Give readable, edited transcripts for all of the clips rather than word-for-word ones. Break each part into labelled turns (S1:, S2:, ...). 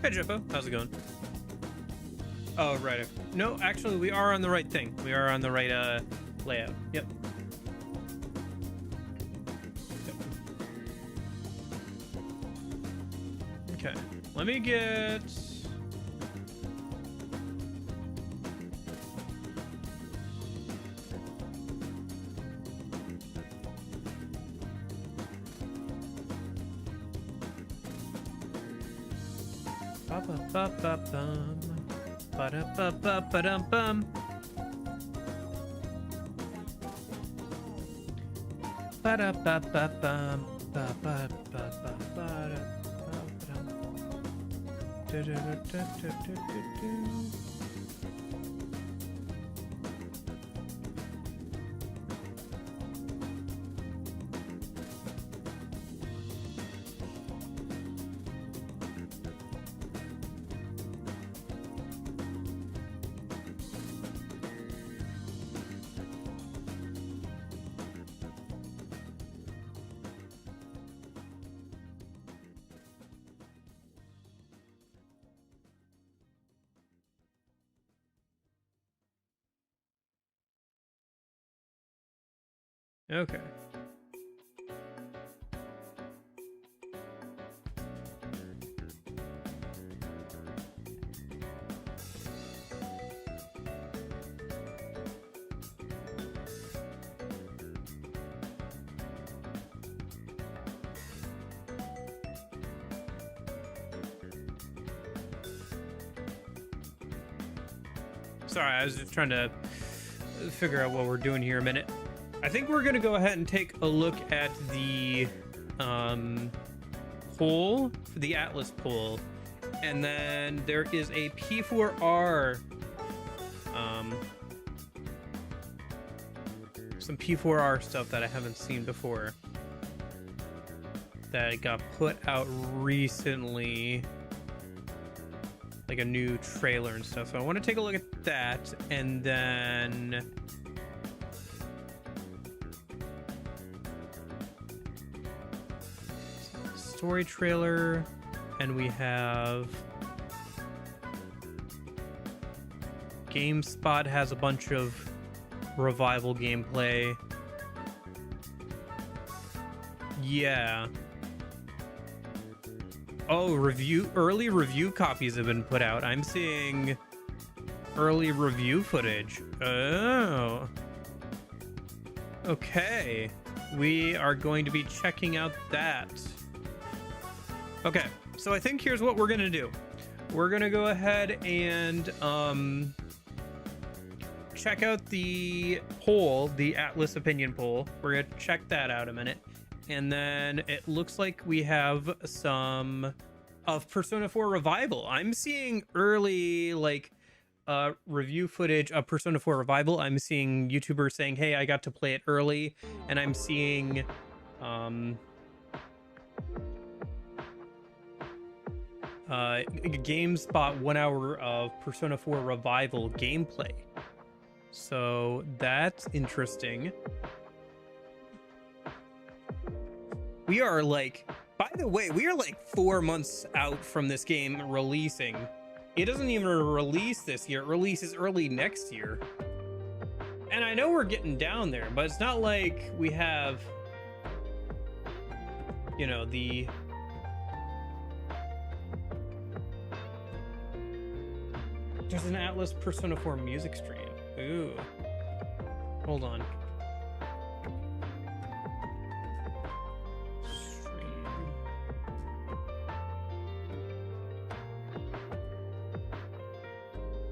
S1: Hey, Jippo. How's it going? Oh, right. No, actually, we are on the right thing. We are on the right layout. Yep. Okay. Let me get... Ba-ba-ba-ba-bum. Ba-da-ba-ba-ba-dum-bum. Ba-da-ba-ba-bum. Ba-ba-ba-ba-ba-da. Do-do-do-do-do-do-do. Okay. Sorry, I was just trying to figure out what we're doing here a minute. I think we're going to go ahead and take a look at the poll, the Atlas poll. And then there is a P4R, some P4R stuff that I haven't seen before that got put out recently, like a new trailer and stuff. So I want to take a look at that, and then story trailer, and we have GameSpot has a bunch of revival gameplay. Yeah. Oh, early review copies have been put out. I'm seeing early review footage. Oh. Okay. We are going to be checking out that. Okay, so I think here's what we're gonna do. We're gonna go ahead and check out the poll, the Atlas opinion poll. We're gonna check that out a minute. And then it looks like we have some of Persona 4 Revival. I'm seeing early, like, review footage of Persona 4 Revival. I'm seeing YouTubers saying, hey, I got to play it early. And I'm seeing, GameSpot 1 hour of Persona 4 Revival gameplay. So that's interesting. We are like, by the way, we are like 4 months out from this game releasing. It doesn't even release this year. It releases early next year. And I know we're getting down there, but it's not like we have, you know, there's an Atlas Persona 4 music stream. Ooh. Hold on.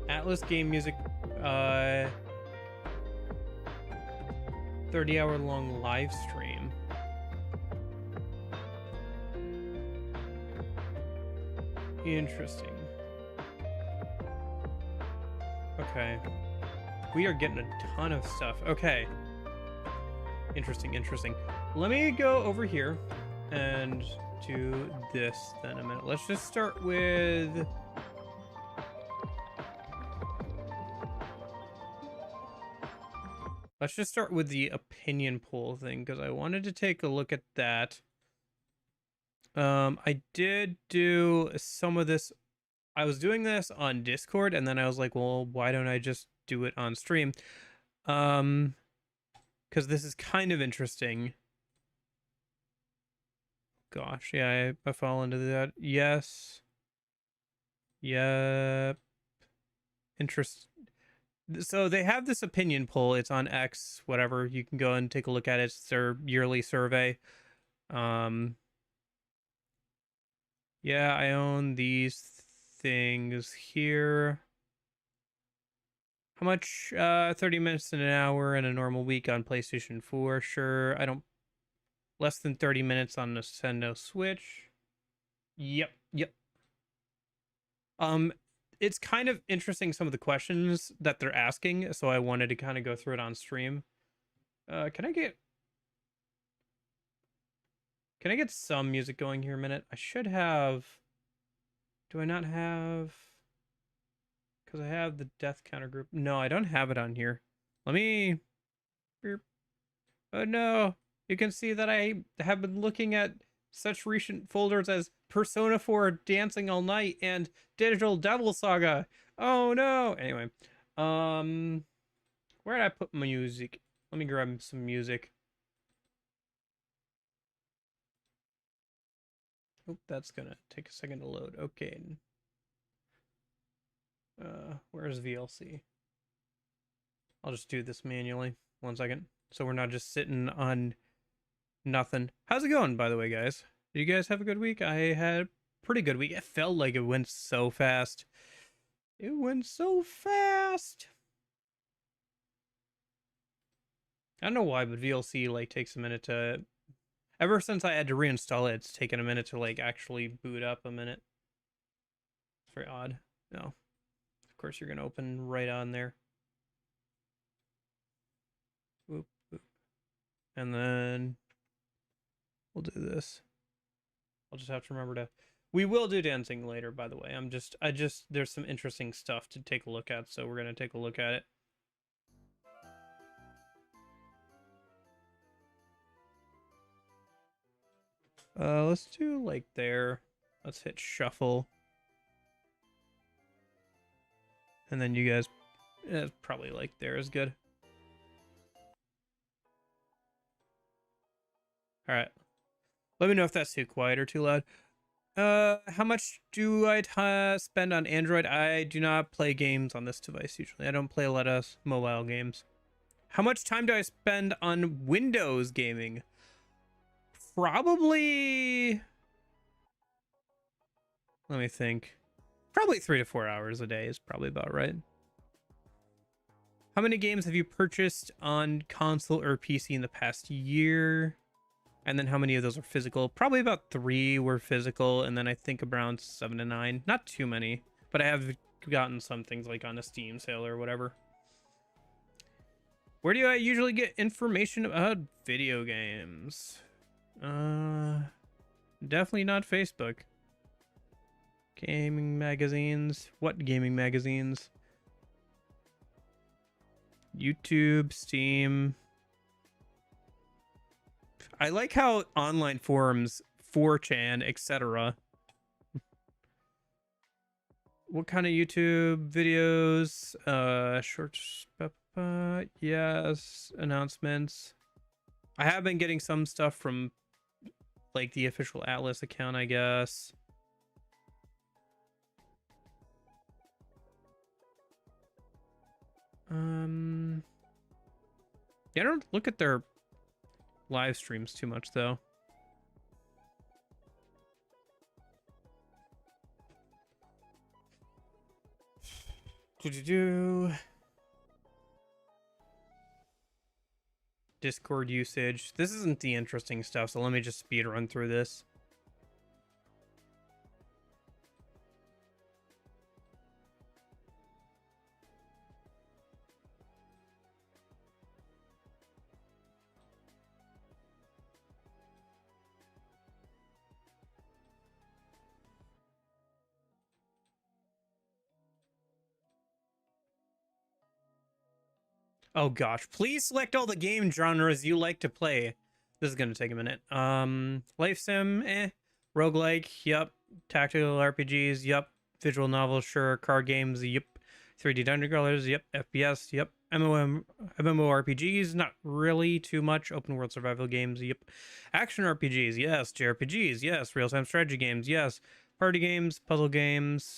S1: Atlas game music, 30-hour long live stream. Interesting. Okay. We are getting a ton of stuff. Okay. Interesting, interesting. Let me go over here and do this then a minute. Let's just start with... Let's just start with the opinion poll thing, because I wanted to take a look at that. I did do some of this I was doing this on Discord, and then I was like, well, why don't I just do it on stream? Because this is kind of interesting. Gosh, yeah, I fall into that. Yes. Yep. Interest. So they have this opinion poll. It's on X, whatever. You can go and take a look at it. It's their yearly survey. Yeah, I own these things here. How much? 30 minutes in an hour in a normal week on PlayStation 4. Sure. I don't. Less than 30 minutes on Nintendo Switch. Yep. Yep. It's kind of interesting, some of the questions that they're asking, so I wanted to kind of go through it on stream. Can I get some music going here a minute? I should have. Do I not have? Because I have the death counter group. No, I don't have it on here. Let me. Oh no! You can see that I have been looking at such recent folders as Persona 4 Dancing All Night and Digital Devil Saga. Oh no! Anyway, where did I put my music? Let me grab some music. Oh, that's gonna take a second to load. Okay. Where's VLC? I'll just do this manually. 1 second. So we're not just sitting on nothing. How's it going, by the way, guys? Did you guys have a good week? I had a pretty good week. It felt like it went so fast. It went so fast. I don't know why, but VLC like takes a minute to. Ever since I had to reinstall it, it's taken a minute to like actually boot up a minute. It's very odd. No. Of course, you're gonna open right on there. Whoop, whoop. And then we'll do this. I'll just have to remember to. We will do dancing later, by the way. There's some interesting stuff to take a look at, so we're gonna take a look at it. Let's do like there. Let's hit shuffle. And then you guys, probably like there is good. All right. Let me know if that's too quiet or too loud. How much do I spend on Android? I do not play games on this device usually. I don't play a lot of mobile games. How much time do I spend on Windows gaming? Probably. Let me think. Probably 3 to 4 hours a day is probably about right. How many games have you purchased on console or PC in the past year? And then how many of those are physical? Probably about 3 were physical, and then I think around 7 to 9. Not too many, but I have gotten some things like on a Steam sale or whatever. Where do I usually get information about video games? Definitely not Facebook. Gaming magazines. What gaming magazines? YouTube, Steam. I like how online forums, 4chan, etc. What kind of YouTube videos? Shorts. Yes. Announcements. I have been getting some stuff from like the official Atlas account, I guess. Yeah, I don't look at their live streams too much though. Discord usage. This isn't the interesting stuff, so let me just speed run through this. Oh gosh, please select all the game genres you like to play. This is gonna take a minute. Life sim, roguelike, yep. Tactical RPGs, yep. Visual novels, sure. Card games, yep. 3D dungeon crawlers, yep. FPS, yep. MMORPGs, not really too much. Open world survival games, yep. Action RPGs, yes. JRPGs, yes. Real time strategy games, yes. Party games, puzzle games.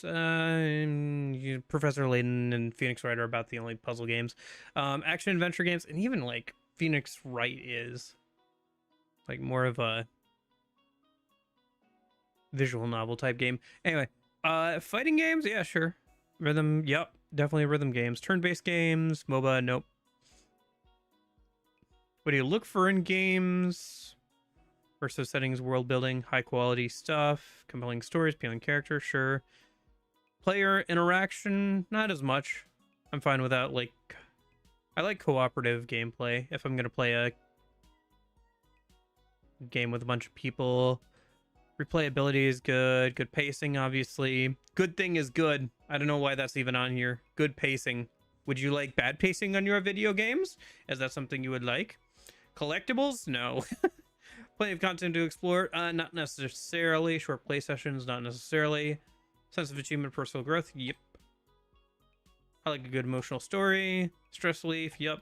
S1: Professor Layton and Phoenix Wright are about the only puzzle games. Action adventure games, and even like Phoenix Wright is like more of a visual novel type game. Anyway, fighting games, yeah, sure. Rhythm, yep, definitely rhythm games. Turn-based games, MOBA, nope. What do you look for in games? Versus settings, world building, high quality stuff, compelling stories, appealing characters, sure. Player interaction, not as much. I'm fine with that. Like, I like cooperative gameplay. If I'm gonna play a game with a bunch of people, replayability is good. Good pacing, obviously. Good thing is good. I don't know why that's even on here. Good pacing. Would you like bad pacing on your video games? Is that something you would like? Collectibles? No. Plenty of content to explore. Not necessarily. Short play sessions? Not necessarily. Sense of achievement, personal growth? Yep. I like a good emotional story. Stress relief? Yep.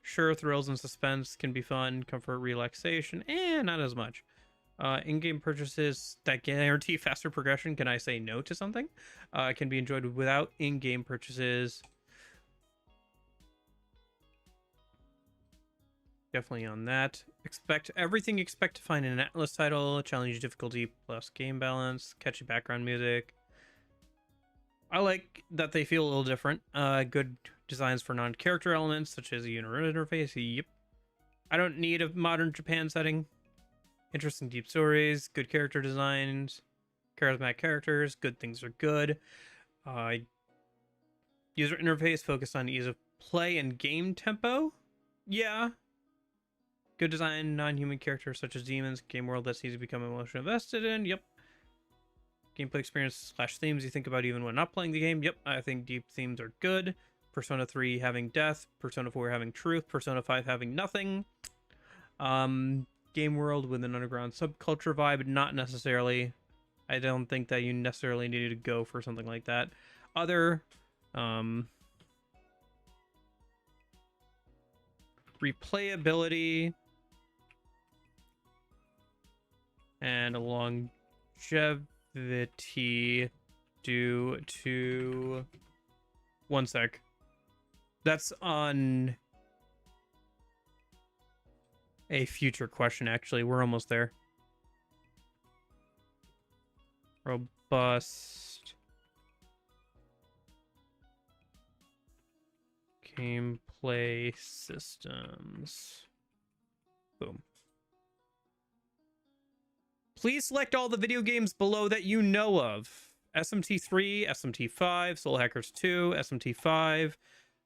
S1: Sure, thrills and suspense can be fun. Comfort, relaxation? Not as much. In-game purchases that guarantee faster progression. Can I say no to something? Can be enjoyed without in-game purchases. Definitely on that. Expect to find in an Atlas title. Challenge difficulty plus game balance. Catchy background music. I like that they feel a little different. Good designs for non-character elements such as a user interface. Yep. I don't need a modern Japan setting. Interesting deep stories. Good character designs. Charismatic characters. Good things are good. User interface focused on ease of play and game tempo. Yeah. Good design, non-human characters such as demons. Game world that's easy to become emotionally invested in. Yep. Gameplay experience / themes you think about even when not playing the game. Yep. I think deep themes are good. Persona 3 having death. Persona 4 having truth. Persona 5 having nothing. Game world with an underground subculture vibe. Not necessarily. I don't think that you necessarily needed to go for something like that. Other... replayability and longevity due to... One sec. That's on a future question, actually. We're almost there. Robust gameplay systems. Boom. Please select all the video games below that you know of. SMT3, SMT5, Soul Hackers 2, SMT5,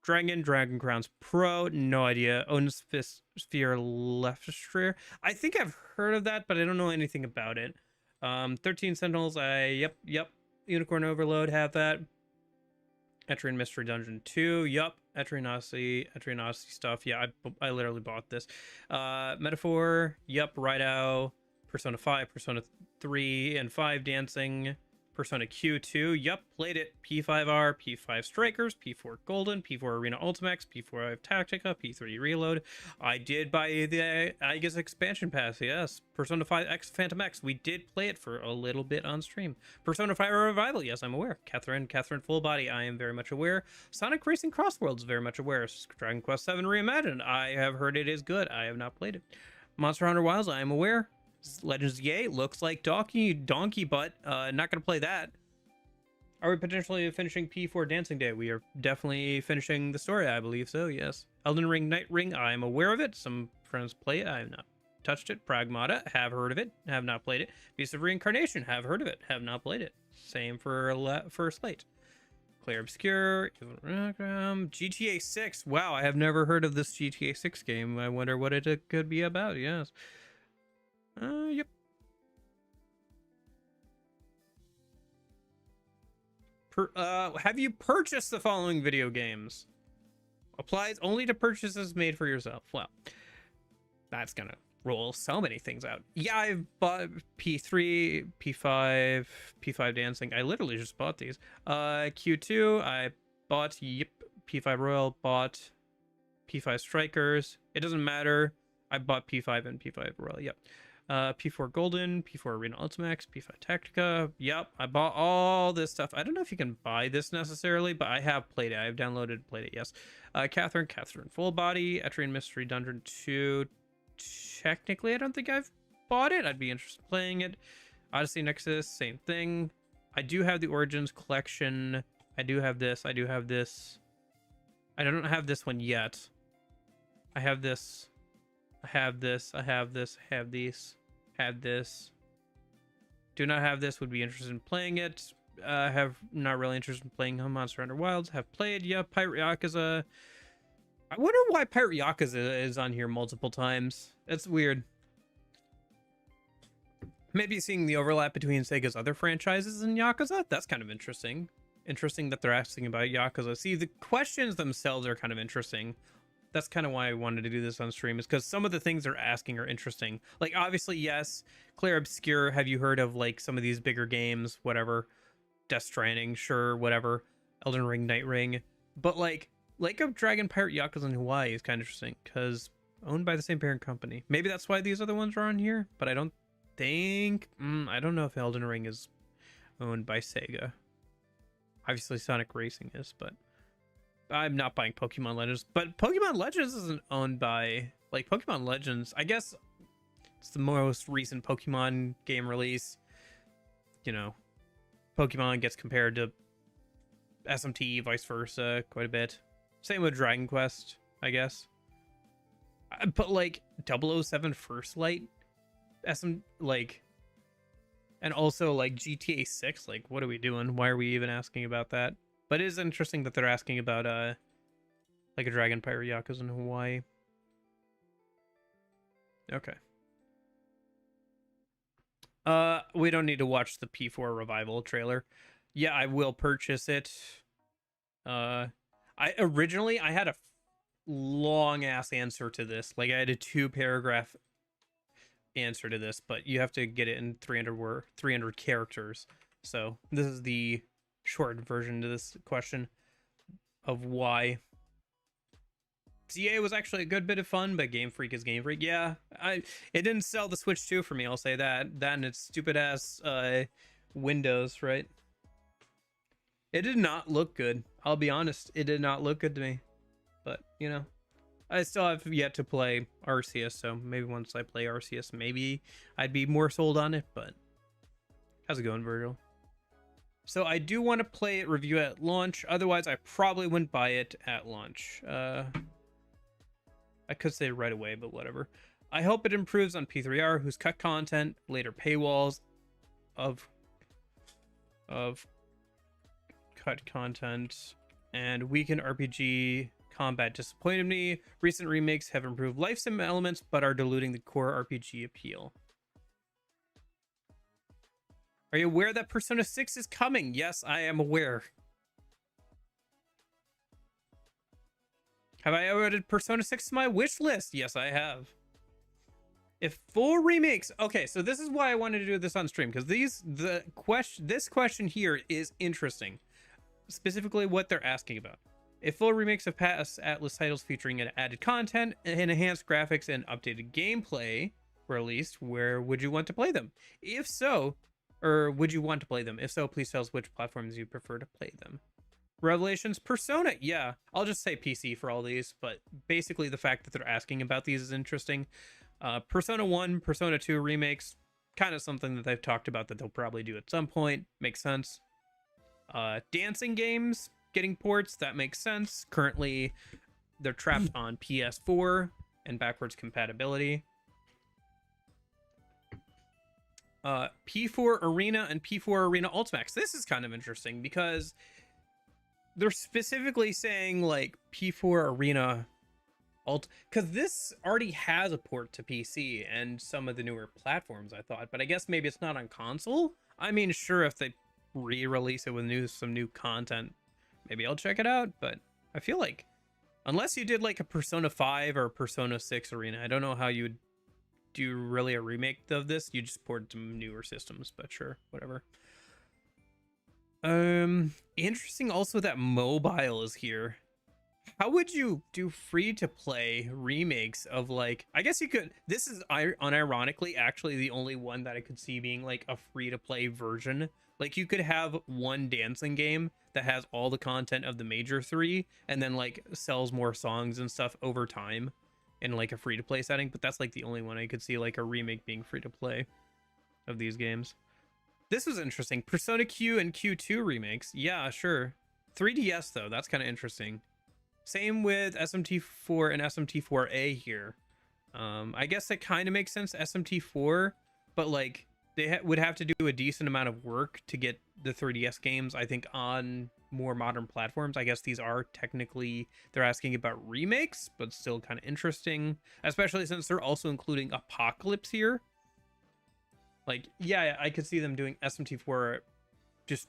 S1: Dragon Crowns Pro, no idea. Sphere Leftstreer. I think I've heard of that, but I don't know anything about it. 13 Sentinels, yep. Unicorn Overload, have that. Etrian Mystery Dungeon 2, yup. Etrian Odyssey stuff, yeah, I literally bought this. Metaphor, yup. Rideout, Persona 5, Persona 3 and 5 Dancing, Persona Q2, yup, played it. P5R, P5 Strikers, P4 Golden, P4 Arena Ultimax, P4 Tactica, P3 Reload. I did buy the Aegis expansion pass, yes. Persona 5 X Phantom X, we did play it for a little bit on stream. Persona 5 Revival, yes, I'm aware. Catherine Full Body, I am very much aware. Sonic Racing Crossworlds, very much aware. Dragon Quest 7 Reimagined, I have heard it is good. I have not played it. Monster Hunter Wilds, I am aware. Legends Yay looks like donkey butt. Not gonna play that. Are we potentially finishing P4 Dancing Day? We are definitely finishing the story, I believe so, yes. Elden Ring Night Ring, I am aware of it. Some friends play it, I have not touched it. Pragmata, have heard of it, have not played it. Beast of Reincarnation, have heard of it, have not played it. Same for Slate. Clair Obscure, GTA 6. Wow, I have never heard of this GTA 6 game. I wonder what it could be about, yes. Yep. Have you purchased the following video games? Applies only to purchases made for yourself. Well, that's gonna roll so many things out. Yeah, I've bought P3, P5, P5 Dancing. I literally just bought these. Q2, I bought, yep, P5 Royal, bought P5 Strikers. It doesn't matter. I bought P5 and P5 Royal, yep. P4 Golden, P4 Arena Ultimax, P5 Tactica. Yep, I bought all this stuff. I don't know if you can buy this necessarily, but I have played it. I've downloaded, played it, yes. Catherine Full Body, Etrian Mystery Dungeon 2. Technically, I don't think I've bought it. I'd be interested in playing it. Odyssey Nexus, same thing. I do have the Origins collection. I do have this. I do have this. I don't have this one yet. I have this. I have this. I have this. Have these. Have this. Do not have this. Would be interested in playing it. Have not really interested in playing Monster Hunter Wilds. Have played. Yeah, Pirate Yakuza. I wonder why Pirate Yakuza is on here multiple times. That's weird. Maybe seeing the overlap between Sega's other franchises and Yakuza. That's kind of interesting. Interesting that they're asking about Yakuza. See, the questions themselves are kind of interesting. That's kind of why I wanted to do this on stream, is because some of the things they're asking are interesting. Like, obviously, yes, Claire Obscure, have you heard of, like, some of these bigger games? Whatever. Death Stranding, sure, whatever. Elden Ring, Night Ring. But, like of Dragon, Pirate Yakuza in Hawaii is kind of interesting, because owned by the same parent company. Maybe that's why these other ones are on here, but I don't think... I don't know if Elden Ring is owned by Sega. Obviously, Sonic Racing is, but... I'm not buying Pokemon Legends, but Pokemon Legends isn't owned by, like, Pokemon Legends. I guess it's the most recent Pokemon game release. You know, Pokemon gets compared to SMT, vice versa, quite a bit. Same with Dragon Quest, I guess. But, like, 007 First Light, like, and also, like, GTA 6, like, what are we doing? Why are we even asking about that? But it is interesting that they're asking about, like, a Dragon Pirate Yakuza in Hawaii. Okay. We don't need to watch the P4 Revival trailer. Yeah, I will purchase it. I had a long-ass answer to this. Like, I had a 2-paragraph answer to this, but you have to get it in 300 characters. So, this is the short version to this question of why. CA was actually a good bit of fun, but Game Freak is Game Freak. Yeah, it didn't sell the Switch 2 for me, I'll say that. That and its stupid ass Windows, right? It did not look good. I'll be honest, it did not look good to me. But, you know, I still have yet to play Arceus, so maybe once I play Arceus, maybe I'd be more sold on it, but how's it going, Virgil? So I do want to play it, review at launch. Otherwise, I probably wouldn't buy it at launch. I could say right away, but whatever. I hope it improves on P3R, who's cut content, later paywalls of cut content, and weakened RPG combat disappointed me. Recent remakes have improved life sim elements, but are diluting the core RPG appeal. Are you aware that Persona 6 is coming? Yes, I am aware. Have I added Persona 6 to my wish list? Yes, I have. If full remakes... Okay, so this is why I wanted to do this on stream, because this question here is interesting. Specifically what they're asking about. If full remakes of past Atlas titles featuring added content, enhanced graphics, and updated gameplay were released, where would you want to play them? If so... Or would you want to play them? If so, please tell us which platforms you prefer to play them. Revelations, Persona. Yeah, I'll just say PC for all these, but basically the fact that they're asking about these is interesting. Persona 1, Persona 2 remakes, kind of something that they've talked about that they'll probably do at some point. Makes sense. Dancing games, getting ports, that makes sense. Currently, they're trapped on PS4 and backwards compatibility. P4 Arena and P4 Arena Ultimax. This is kind of interesting because they're specifically saying like P4 Arena because this already has a port to PC and some of the newer platforms, I thought, but I guess maybe it's not on console. I mean, sure, if they re-release it with some new content, maybe I'll check it out, but I feel like unless you did like a Persona 5 or Persona 6 Arena, I don't know how you would do really a remake of this. You just port to newer systems, but sure, whatever. Interesting also that mobile is here. How would you do free to play remakes of, like, I guess you could, this is unironically actually the only one that I could see being like a free to play version. Like you could have one dancing game that has all the content of the major three and then like sells more songs and stuff over time in like a free to play setting, but that's like the only one I could see like a remake being free to play of these games. This was interesting. Persona Q and Q2 remakes. Yeah, sure. 3DS though, that's kind of interesting. Same with SMT4 and SMT4A here. I guess it kind of makes sense, SMT4, but like they would have to do a decent amount of work to get the 3DS games, I think, on more modern platforms. I guess these are technically, they're asking about remakes, but still kind of interesting, especially since they're also including Apocalypse here. Like, yeah, I could see them doing SMT4 just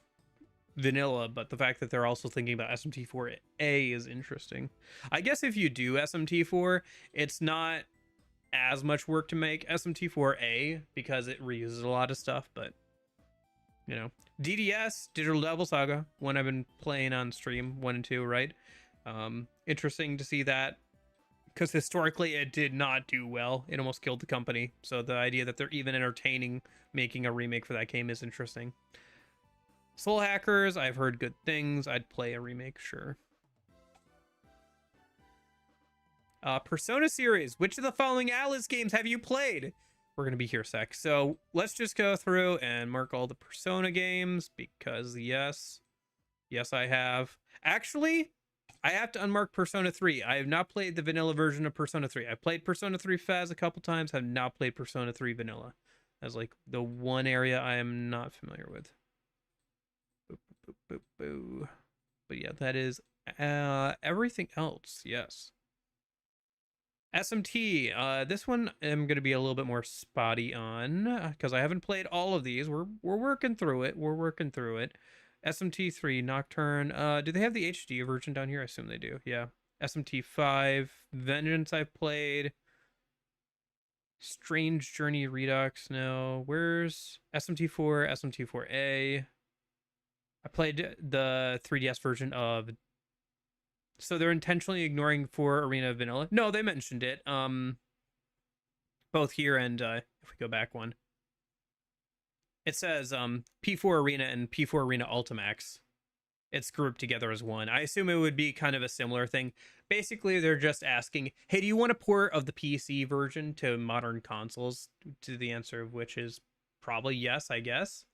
S1: vanilla, but the fact that they're also thinking about SMT4A is interesting. I guess if you do SMT4, it's not as much work to make SMT4A because it reuses a lot of stuff, but you know, DDS, Digital Devil Saga, one I've been playing on stream, 1 and 2, right? Interesting to see that, because historically it did not do well. It almost killed the company, so the idea that they're even entertaining making a remake for that game is interesting. Soul Hackers, I've heard good things. I'd play a remake, sure. Persona series, which of the following Alice games have you played? We're gonna be here a sec, so let's just go through and mark all the Persona games, because yes, I have. Actually, I have to unmark Persona 3. I have not played the vanilla version of Persona 3. I played Persona 3 Faz a couple times, have not played Persona 3 vanilla. That's like the one area I am not familiar with. Boop, boop, boop, boop. But yeah, that is everything else. Yes. SMT. This one I'm gonna be a little bit more spotty on because I haven't played all of these. We're working through it. SMT3 Nocturne. Do they have the HD version down here? I assume they do. Yeah. SMT5 Vengeance I've played. Strange Journey Redux. No. Where's SMT4? SMT4A. I played the 3DS version of. So they're intentionally ignoring 4 Arena Vanilla. No, they mentioned it. Both here and if we go back one. It says P4 Arena and P4 Arena Ultimax. It's grouped together as one. I assume it would be kind of a similar thing. Basically, they're just asking, hey, do you want a port of the PC version to modern consoles? To the answer of which is probably yes, I guess.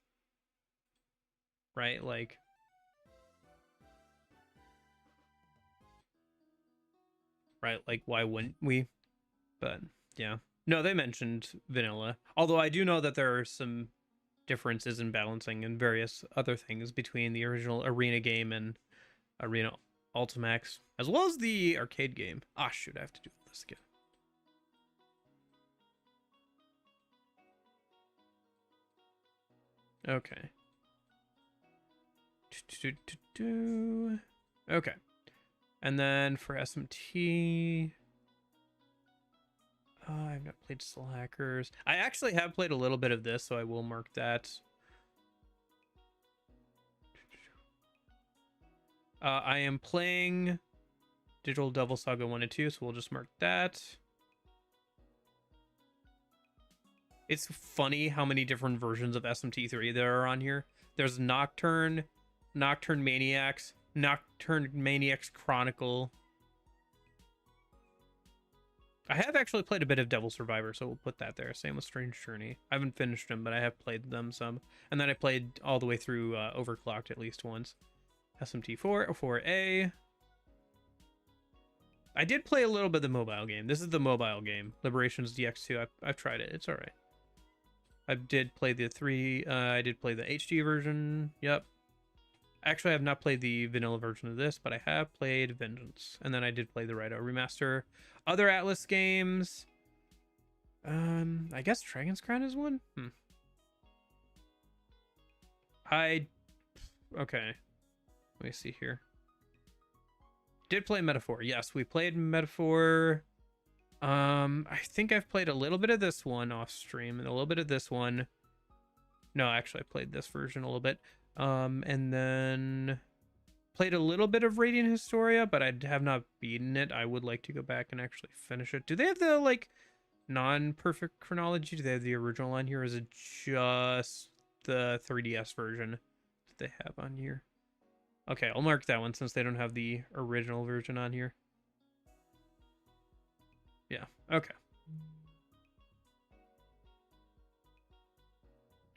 S1: Right? Like, right? Like, why wouldn't we? But yeah. No, they mentioned vanilla. Although I do know that there are some differences in balancing and various other things between the original Arena game and Arena Ultimax, as well as the arcade game. Ah, shoot, I have to do this again. Okay. Okay. And then for SMT, I've not played Soul Hackers. I actually have played a little bit of this, so I will mark that. I am playing Digital Devil Saga 1 and 2, so we'll just mark that. It's funny how many different versions of SMT3 there are on here. There's Nocturne, Nocturne Maniacs, Nocturne Maniacs Chronicle. I have actually played a bit of Devil Survivor, so we'll put that there. Same with Strange Journey. I haven't finished them, but I have played them some. And then I played all the way through Overclocked at least once. SMT4 or 4A. I did play a little bit of the mobile game. This is the mobile game. Liberations DX2. I've tried it. It's all right. I did play the I did play the HD version. Yep. Actually, I have not played the vanilla version of this, but I have played Vengeance. And then I did play the Raito remaster. Other Atlas games. I guess Dragon's Crown is one? Okay. Let me see here. Did play Metaphor. Yes, we played Metaphor. I think I've played a little bit of this one off stream and a little bit of this one. No, actually, I played this version a little bit. And then played a little bit of Radiant Historia, but I have not beaten it. I would like to go back and actually finish it. Do they have the like non-perfect chronology? Do they have the original on here? Or is it just the 3DS version that they have on here? Okay, I'll mark that one since they don't have the original version on here. Yeah, okay.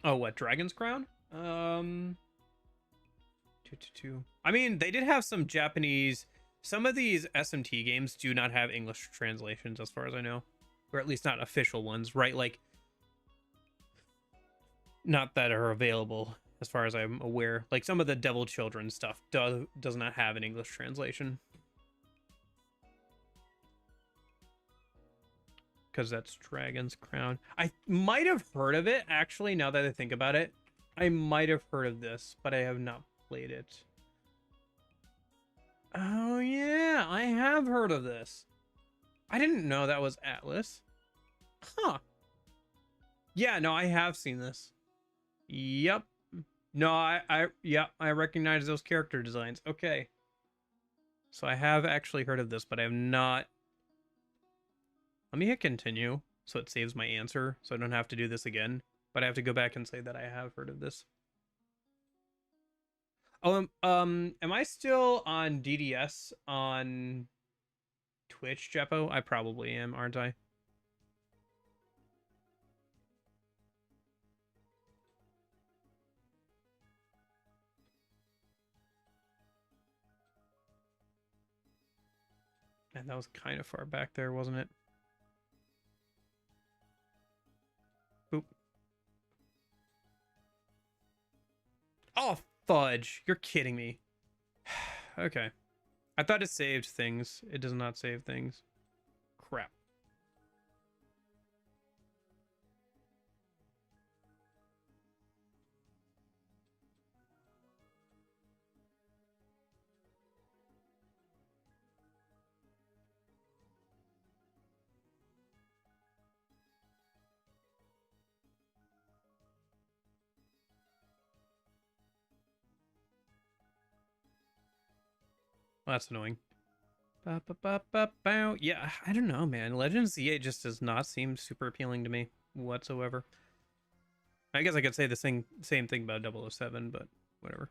S1: Oh, what? Dragon's Crown? Two. I mean, they did have some Japanese. Some of these SMT games do not have English translations, as far as I know, or at least not official ones, right? Like, not that are available, as far as I'm aware. Like some of the Devil Children stuff does not have an English translation, because that's Dragon's Crown. I might have heard of it actually. Now that I think about it, I might have heard of this, but I have not played it. Oh yeah, I have heard of this. I didn't know that was Atlas. Huh. Yeah, no, I have seen this. Yep. No, yeah, I recognize those character designs. Okay. So I have actually heard of this, but I have not. Let me hit continue so it saves my answer so I don't have to do this again. But I have to go back and say that I have heard of this. Oh, am I still on DDS on Twitch, Jeppo? I probably am, aren't I? And that was kind of far back there, wasn't it? Boop. Oh, fudge. You're kidding me. Okay. I thought it saved things. It does not save things. Crap. Well, that's annoying. Yeah, I don't know, man. Legends Z8 just does not seem super appealing to me whatsoever. I guess I could say the same thing about 007, but whatever.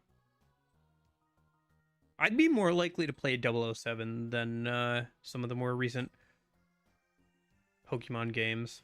S1: I'd be more likely to play 007 than some of the more recent Pokemon games.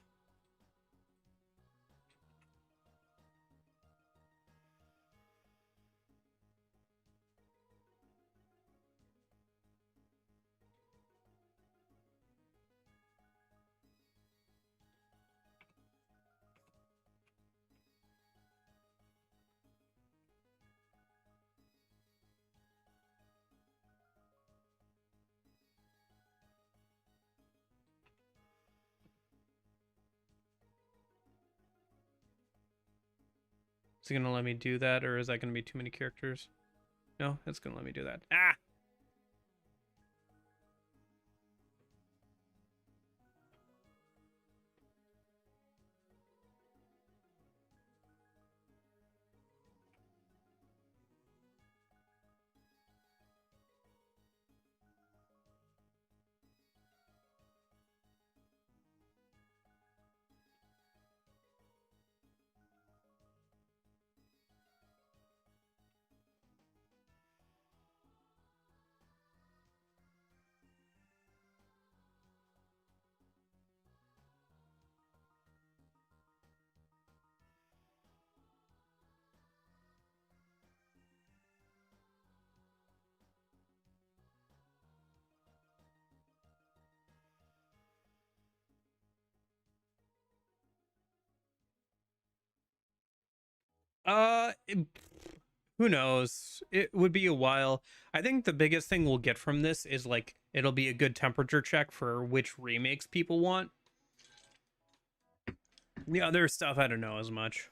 S1: Is it going to let me do that, or is that going to be too many characters? No, it's going to let me do that. Ah! Uh, it- who knows? It would be a while. I think the biggest thing we'll get from this is like it'll be a good temperature check for which remakes people want. The other stuff I don't know as much.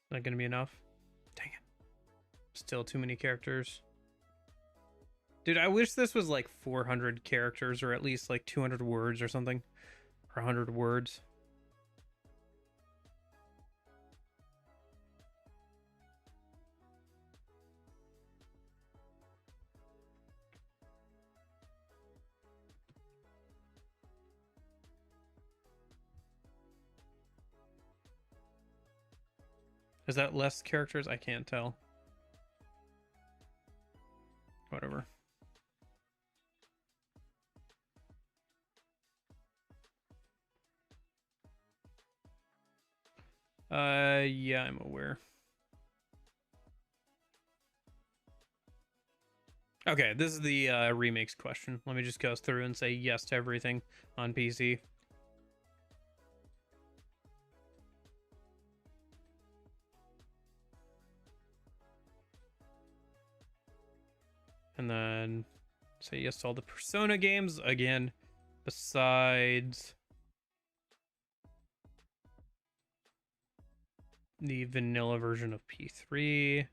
S1: Not gonna be enough. Dang it. Still too many characters. Dude, I wish this was like 400 characters or at least like 200 words or something. Or 100 words. Is that less characters? I can't tell. Whatever. Yeah, I'm aware. Okay, this is the remakes question. Let me just go through and say yes to everything on PC. And then say yes to all the Persona games again, besides the vanilla version of P3.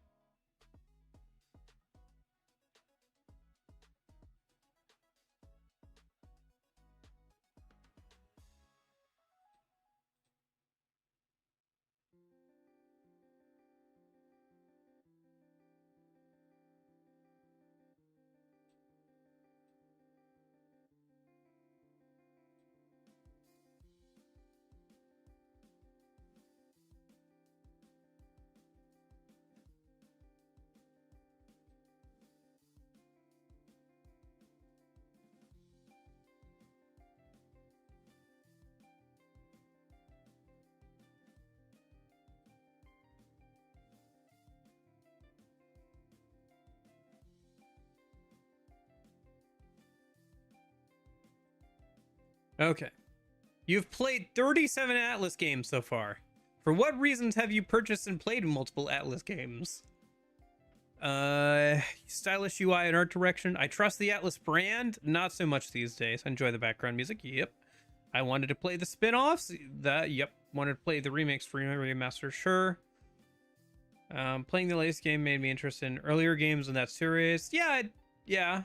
S1: Okay. You've played 37 Atlas games so far. For what reasons have you purchased and played multiple Atlas games? Stylish UI and art direction. I trust the Atlas brand. Not so much these days. Enjoy the background music. Yep. I wanted to play the spin-offs. Yep. Wanted to play the remakes for remaster. Sure. Playing the latest game made me interested in earlier games in that series. Yeah. Yeah.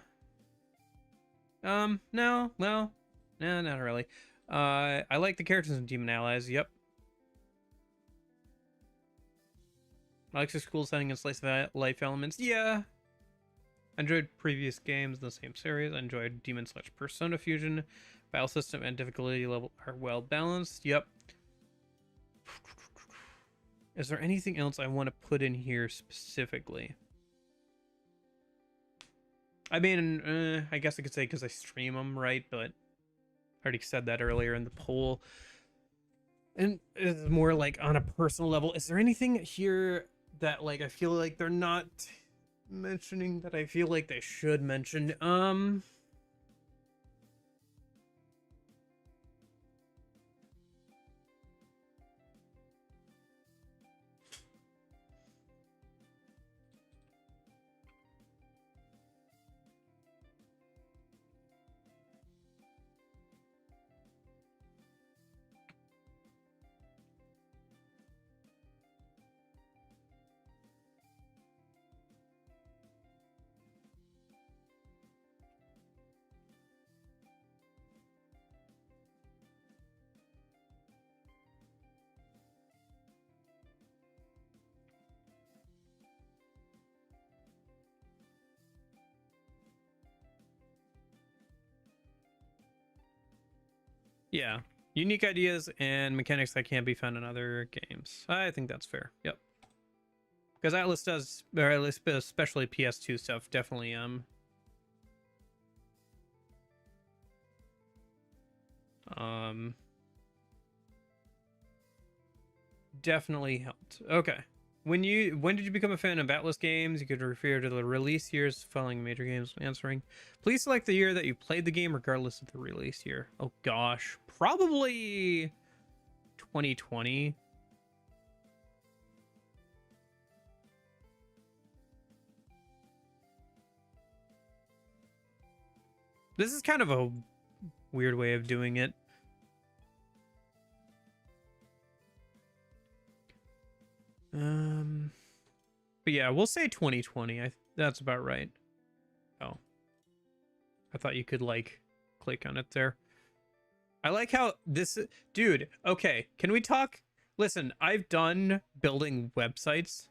S1: No, not really. I like the characters in Demon Allies. Yep. I like the school setting and slice of life elements. Yeah. I enjoyed previous games in the same series. I enjoyed Demon / Persona Fusion. Battle system and difficulty level are well balanced. Yep. Is there anything else I want to put in here specifically? I mean, I guess I could say because I stream them, right? But I already said that earlier in the poll. And it's more like on a personal level. Is there anything here that like I feel like they're not mentioning that I feel like they should mention? Yeah. Unique ideas and mechanics that can't be found in other games. I think that's fair. Yep. Because Atlas does, or at least especially PS2 stuff, definitely definitely helped. Okay. When did you become a fan of Atlas games? You could refer to the release years following major games answering. Please select the year that you played the game regardless of the release year. Oh gosh. Probably 2020. This is kind of a weird way of doing it. But yeah, we'll say 2020. That's about right. Oh, I thought you could like click on it there. I like how this, dude. Okay, can we talk? Listen, I've done building websites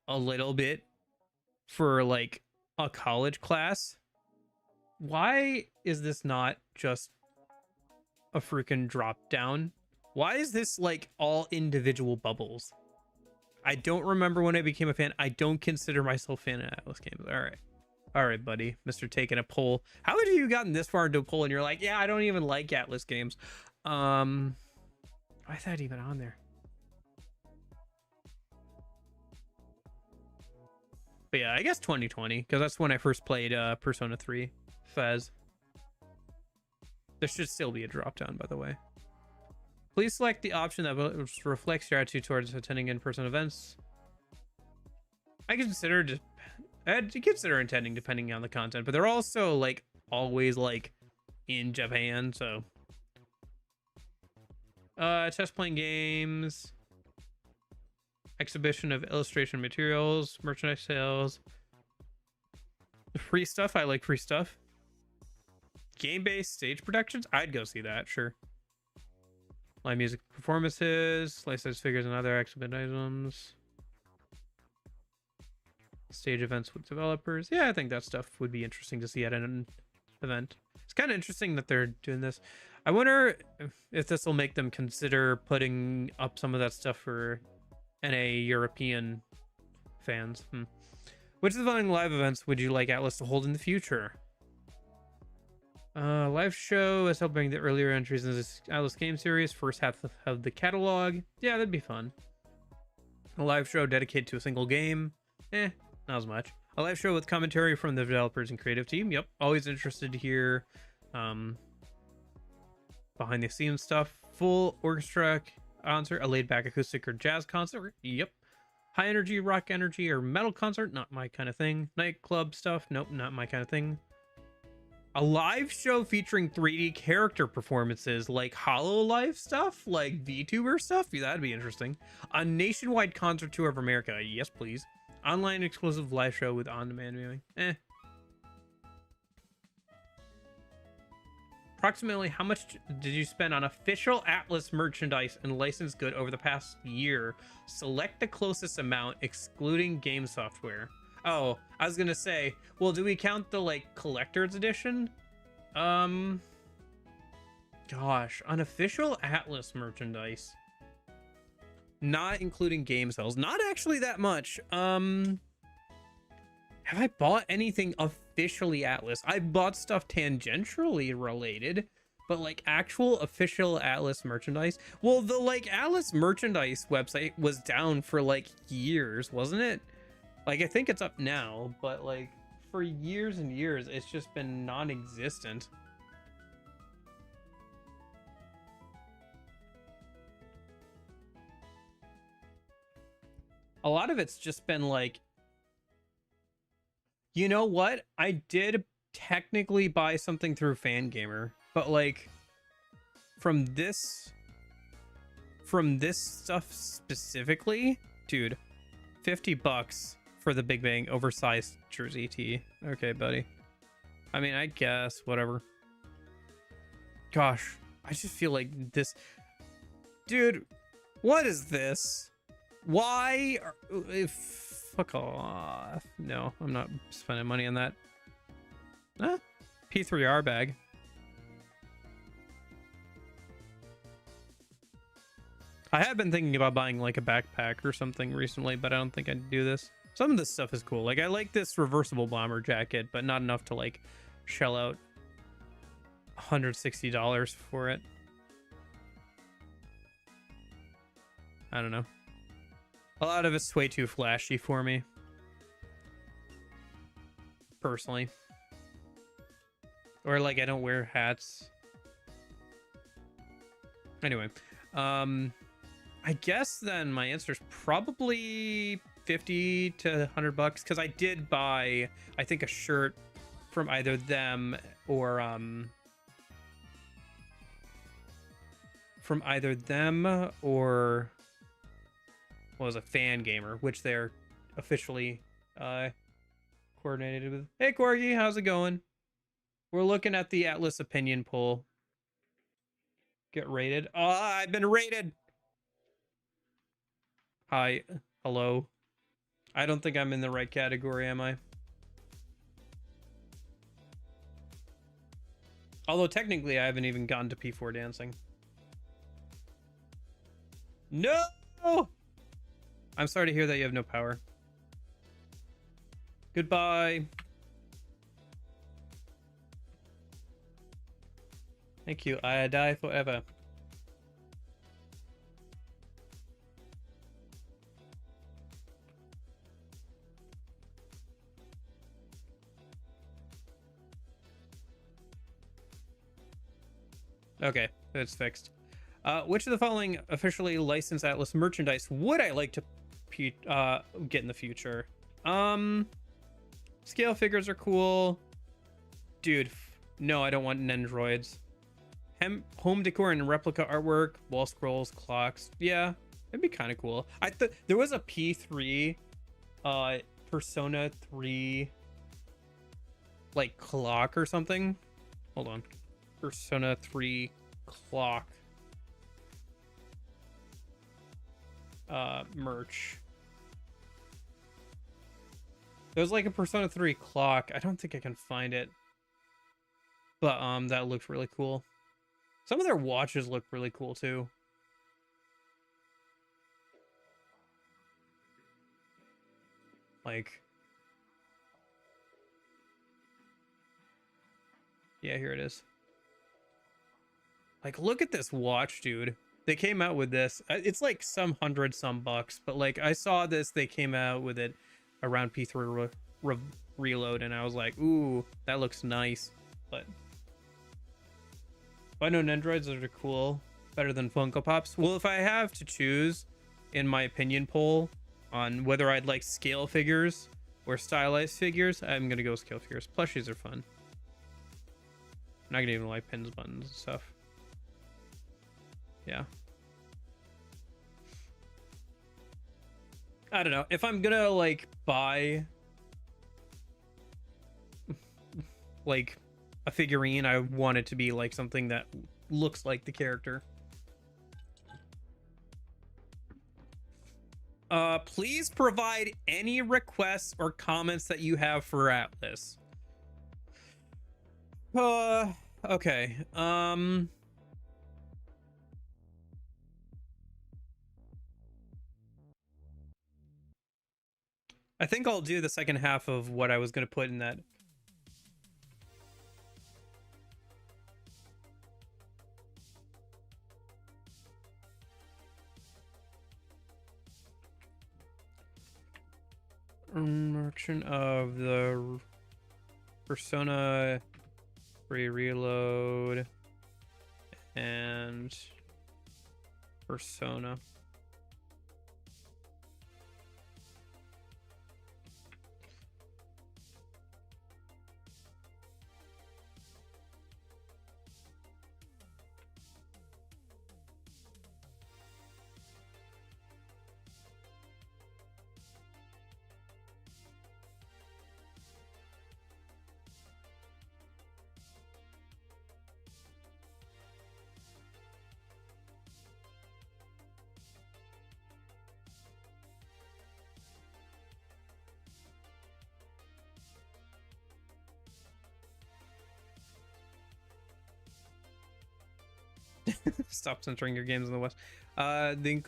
S1: a little bit for like a college class. Why is this not just a freaking drop down? Why is this like all individual bubbles? I don't remember when I became a fan. I don't consider myself a fan of Atlas games. All right, buddy. Mr. Taking a poll. How have you gotten this far into a poll and you're like, yeah, I don't even like Atlas games? Why is that even on there? But yeah, I guess 2020, because that's when I first played Persona 3 Fez. There should still be a drop down, by the way. Please select the option that reflects your attitude towards attending in-person events. I consider attending depending on the content, but they're also like always like in Japan, so test playing games, exhibition of illustration materials, merchandise sales, free stuff. I like free stuff. Game-based stage productions, I'd go see that, sure. Live music performances, life-size figures and other exhibit items, stage events with developers. Yeah, I think that stuff would be interesting to see at an event. It's kind of interesting that they're doing this. I wonder if this will make them consider putting up some of that stuff for NA European fans. Which of the following live events would you like Atlas to hold in the future? Live show is helping the earlier entries in this Atlas game series. First half of the catalog. Yeah, that'd be fun. A live show dedicated to a single game. Not as much. A live show with commentary from the developers and creative team. Yep. Always interested to hear behind the scenes stuff. Full orchestra concert. A laid back acoustic or jazz concert. Yep. High energy, rock energy, or metal concert. Not my kind of thing. Nightclub stuff. Nope, not my kind of thing. A live show featuring 3D character performances like HoloLive stuff, like VTuber stuff. Yeah, that'd be interesting. A nationwide concert tour of America. Yes, please. Online exclusive live show with on-demand viewing. Approximately how much did you spend on official Atlas merchandise and licensed good over the past year? Select the closest amount, excluding game software. Oh, I was gonna say, well, do we count the like collector's edition? Gosh, unofficial Atlas merchandise, not including game sales, not actually that much. Have I bought anything officially Atlas? I bought stuff tangentially related, but like actual official Atlas merchandise. Well, the like Atlas merchandise website was down for like years, wasn't it? Like, I think it's up now, but like for years and years, it's just been non-existent. A lot of it's just been like, you know what? I did technically buy something through Fangamer, but like from this stuff specifically, dude, $50 for the Big Bang oversized jersey tee. Okay, buddy. I mean, I guess, whatever. Gosh, I just feel like this... Dude, what is this? Why? Fuck off. No, I'm not spending money on that. P3R bag. I have been thinking about buying like a backpack or something recently, but I don't think I'd do this. Some of this stuff is cool. Like, I like this reversible bomber jacket, but not enough to like shell out $160 for it. I don't know. A lot of it's way too flashy for me, personally. Or like, I don't wear hats. Anyway, I guess then my answer is probably 50 to 100 bucks, because I did buy, I think, a shirt from either them or was a fan gamer, which they're officially coordinated with. Hey Corgi, how's it going? We're looking at the Atlas opinion poll. Get rated. Oh, I've been rated. Hi. Hello. I don't think I'm in the right category, am I? Although technically I haven't even gotten to P4 dancing. No! I'm sorry to hear that you have no power. Goodbye. Thank you. I die forever. Okay, it's fixed. Which of the following officially licensed Atlas merchandise would I like to get in the future? Scale figures are cool. Dude, no, I don't want Nendroids. Home decor and replica artwork, wall scrolls, clocks. Yeah, it'd be kind of cool. I thought there was a P3 Persona 3 like clock or something. Hold on. Persona 3 clock merch. There's like a Persona 3 clock. I don't think I can find it. But that looked really cool. Some of their watches look really cool too. Like, yeah, here it is. Like, look at this watch, dude. They came out with this. It's like some $100 bucks, but like I saw this, they came out with it around P3 reload, and I was like, ooh, that looks nice. But I know Nendroids are cool, better than Funko Pops. Well, if I have to choose, in my opinion poll, on whether I'd like scale figures or stylized figures, I'm gonna go scale figures. Plushies are fun. I'm not gonna even like pins, buttons, and stuff. Yeah. I don't know. If I'm gonna like buy like a figurine, I want it to be like something that looks like the character. Please provide any requests or comments that you have for Atlas. Okay. I think I'll do the second half of what I was going to put in that. Merchant of the Persona 3 Reload and Persona. Stop censoring your games in the West. The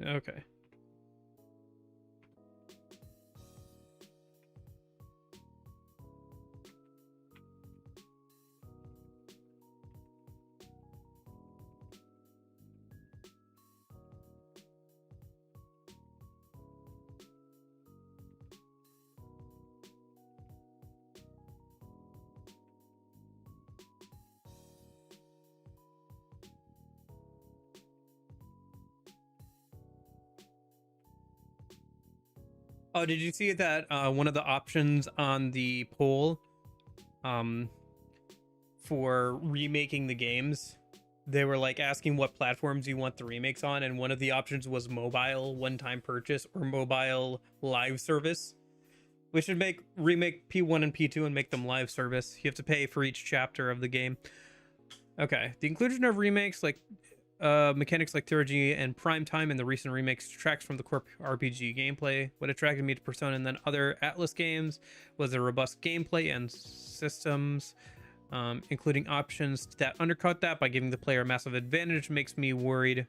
S1: Okay. Oh, did you see that one of the options on the poll for remaking the games, they were like asking what platforms you want the remakes on, and one of the options was mobile one-time purchase or mobile live service. We should remake P1 and P2 and make them live service. You have to pay for each chapter of the game. Okay, the inclusion of remakes like mechanics like theurgy and prime time in the recent remakes detracts from the core RPG gameplay. What attracted me to Persona and then other Atlas games was the robust gameplay and systems, including options that undercut that by giving the player a massive advantage. Makes me worried.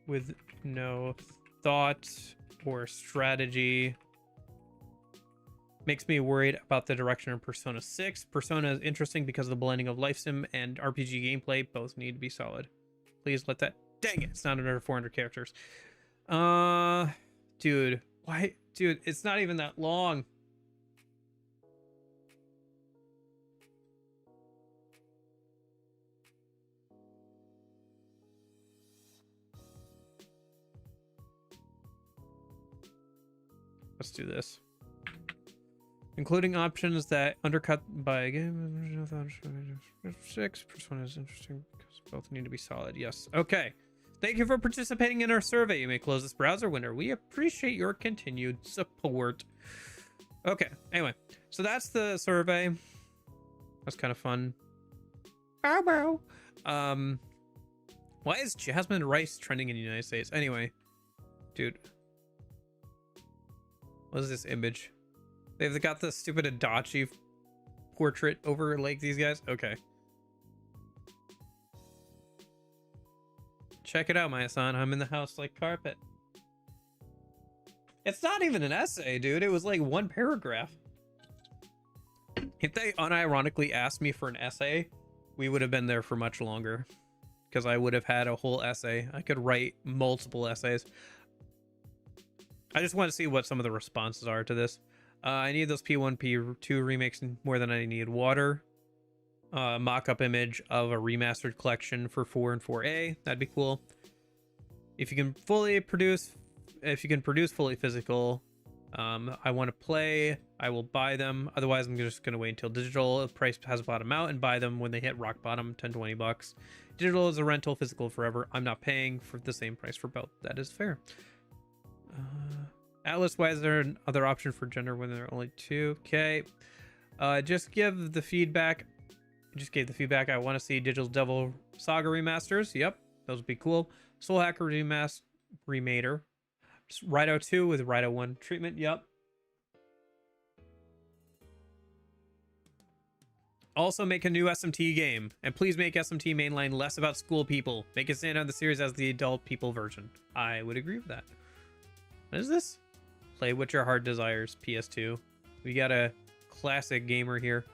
S1: With no thought or strategy. Makes me worried about the direction of Persona 6. Persona is interesting because of the blending of life sim and RPG gameplay. Both need to be solid. Please let that... Dang it, it's not under 400 characters. Dude. Why? Dude, it's not even that long. Let's do this. Including options that undercut by game 6. Persona is interesting because both need to be solid. Yes. Okay. Thank you for participating in our survey. You may close this browser window. We appreciate your continued support. Okay. Anyway, so that's the survey. That's kind of fun. Bow bow. Why is Jasmine Rice trending in the United States? Anyway, dude. What is this image? They've got the stupid Adachi portrait over like these guys. Okay. Check it out, Maya-san. I'm in the house like carpet. It's not even an essay, dude. It was like one paragraph. If they unironically asked me for an essay, we would have been there for much longer. Because I would have had a whole essay. I could write multiple essays. I just want to see what some of the responses are to this. I need those P1, P2 remakes more than I need water. Mock-up image of a remastered collection for 4 and 4A. That'd be cool. If you can produce fully physical, I want to play. I will buy them. Otherwise, I'm just gonna wait until digital. The price has bottomed out and buy them when they hit rock bottom, 10-20 bucks. Digital is a rental, physical forever. I'm not paying for the same price for both. That is fair. Atlas, why is there another option for gender when there are only 2? Okay. Just give the feedback. Just gave the feedback. I want to see Digital Devil Saga remasters. Yep, those would be cool. Soul Hacker remaster. Raito 2 with Raito 1 treatment. Yep. Also make a new SMT game. And please make SMT mainline less about school people. Make it stand out the series as the adult people version. I would agree with that. What is this? Play what your heart desires. PS2. We got a classic gamer here.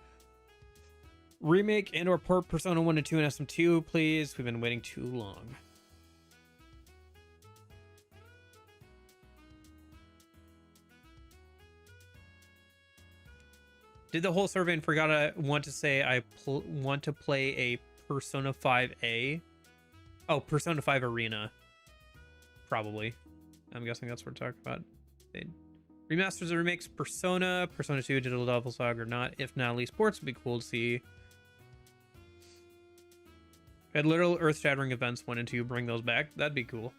S1: Remake and or port Persona 1 and 2 and SM2, please. We've been waiting too long. Did the whole survey and forgot I want to say I want to play a Persona 5A. Oh, Persona 5 Arena. Probably. I'm guessing that's what we're talking about. Remasters and remakes Persona 2, Digital Devil Saga or not. If not, at least ports would be cool to see. Had literal earth-shattering events 1 and 2, bring those back. That'd be cool.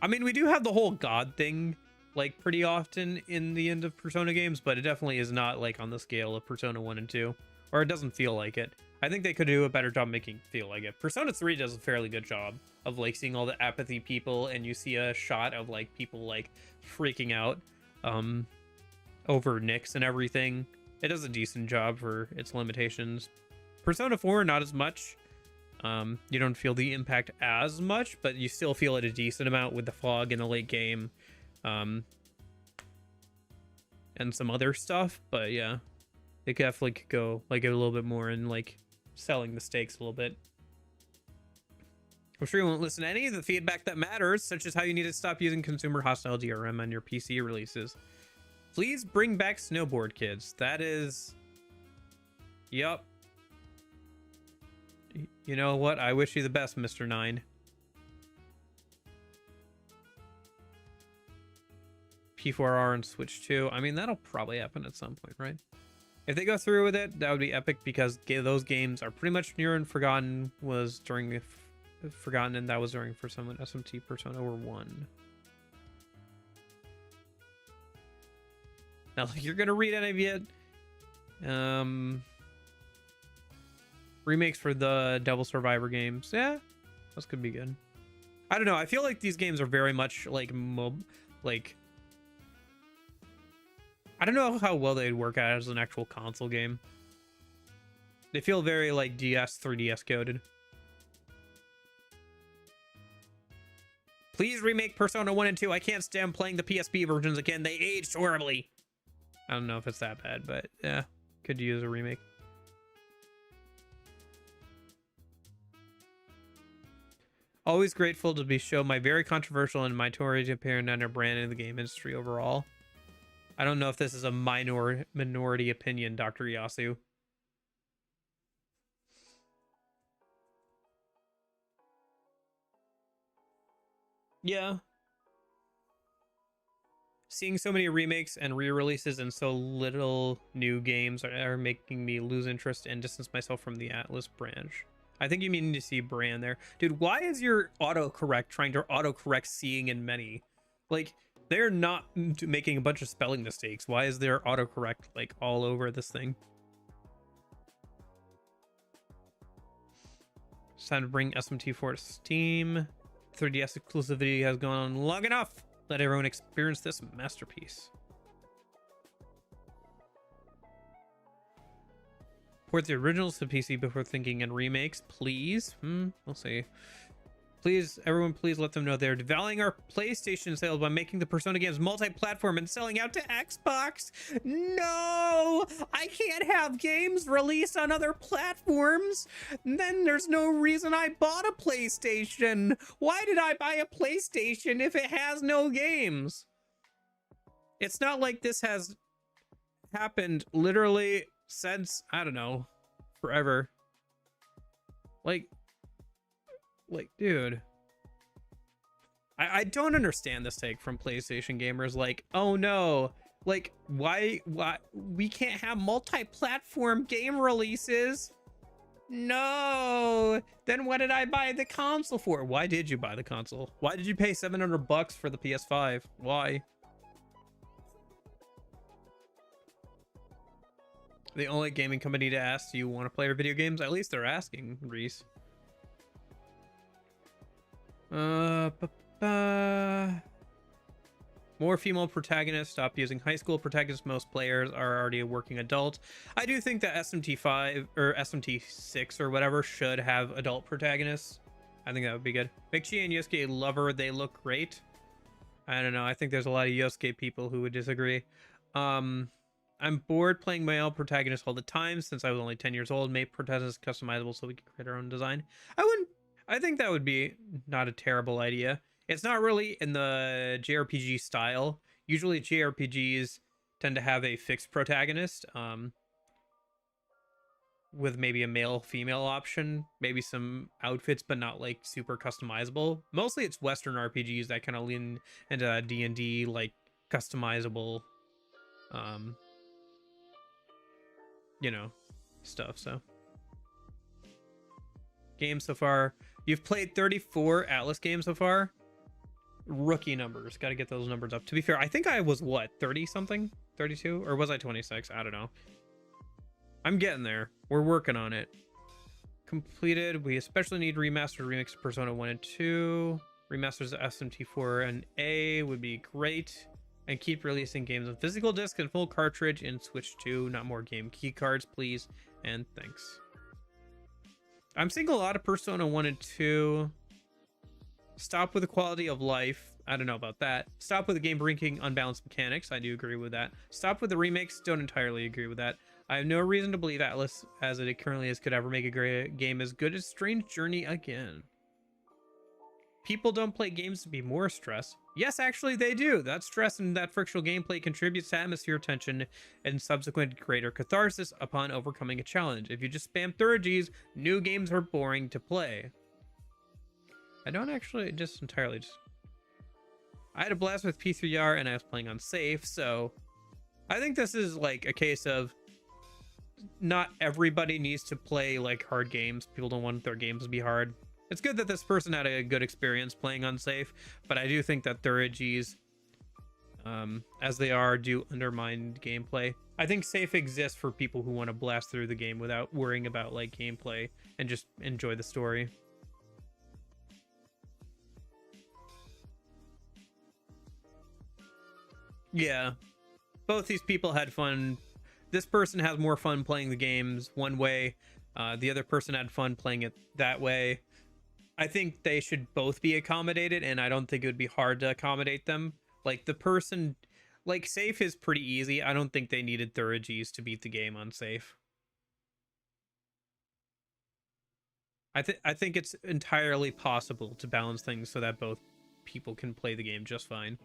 S1: I mean, we do have the whole God thing, like, pretty often in the end of Persona games, but it definitely is not, like, on the scale of Persona 1 and 2. Or it doesn't feel like it. I think they could do a better job making it feel like it. Persona 3 does a fairly good job of, like, seeing all the apathy people, and you see a shot of, like, people, like, freaking out over Nyx and everything. It does a decent job for its limitations. Persona 4, not as much. You don't feel the impact as much, but you still feel it a decent amount with the fog in the late game, and some other stuff. But yeah, it definitely could go like a little bit more in like selling the stakes a little bit. I'm sure you won't listen to any of the feedback that matters, such as how you need to stop using consumer hostile DRM on your PC releases. Please bring back Snowboard Kids. That is... Yup. You know what? I wish you the best, Mr. 9. P4R and Switch 2. I mean, that'll probably happen at some point, right? If they go through with it, that would be epic, because those games are pretty much near and Forgotten was during... Forgotten, and that was during for someone SMT Persona or 1. Not like you're gonna read any of it. Remakes for the Devil Survivor games. Yeah, those could be good. I don't know. I feel like these games are very much like I don't know how well they'd work out as an actual console game. They feel very like DS, 3DS coded. Please remake Persona 1 and 2. I can't stand playing the PSP versions again. They aged horribly. I don't know if it's that bad, but yeah, could use a remake. Always grateful to be shown my very controversial and minority opinion on a brand in the game industry overall. I don't know if this is a minority opinion, Dr. Yasu. Yeah. Seeing so many remakes and re-releases and so little new games are making me lose interest and distance myself from the Atlas branch. I think you mean to see brand there. Dude, why is your autocorrect trying to autocorrect seeing in many? Like, they're not making a bunch of spelling mistakes. Why is there autocorrect, like, all over this thing? It's time to bring SMT4 to Steam. 3DS exclusivity has gone on long enough. Let everyone experience this masterpiece. Port the originals to PC before thinking in remakes, please. We'll see. Please, everyone, please let them know they're devaluing our PlayStation sales by making the Persona games multi-platform and selling out to Xbox. No! I can't have games released on other platforms. Then there's no reason I bought a PlayStation. Why did I buy a PlayStation if it has no games? It's not like this has happened literally since, I don't know, forever. Like, dude, I don't understand this take from PlayStation gamers. Like, oh no, like, why we can't have multi-platform game releases? No, then what did I buy the console for? Why did you buy the console? Why did you pay $700 for the PS5? Why? The only gaming company to ask, do you want to play our video games? At least they're asking, Reese. More female protagonists. Stop using high school protagonists. Most players are already a working adult. I do think that SMT5 or SMT6 or whatever should have adult protagonists. I think that would be good. Michi and Yosuke Lover, they look great. I don't know. I think there's a lot of Yosuke people who would disagree. I'm bored playing male protagonists all the time since I was only 10 years old. Make protagonists customizable so we can create our own design. I think that would be not a terrible idea. It's not really in the JRPG style. Usually JRPGs tend to have a fixed protagonist, with maybe a male-female option, maybe some outfits, but not like super customizable. Mostly it's Western RPGs that kind of lean into D&D, like customizable, you know, stuff. So games so far. You've played 34 Atlas games so far. Rookie numbers. Got to get those numbers up. To be fair, I think I was, what, 30 something? 32? Or was I 26? I don't know. I'm getting there. We're working on it. Completed. We especially need remastered remix of Persona 1 and 2. Remasters of SMT4 and A would be great. And keep releasing games on physical disc and full cartridge in Switch 2. Not more game key cards, please. And thanks. I'm seeing a lot of Persona 1 and 2. Stop with the quality of life. I don't know about that. Stop with the game bringing unbalanced mechanics. I do agree with that. Stop with the remakes. Don't entirely agree with that. I have no reason to believe Atlas, as it currently is, could ever make a great game as good as Strange Journey again. People don't play games to be more stressed. Yes, actually they do. That stress and that frictional gameplay contributes to atmosphere tension and subsequent greater catharsis upon overcoming a challenge. If you just spam third-Gs, new games are boring to play. I don't actually just entirely just... I had a blast with P3R and I was playing on safe, so I think this is like a case of not everybody needs to play like hard games. People don't want their games to be hard. It's good that this person had a good experience playing on safe, but I do think that third-Gs, as they are, do undermine gameplay. I think safe exists for people who want to blast through the game without worrying about like gameplay and just enjoy the story. Yeah, both these people had fun. This person has more fun playing the games one way. The other person had fun playing it that way. I think they should both be accommodated, and I don't think it would be hard to accommodate them. Like, the person... Like, safe is pretty easy. I don't think they needed third-Gs to beat the game on safe. I think it's entirely possible to balance things so that both people can play the game just fine.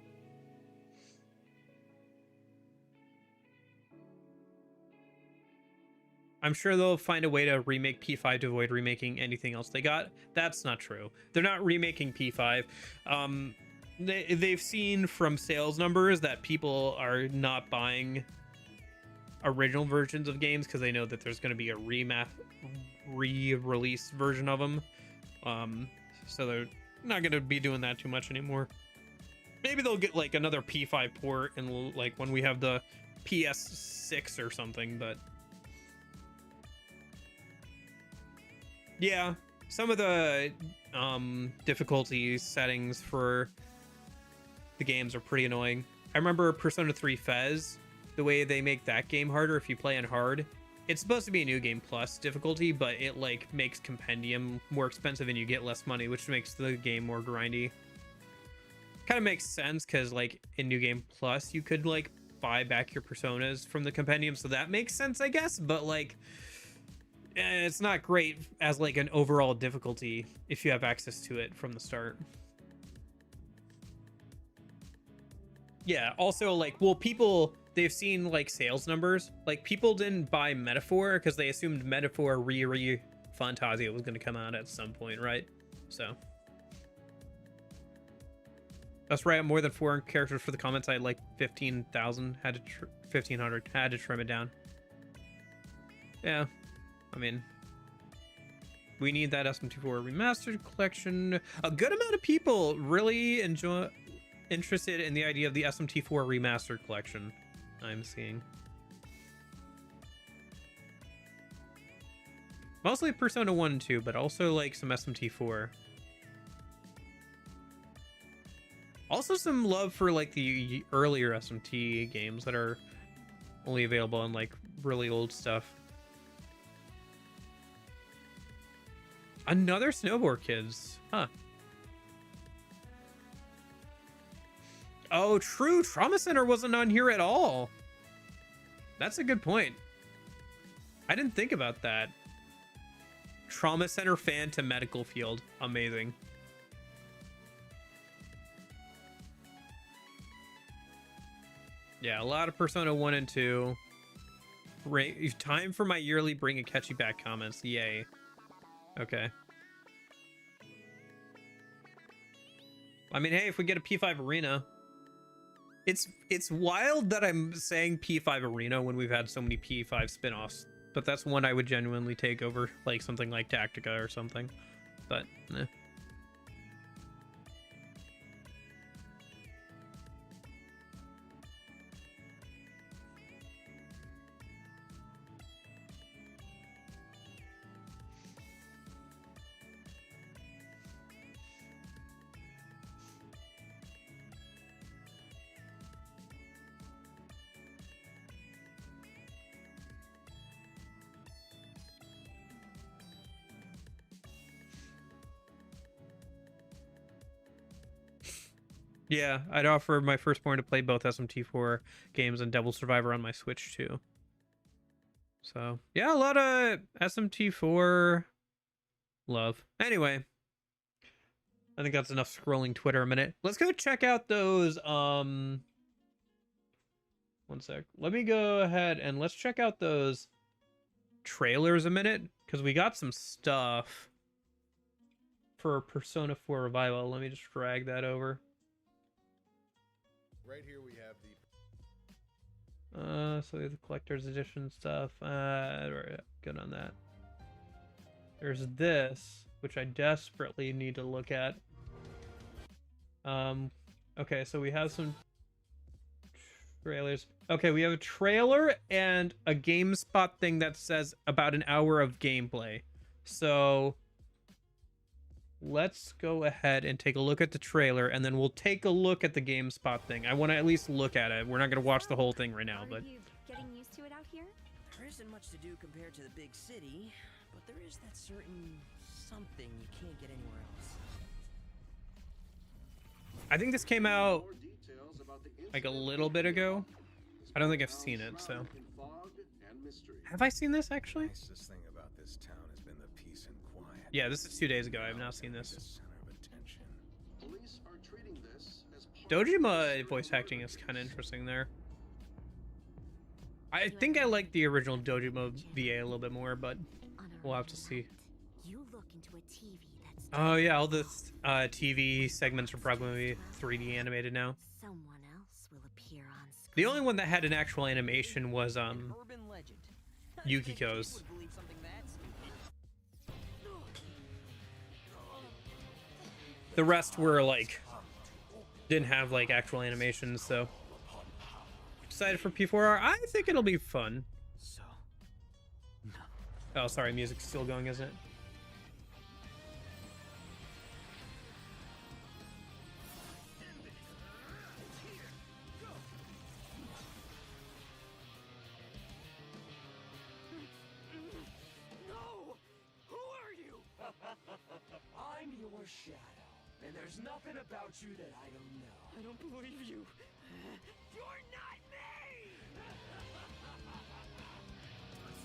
S1: I'm sure they'll find a way to remake P5 to avoid remaking anything else they got. That's not true. They're not remaking P5. They've seen from sales numbers that people are not buying original versions of games because they know that there's going to be a re-release version of them. So they're not going to be doing that too much anymore. Maybe they'll get like another P5 port and like when we have the PS6 or something, but yeah, some of the difficulty settings for the games are pretty annoying. I remember Persona 3 Fez, the way they make that game harder if you play on hard. It's supposed to be a New Game Plus difficulty, but it like makes Compendium more expensive and you get less money, which makes the game more grindy. Kind of makes sense because like in New Game Plus you could like buy back your personas from the Compendium, so that makes sense, I guess, but like it's not great as like an overall difficulty if you have access to it from the start. Yeah, also like, well, people, they've seen like sales numbers. Like people didn't buy Metaphor because they assumed Metaphor Re Fantasia was going to come out at some point, right? So that's right. More than 400 characters for the comments. I had like 15,000. Had to 1,500. Had to trim it down. Yeah. I mean, we need that SM24 remastered collection. A good amount of people really interested in the idea of the SM24 remastered collection. I'm seeing mostly Persona 1 and 2, but also like some SM24. Also some love for like the earlier SMT games that are only available on like really old stuff. Another Snowboard Kids, huh? Oh, true. Trauma Center wasn't on here at all. That's a good point. I didn't think about that. Trauma Center fan to medical field. Amazing. Yeah, a lot of Persona 1 and 2. Time for my yearly Bring a Catchy Back comments. Yay. Okay. I mean, hey, if we get a P5 Arena... It's wild that I'm saying P5 Arena when we've had so many P5 spin-offs, but that's one I would genuinely take over, like something like Tactica or something. But, eh. Yeah, I'd offer my firstborn to play both SMT4 games and Devil Survivor on my Switch too. So yeah, a lot of SMT4 love. Anyway, I think that's enough scrolling Twitter a minute. Let's go check out those. One sec. Let me go ahead and let's check out those trailers a minute because we got some stuff for Persona 4 Revival. Let me just drag that over.
S2: Right here we have
S1: so we have the collector's edition stuff. We're good on that. There's this, which I desperately need to look at. Okay, so we have some trailers. Okay, we have a trailer and a GameSpot thing that says about an hour of gameplay. So let's go ahead and take a look at the trailer, and then we'll take a look at the GameSpot thing. I want to at least look at it. We're not going to watch the whole thing right now, but...
S3: Are you getting used to it out here?
S4: There isn't much to do compared to the big city, but there is that certain something you can't get anywhere else.
S1: I think this came out like a little bit ago. I don't think I've seen it, so... Have I seen this, actually?
S2: nicest thing about this town has been the peace and quiet.
S1: Yeah, this is 2 days ago. I have not seen this. Dojima voice acting is kind of interesting there. I think I like the original Dojima VA a little bit more, but we'll have to see.
S3: You look into a TV that's
S1: Oh yeah, all the TV segments are probably 3D animated now.
S3: someone else will appear on screen.
S1: The only one that had an actual animation was
S4: Urban legend.
S1: Yukiko's.
S4: Would believe something that stupid.
S1: The rest were like didn't have like actual animations, so excited for P4R. I think it'll be fun.
S4: So, no.
S1: Oh, sorry, music's still going, isn't it?
S5: No! Who are you? I'm your shadow, and there's nothing about you that I don't know. I don't believe you. You're not me!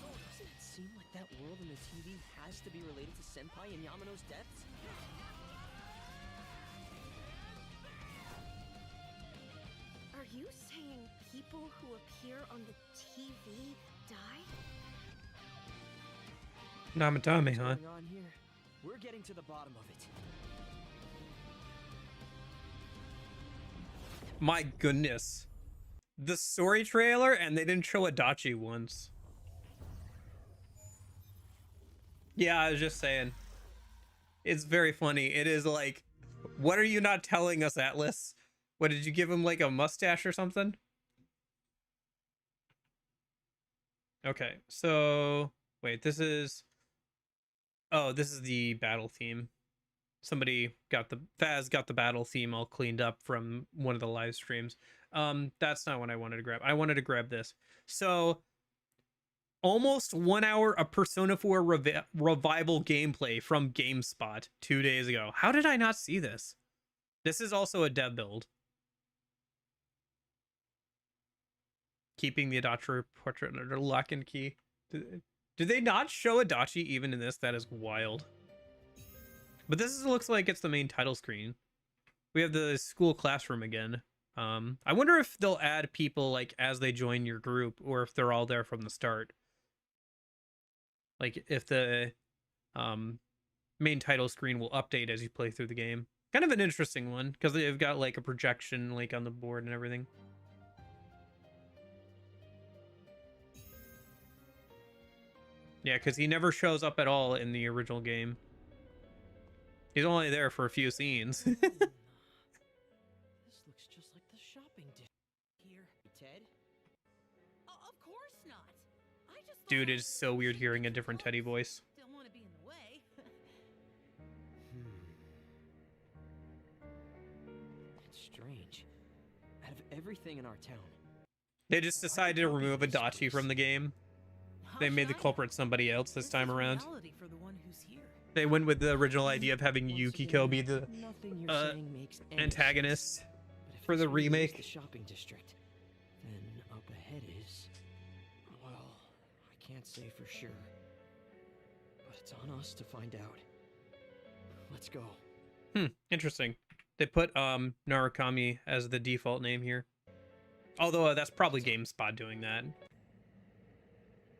S4: Doesn't it seem like that world in the TV has to be related to Senpai and Yamano's deaths?
S3: Are you saying people who appear on the TV die?
S1: Namatame, huh?
S4: What's going on here? We're getting to the bottom of it.
S1: My goodness. The story trailer, and they didn't show Adachi once. Yeah, I was just saying. It's very funny. It is like, what are you not telling us, Atlas? What, did you give him like a mustache or something? Okay, so wait, this is... Oh, this is the battle theme. Somebody got the... Faz got the battle theme all cleaned up from one of the live streams. That's not what I wanted to grab. I wanted to grab this. So, almost 1 hour of Persona 4 Revival gameplay from GameSpot 2 days ago. How did I not see this? This is also a dev build. Keeping the Adachi portrait under lock and key. Do they not show Adachi even in this? That is wild. But this looks like it's the main title screen. We have the school classroom again. I wonder if they'll add people like as they join your group, or if they're all there from the start. Like if the main title screen will update as you play through the game. Kind of an interesting one because they've got like a projection like on the board and everything. Yeah, because he never shows up at all in the original game. He's only there for a few scenes.
S4: This looks just like the shopping district here. Ted?
S6: Of course not. I just
S1: Dude, it's so weird hearing a different Teddy voice.
S6: don't want to be in the way.
S4: It's strange. Out of everything in our town,
S1: They just decided to remove Adachi from the game. They made the culprit somebody else this time around.
S6: For the one who's here.
S1: They went with the original idea of having Yukiko be the
S4: nothing you're saying makes any
S1: antagonist. for the
S4: This really is
S1: remake.
S4: the shopping district. Then up ahead is, well, I can't say for sure, but it's on us to find out. Let's go.
S1: Interesting. They put Narukami as the default name here. Although that's probably GameSpot doing that.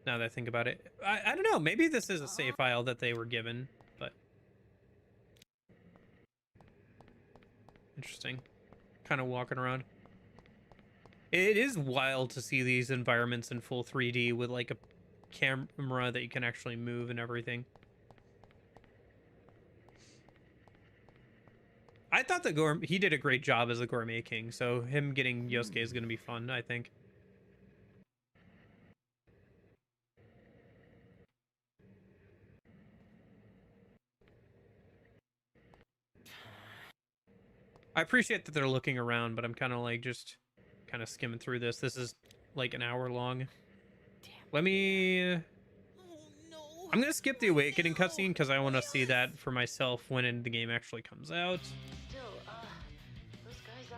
S1: Now that I think about it. I don't know. Maybe this is a save file that they were given, but interesting. Kind of walking around. It is wild to see these environments in full 3D with like a camera that you can actually move and everything. I thought he did a great job as the Gourmet King, so him getting Yosuke is going to be fun, I think. I appreciate that they're looking around, but I'm kind of like just kind of skimming through this. This is like an hour long. Let me... I'm going to skip the Awakening cutscene because I want to see that for myself when the game actually comes out.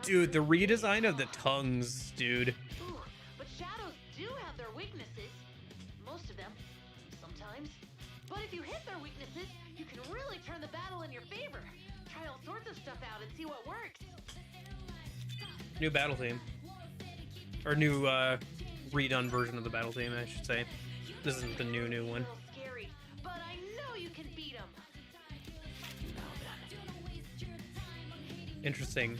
S1: Dude, the redesign of the tongues, dude.
S6: Ooh, but shadows do have their weaknesses. Most of them, sometimes. But if you hit their weaknesses, you can really turn the battle in your favor. Try all sorts of stuff out and see what works.
S1: New battle theme. Or new redone version of the battle theme, I should say. This isn't the new one.
S6: Scary, but I know you can beat them.
S1: Interesting.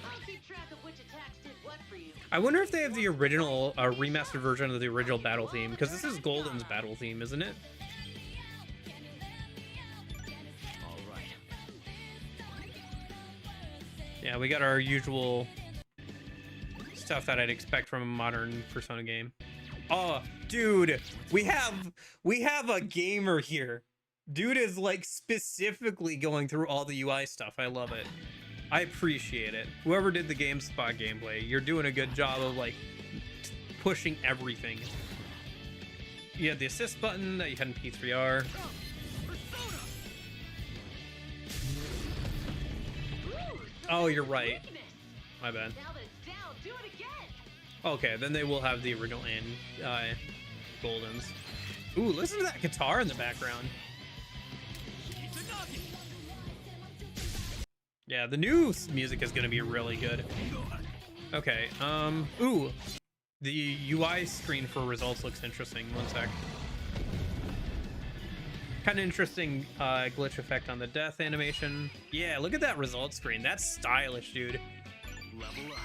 S6: I'll keep track of which attacks did what for you.
S1: I wonder if they have the original remastered version of the original battle theme, because this is Golden's battle theme, isn't it?
S4: All right.
S1: Yeah, we got our usual stuff that I'd expect from a modern Persona game. Oh, dude, we have a gamer here. Dude is like specifically going through all the UI stuff. I love it. I appreciate it. Whoever did the GameSpot gameplay, you're doing a good job of like pushing everything. You have the assist button that you had in P3R. Oh, you're right. My bad.
S6: Now that it's down, do it again.
S1: Okay, then they will have the original and Golden's. Ooh, listen to that guitar in the background. Yeah, the new music is going to be really good. Okay, ooh, the UI screen for results looks interesting. One sec. Kind of interesting glitch effect on the death animation. Yeah, look at that result screen. That's stylish, dude.
S5: Level up.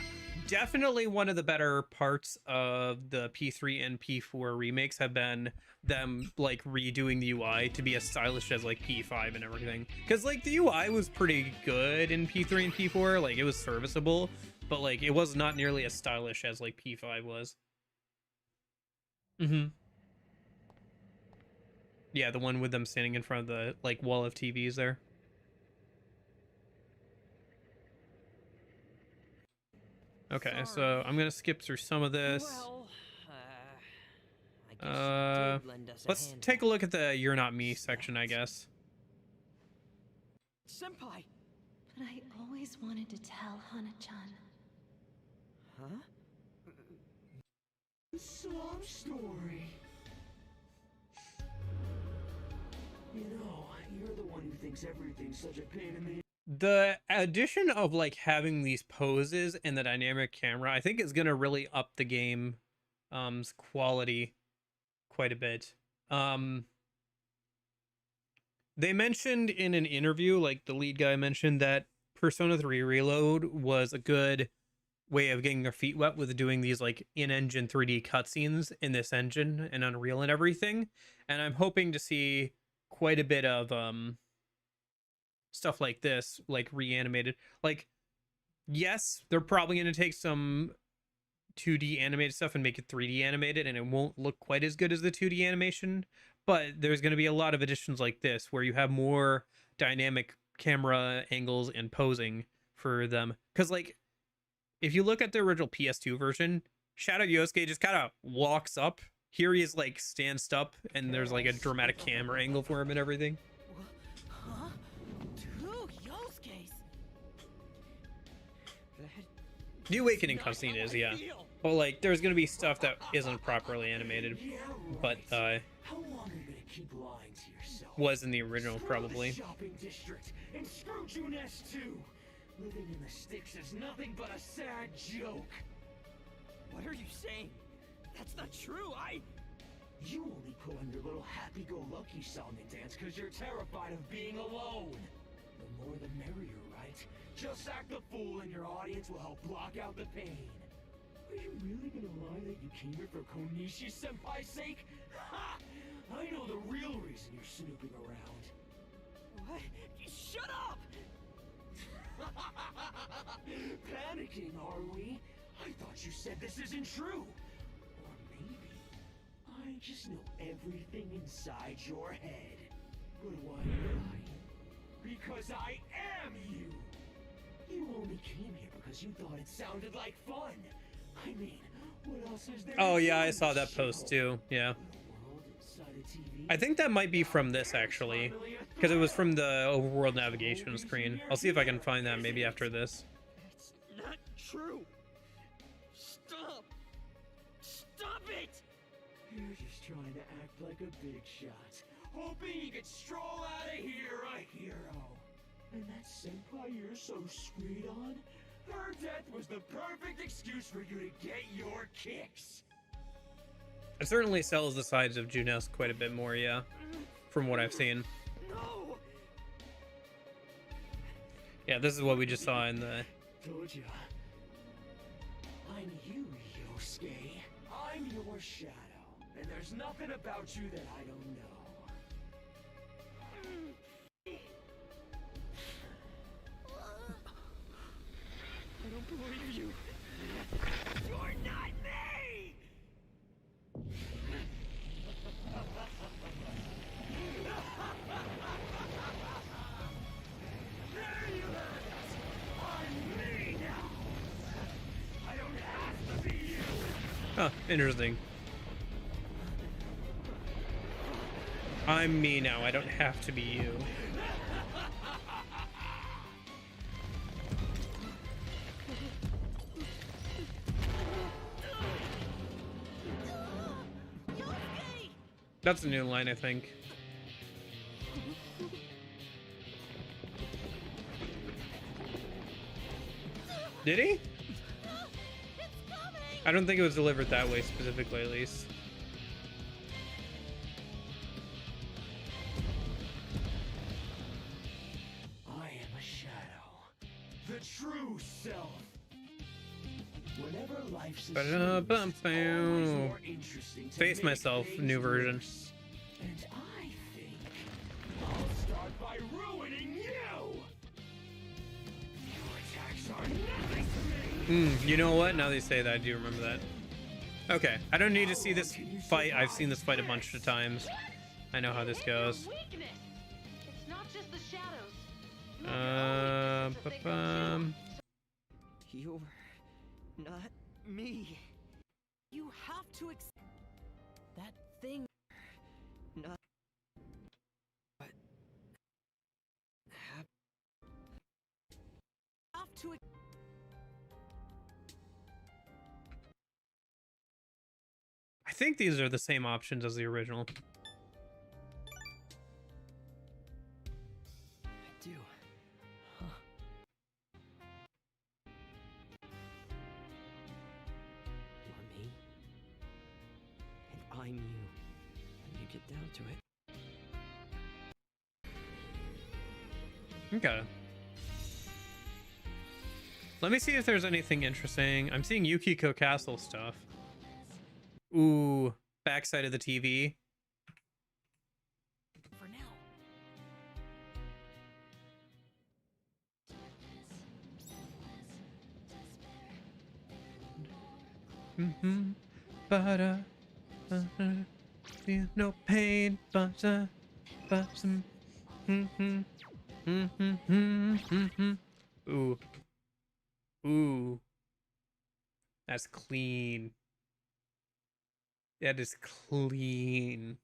S1: Definitely one of the better parts of the P3 and P4 remakes have been them like redoing the UI to be as stylish as like P5 and everything. Because like the UI was pretty good in P3 and P4, like it was serviceable, but like it was not nearly as stylish as like P5 was. Yeah, the one with them standing in front of the like wall of TVs there. Okay, so I'm gonna skip through some of this.
S4: Well, I guess you did lend us a
S1: Let's
S4: hand
S1: take a
S4: there.
S1: look at the "You're Not Me" section, I guess.
S4: Senpai!
S3: But I always wanted to tell Hana-chan.
S4: Huh?
S5: Sob story. You know, you're the one who thinks everything's such a pain in the...
S1: The addition of like having these poses and the dynamic camera, I think is gonna really up the game's quality quite a bit. They mentioned in an interview, like the lead guy mentioned, that Persona 3 Reload was a good way of getting their feet wet with doing these like in-engine 3D cutscenes in this engine and Unreal and everything. And I'm hoping to see quite a bit of stuff like this, like reanimated. Like, yes, they're probably going to take some 2D animated stuff and make it 3D animated, and it won't look quite as good as the 2D animation, but there's going to be a lot of additions like this where you have more dynamic camera angles and posing for them. Because like, if you look at the original PS2 version, Shadow Yosuke just kind of walks up. Here he is like stands up, and there's like a dramatic camera angle for him and everything.
S4: That
S1: The Awakening
S4: not how
S1: cutscene is,
S4: I
S1: yeah.
S4: feel.
S1: Well, like, there's gonna be stuff that isn't properly animated,
S5: Yeah,
S1: but
S5: right. How long are you gonna keep lying to yourself?
S1: was in the original,
S5: Screw
S1: probably.
S5: the shopping district and screw Junes too. Living in the sticks is nothing but a sad joke.
S4: What are you saying? That's not true.
S5: You only put on your little happy-go-lucky song and dance because you're terrified of being alone. The more the merrier, right? Just act the fool and your audience will help block out the pain. Are you really gonna lie that you came here for Konishi-senpai's sake? Ha! I know the real reason you're snooping around.
S4: What? Shut up!
S5: Panicking, are we? I thought you said this isn't true. Or maybe I just know everything inside your head. But why would I? Because I am you! You only came here because you thought it sounded like fun. I mean, what else is there?
S1: Oh
S5: to
S1: yeah,
S5: do
S1: I
S5: in
S1: saw
S5: this
S1: that post
S5: show?
S1: too. Yeah,
S5: A world inside a TV?
S1: I think that might be from this actually, because it was from the overworld navigation screen. I'll see if I can find that maybe after this.
S4: That's not true. Stop. Stop it!
S5: You're just trying to act like a big shot, hoping you could stroll out of here a hero. And that senpai you're so sweet on, her death was the perfect excuse for you to get your kicks.
S1: It certainly sells the sides of Junes quite a bit more, yeah, from what I've seen.
S4: No!
S1: Yeah, this is what we just saw in the...
S5: Told ya. I'm you, Yosuke. I'm your shadow. And there's nothing about you that I don't know.
S4: I don't believe you. You're not me!
S5: There you have it! I'm me now! I don't have to be you!
S1: Huh, interesting. I'm me now, I don't have to be you. That's a new line, I think. Did he? I don't think it was delivered that way specifically, at least.
S5: I am a shadow. The true self. Whenever life's a
S1: Ba-da-bum,
S5: series, it's always
S1: bam.
S5: more interesting to
S1: Face
S5: make
S1: myself,
S5: things
S1: new version.
S5: worse. And I think I'll start by ruining you. Your attacks are nothing to me.
S1: You know what? Now they say that, I do remember that. Okay, I don't need to see this fight. I've seen this fight a bunch of times. I know how this goes.
S6: Weakness. It's not just the shadows. You have your own weaknesses that they
S1: Ba-bum.
S4: You're not me.
S7: You have to accept that thing.
S4: Not. What happened?
S7: Have to.
S1: I think these are the same options as the original.
S4: I do. Huh. You're me. And I'm you. When you get down to it.
S1: Okay. Let me see if there's anything interesting. I'm seeing Yukiko Castle stuff. Ooh, backside of the TV.
S7: For now.
S1: Mm-hmm. But feel no pain, but some. Mm-hmm. Mm-hmm. Mm-hmm. Ooh. Ooh. That's clean. That is clean.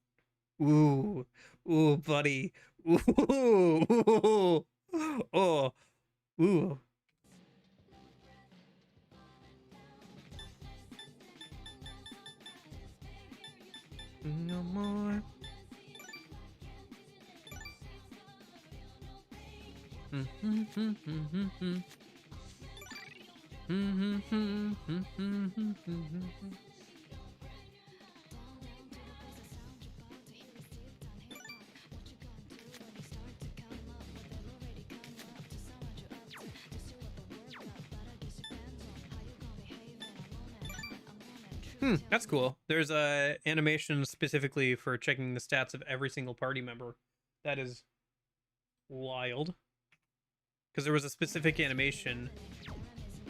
S1: Ooh. Ooh, buddy. Ooh. Ooh. Oh. Ooh. No more. That's cool. There's a animation specifically for checking the stats of every single party member. That is wild. Because there was a specific animation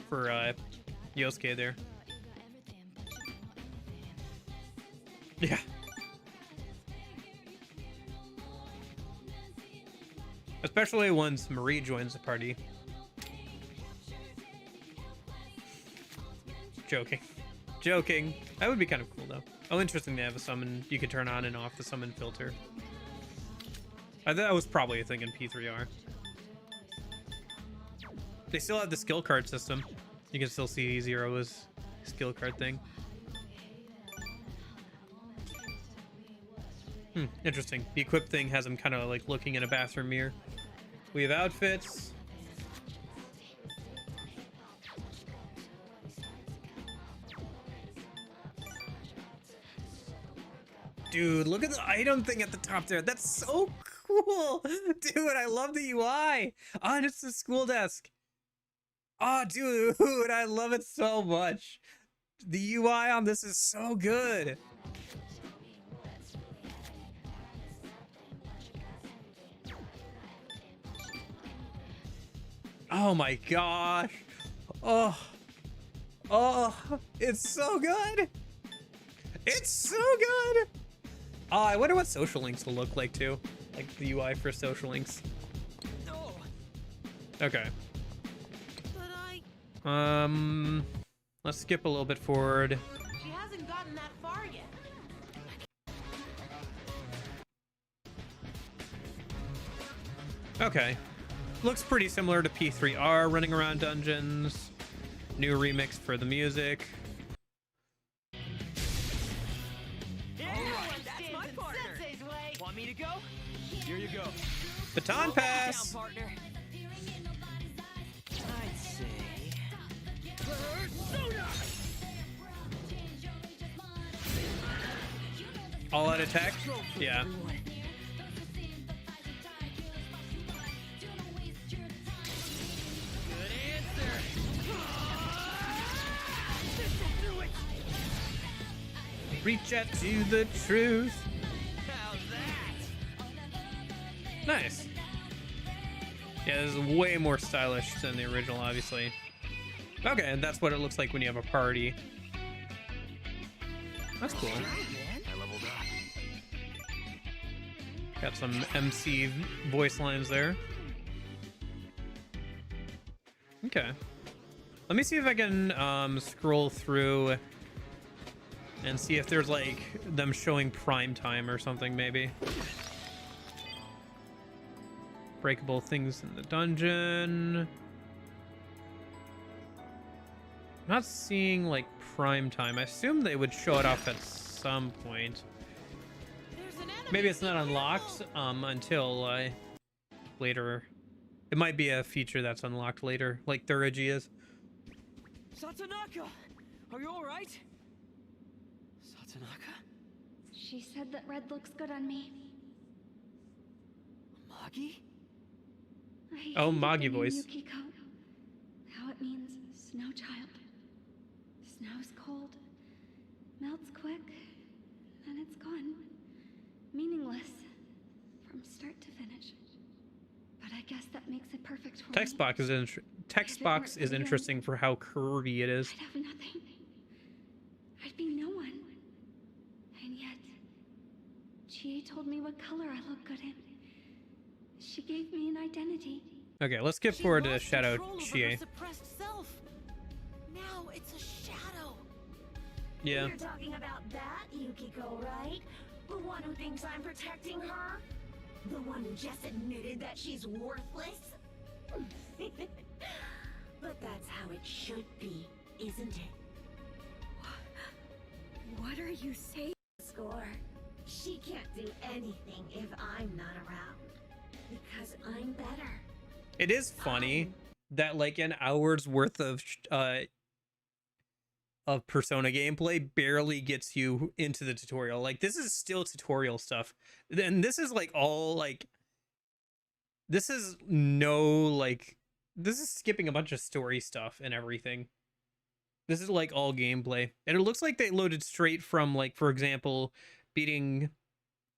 S1: for Yosuke there. Yeah. Especially once Marie joins the party. Joking. Joking. That would be kind of cool, though. Oh, interesting. They have a summon. You can turn on and off the summon filter. That was probably a thing in P3R. They still have the skill card system. You can still see Zero's skill card thing. Interesting. The equip thing has him kind of like looking in a bathroom mirror. We have outfits. Dude, look at the item thing at the top there. That's so cool. Dude, I love the UI. Oh, and it's the school desk. Oh, dude, I love it so much. The UI on this is so good. Oh my gosh. Oh, it's so good. It's so good. Oh, I wonder what social links will look like too. Like the UI for social links.
S7: No,
S1: Okay.
S7: but I.
S1: Let's skip a little bit forward.
S6: She hasn't gotten that far yet.
S1: Okay. Looks pretty similar to P3R, running around dungeons. New remix for the music.
S7: Alright, that's my partner.
S6: Sensei's way.
S7: Want me to go? Here you go.
S1: Baton pass.
S7: Down, partner. I'd say. Persona!
S1: All out attack? Yeah.
S7: Good answer. This'll do it.
S1: Reach out to the truth.
S7: How's that?
S1: Nice. Yeah, this is way more stylish than the original, obviously. Okay, and that's what it looks like when you have a party. That's cool.
S7: I leveled up.
S1: Got some MC voice lines there. Okay. Let me see if I can scroll through and see if there's like them showing prime time or something, maybe. Breakable things in the dungeon. Not seeing like prime time. I assume they would show it off at some point.
S6: There's an enemy.
S1: Maybe it's not unlocked until later. It might be a feature that's unlocked later, like Thurigi is.
S7: Satsunaka! Are you alright? Satsunaka?
S3: She said that red looks good on me.
S7: Magi?
S3: I
S1: Oh,
S3: hated
S1: Magi
S3: the name
S1: voice.
S3: Yukiko. How it means snow child. Snow's cold, melts quick, and it's gone. Meaningless from start to finish. But I guess that makes it perfect for
S1: Text
S3: me.
S1: box is interesting for how curvy it is.
S3: I'd have nothing. I'd be no one. And yet, Chie told me what color I look good in. She gave me an identity.
S1: Okay, let's skip forward to Shadow Chie.
S7: Suppressed self. Now it's a shadow.
S1: Yeah.
S8: You're talking about that Yukiko, right? The one who thinks I'm protecting her? The one who just admitted that she's worthless? But that's how it should be, isn't it?
S3: What are you saying?
S8: Score. She can't do anything if I'm not around. Because I'm better.
S1: It is funny that like an hour's worth of Persona gameplay barely gets you into the tutorial. Like this is still tutorial stuff. And this is like all like this is no like this is skipping a bunch of story stuff and everything. This is like all gameplay. And it looks like they loaded straight from like, for example, beating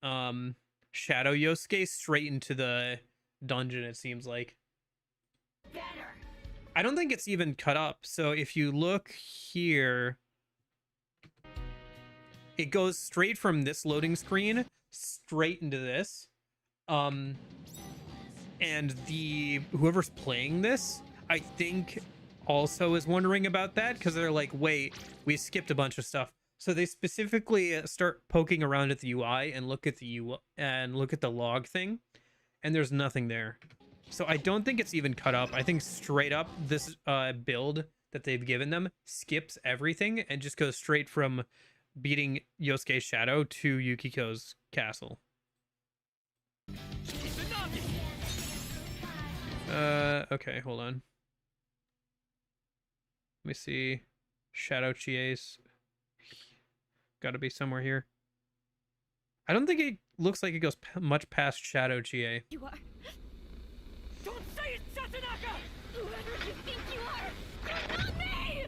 S1: Shadow Yosuke straight into the dungeon, it seems like.
S8: Better.
S1: I don't think it's even cut up. So if you look here, it goes straight from this loading screen straight into this. And the whoever's playing this, I think also is wondering about that because they're like, wait, we skipped a bunch of stuff. So they specifically start poking around at the UI and look at the UI and look at the log thing, and there's nothing there. So I don't think it's even cut up. I think straight up this build that they've given them skips everything and just goes straight from beating Yosuke's shadow to Yukiko's castle. Okay, hold on. Let me see. Shadow Chie's gotta be somewhere here. I don't think it looks like it goes much past Shadow Chie.
S3: You are.
S5: Don't say it, Satanaka!
S3: Whoever you think you are, you're not me!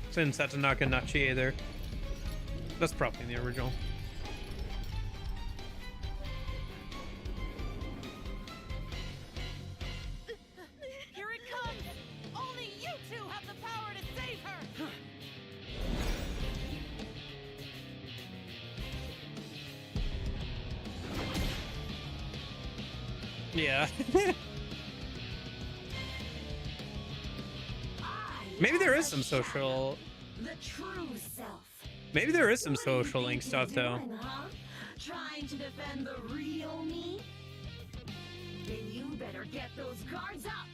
S1: It's in Satanaka, not Chie there. That's probably in the original.
S7: Here it comes! Only you two have the power to save her!
S1: Yeah. Maybe there is some social.
S8: The true self.
S1: Maybe there is some
S8: What do you
S1: social link
S8: think you're
S1: stuff though.
S8: doing, huh? Trying to defend the real me? Then you better get those guards up.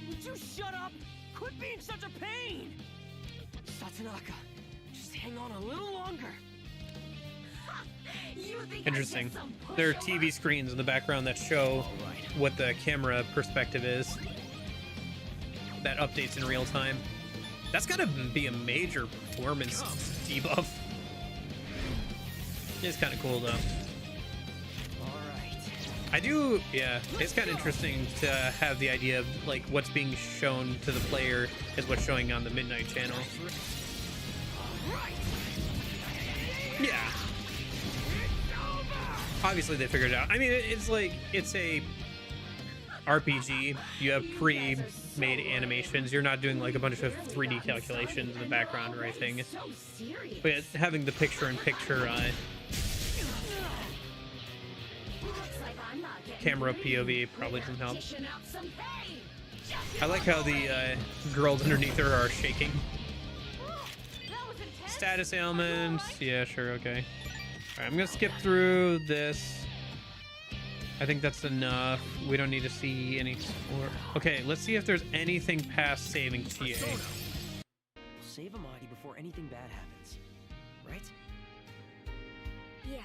S5: Would you shut up? Quit being such a pain! Satanaka, just hang on a little longer.
S8: You think
S1: Interesting.
S8: I get some
S1: There are
S8: pushover?
S1: TV screens in the background that show what the camera perspective is. That updates in real time. That's gotta be a major performance debuff. It's kind of cool though.
S5: Alright.
S1: I do, yeah, it's kind of interesting to have the idea of like what's being shown to the player is what's showing on the Midnight channel. Yeah. Obviously they figured it out. I mean, it's like, it's a RPG. You have pre-made animations. You're not doing like a bunch of 3D calculations in the background or anything.
S8: So serious.
S1: But having the picture-in-picture
S8: Looks like I'm not getting
S1: camera
S8: paid.
S1: POV probably doesn't help.
S8: Dishing out some pain.
S1: I like how the girls underneath her are shaking.
S6: That was intense.
S1: Status ailments. Yeah, sure, okay. Alright, I'm gonna skip through this. I think that's enough. We don't need to see any more. Okay, let's see if there's anything past saving TA.
S4: We'll save Amadi before anything bad happens, right?
S3: Yeah.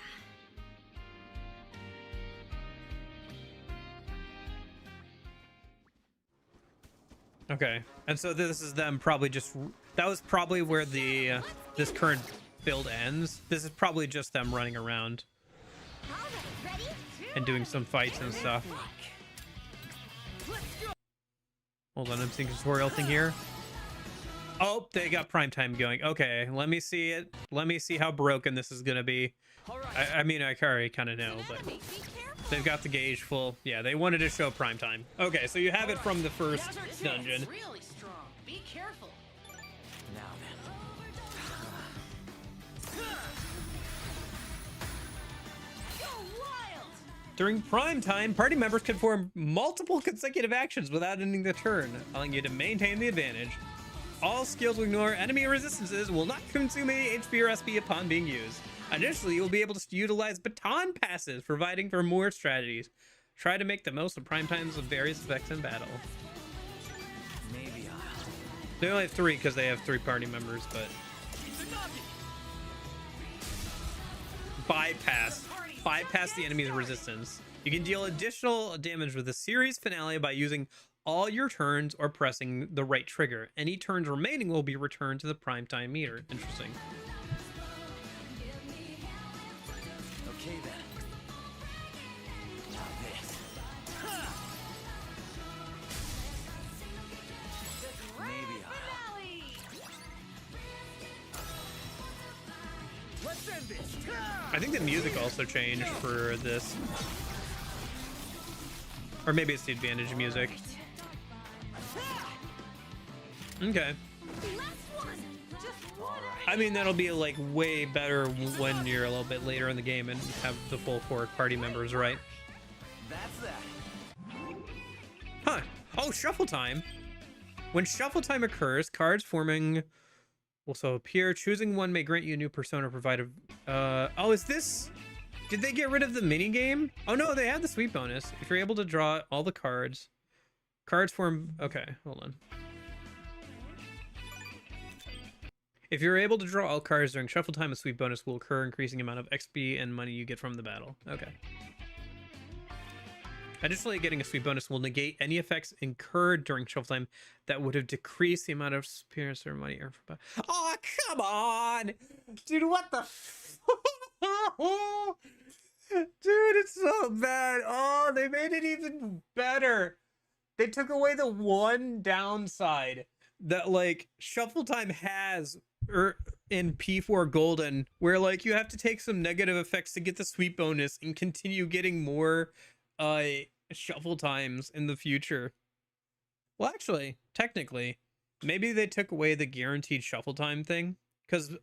S1: Okay, and so this is them probably just... That was probably where the this current build ends. This is probably just them running around and doing some fights and stuff. Hold on, I'm seeing a tutorial thing here. Oh, they got prime time going. Okay, let me see it. Let me see how broken this is gonna be. I mean, I already kind of know, but they've got the gauge full. Yeah, they wanted to show prime time. Okay, so you have it from the first dungeon.
S6: It's really strong. Be careful.
S4: Now then.
S6: Go wild.
S1: During prime time, party members can perform multiple consecutive actions without ending the turn, allowing you to maintain the advantage. all skills will ignore enemy resistances, will not consume any HP or SP upon being used. Additionally, you'll be able to utilize baton passes, providing for more strategies. Try to make the most of prime times of various effects in battle.
S4: Maybe I'll...
S1: They only have 3 because they have 3 party members, but... Bypass the enemy's resistance. You can deal additional damage with the series finale by using all your turns or pressing the right trigger. Any turns remaining will be returned to the prime time meter. Interesting.
S4: Okay then. Now this. Maybe I'll...
S5: Let's end this.
S1: I think the music also changed for this. Or maybe it's the advantage music. Okay. I mean, that'll be like way better when you're a little bit later in the game and have the full 4 party members, right?
S4: That's that.
S1: Huh. Oh, shuffle time. When shuffle time occurs, cards forming will so appear. Choosing one may grant you a new persona provided. Oh, is this... Did they get rid of the mini game? Oh no, they had the sweep bonus. If you're able to draw all the cards form... Okay, hold on. If you're able to draw all cards during shuffle time, a sweep bonus will occur, increasing the amount of XP and money you get from the battle. Okay. Additionally, getting a sweep bonus will negate any effects incurred during shuffle time that would have decreased the amount of experience or money earned from battle. Oh, come on! Dude, what the Dude, it's so bad. Oh, they made it even better. They took away the one downside that, like, shuffle time has in P4 Golden, where, like, you have to take some negative effects to get the sweep bonus and continue getting more shuffle times in the future. Well, actually, technically, maybe they took away the guaranteed shuffle time thing, because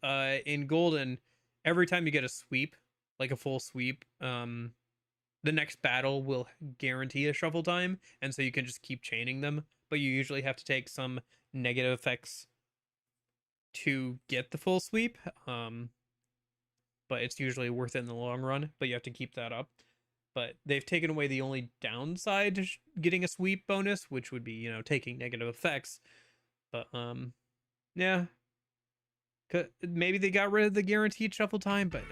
S1: in Golden, every time you get a sweep, like a full sweep, the next battle will guarantee a shuffle time, and so you can just keep chaining them, but you usually have to take some negative effects to get the full sweep, but it's usually worth it in the long run, but you have to keep that up. But they've taken away the only downside to getting a sweep bonus, which would be, you know, taking negative effects. But yeah, maybe they got rid of the guaranteed shuffle time, but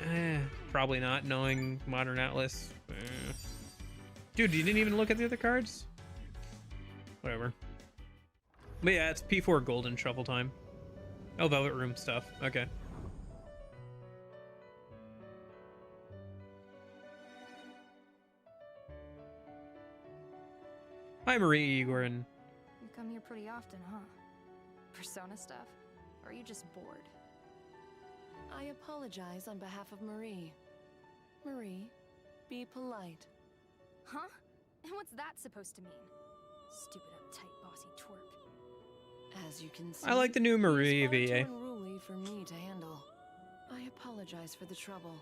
S1: probably not, knowing Modern Atlas. Dude, you didn't even look at the other cards? Whatever. But yeah, it's P4 Golden shuffle time. Oh, Velvet Room stuff. Okay. Hi, Marie, Igor, and...
S9: You come here pretty often, huh? Persona stuff? Or are you just bored?
S10: I apologize on behalf of Marie. Marie, be polite.
S9: Huh? And what's that supposed to mean? Stupid uptight bossy twerp.
S10: As you can see,
S1: I like the new Marie
S10: he's far too
S1: VA.
S10: unruly for me to handle. I apologize for the trouble.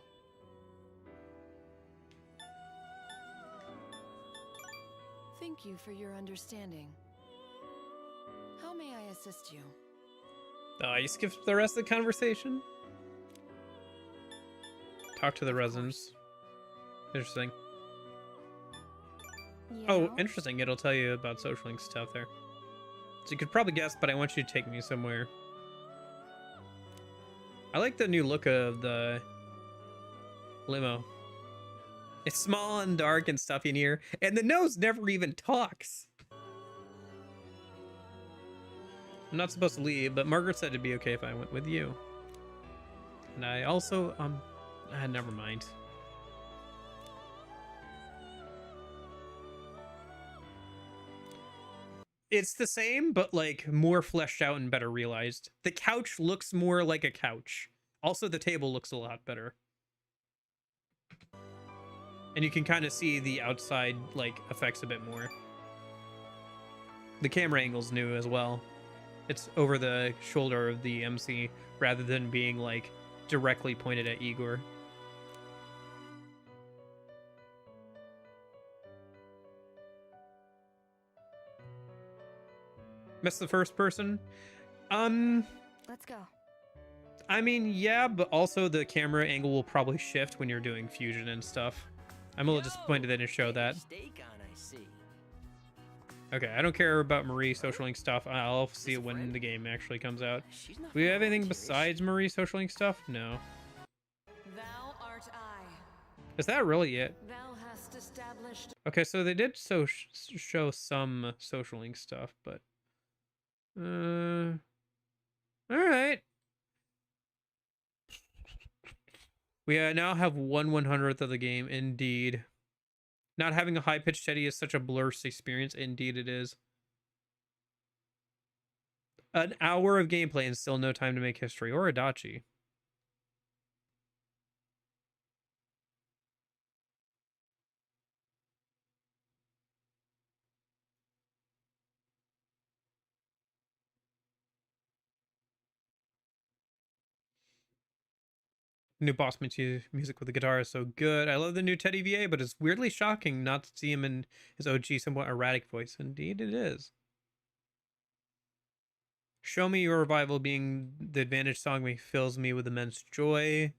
S10: Thank you for your understanding. How may I assist you?
S1: You skipped the rest of the conversation? Talk to the residents. Interesting. Oh, interesting. It'll tell you about social link stuff there. So you could probably guess, but I want you to take me somewhere. I like the new look of the limo. It's small and dark and stuffy in here, and the nose never even talks. I'm not supposed to leave, but Margaret said it'd be okay if I went with you. And I also, never mind. It's the same, but like more fleshed out and better realized. The couch looks more like a couch. Also, the table looks a lot better. And you can kind of see the outside like effects a bit more. The camera angle's new as well. It's over the shoulder of the MC rather than being like directly pointed at Igor. Miss the first person?
S9: Let's go.
S1: I mean, yeah, but also the camera angle will probably shift when you're doing fusion and stuff. I'm a little disappointed they didn't show that.
S4: Steak on, I see.
S1: Okay, I don't care about Marie social link stuff. I'll see it when the game actually comes out.
S4: She's not
S1: Do we have
S4: gonna
S1: anything
S4: volunteer, is
S1: besides Marie social link stuff? No.
S10: Thou art I.
S1: Is that really it?
S10: Thou hast established.
S1: Okay, so they did show some social link stuff, but all right. We now have 1/100th of the game. Indeed. Not having a high-pitched steady is such a blurred experience. Indeed it is. An hour of gameplay and still no time to make history. Or Adachi. New boss music with the guitar is so good. I love the new Teddy VA, but it's weirdly shocking not to see him in his OG somewhat erratic voice. Indeed it is. Show Me Your Revival being the advantage song fills me with immense joy.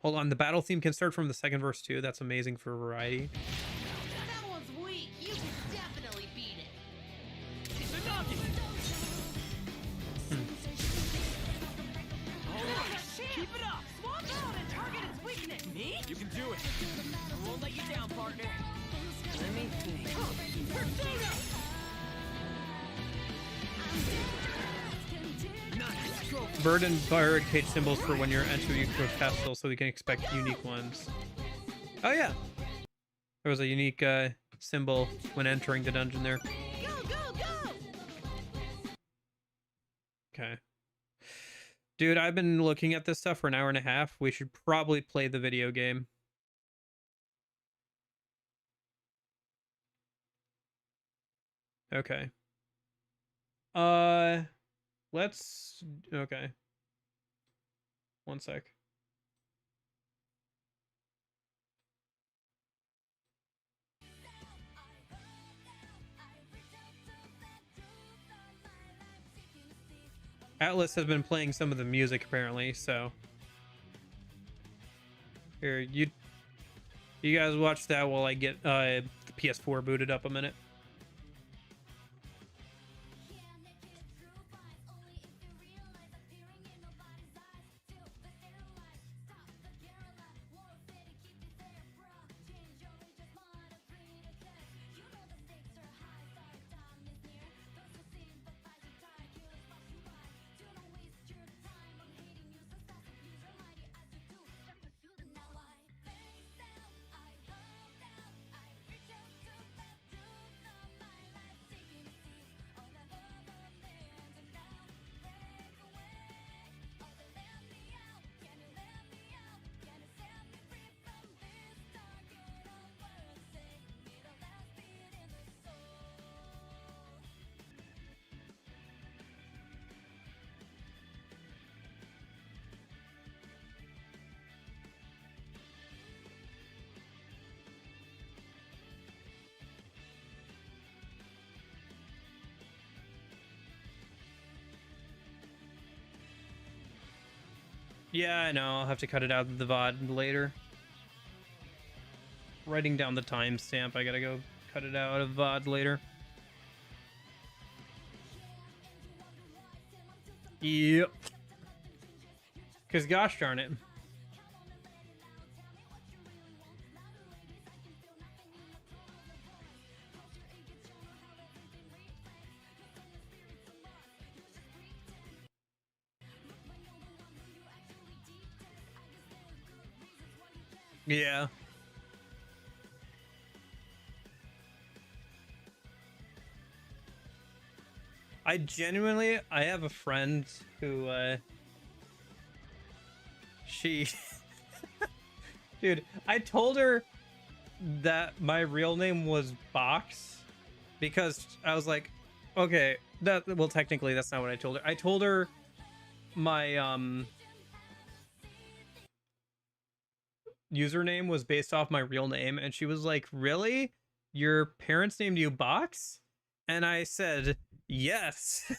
S1: Hold on, the battle theme can start from the second verse too. That's amazing for variety.
S6: That one's weak. You can definitely beat it.
S7: Keep it up! Swap out and target its weakness! Me?
S4: You can do it. I won't let you down, partner. Let me think.
S7: Persona!
S1: Bird and barricade symbols for when you're entering a castle, so we can expect unique ones. Oh yeah, there was a unique symbol when entering the dungeon there.
S7: Go, go, go!
S1: Okay. Dude, I've been looking at this stuff for an hour and a half. We should probably play the video game. Okay. Let's... Okay. One sec. Atlas has been playing some of the music apparently, so here you guys watch that while I get the PS4 booted up a minute. Yeah, I know. I'll have to cut it out of the VOD later. Writing down the timestamp. I gotta go cut it out of VOD later. Yep. Because gosh darn it. Yeah. I have a friend who, she, dude, I told her that my real name was Box because I was like, okay, well, technically that's not what I told her. I told her my, username was based off my real name, and she was like, really? your parents named you Box? And I said, yes.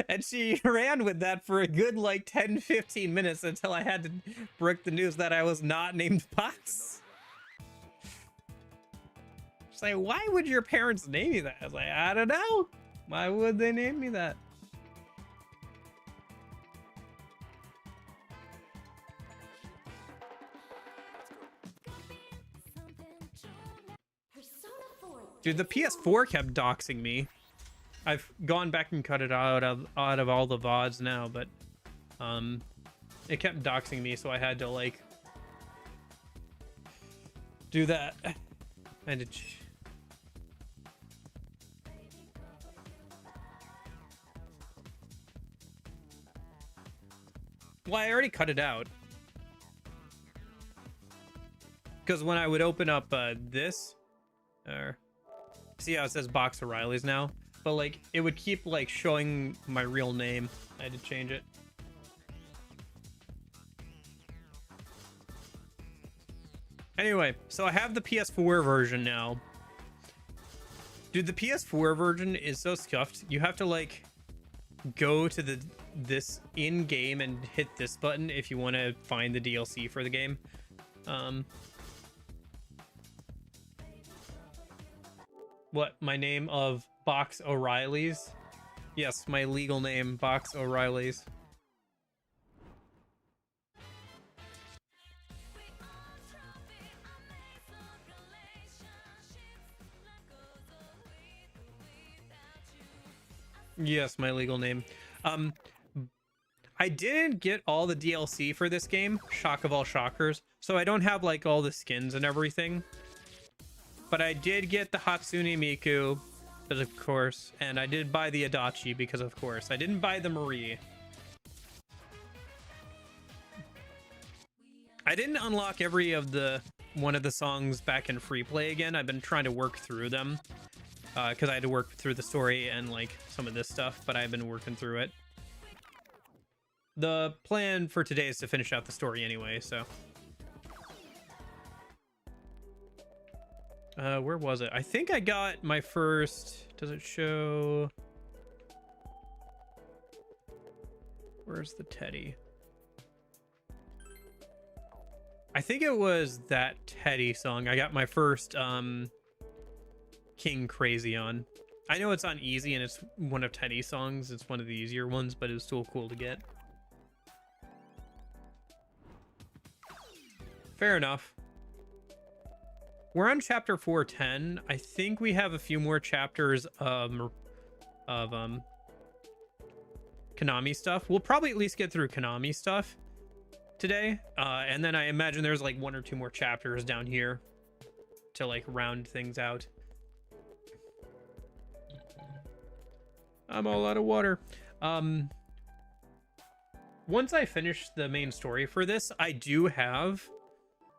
S1: And she ran with that for a good like 10-15 minutes until I had to break the news that I was not named Box. She's like, why would your parents name you that? I was like, I don't know. Why would they name me that? Dude, the PS4 kept doxing me. I've gone back and cut it out of all the VODs now, but it kept doxing me, so I had to like do that. I did. Well, I already cut it out. Because when I would open up this, or see how it says Box O'Reilly's now? But like, it would keep like showing my real name. I had to change it. Anyway, so I have the PS4 version now. Dude, the PS4 version is so scuffed. You have to like go to this in-game and hit this button if you want to find the DLC for the game. What, my name of Box O'Reilly's? Yes, my legal name, Box O'Reilly's. Yes, my legal name. I didn't get all the DLC for this game, shock of all shockers, so I don't have like all the skins and everything. But I did get the Hatsune Miku, because of course, and I did buy the Adachi, because of course. I didn't buy the Marie. I didn't unlock every of one of the songs back in free play again. I've been trying to work through them, because I had to work through the story and like some of this stuff, but I've been working through it. The plan for today is to finish out the story anyway, so. Where was it? I think I got my first... Does it show... Where's the Teddy? I think it was that Teddy song. I got my first, King Crazy on. I know it's on easy and it's one of Teddy's songs. It's one of the easier ones, but it was still cool to get. Fair enough. We're on chapter 410. I think we have a few more chapters of Konami stuff. We'll probably at least get through Konami stuff today. And then I imagine there's like 1 or 2 more chapters down here to like round things out. I'm all out of water. Once I finish the main story for this, I do have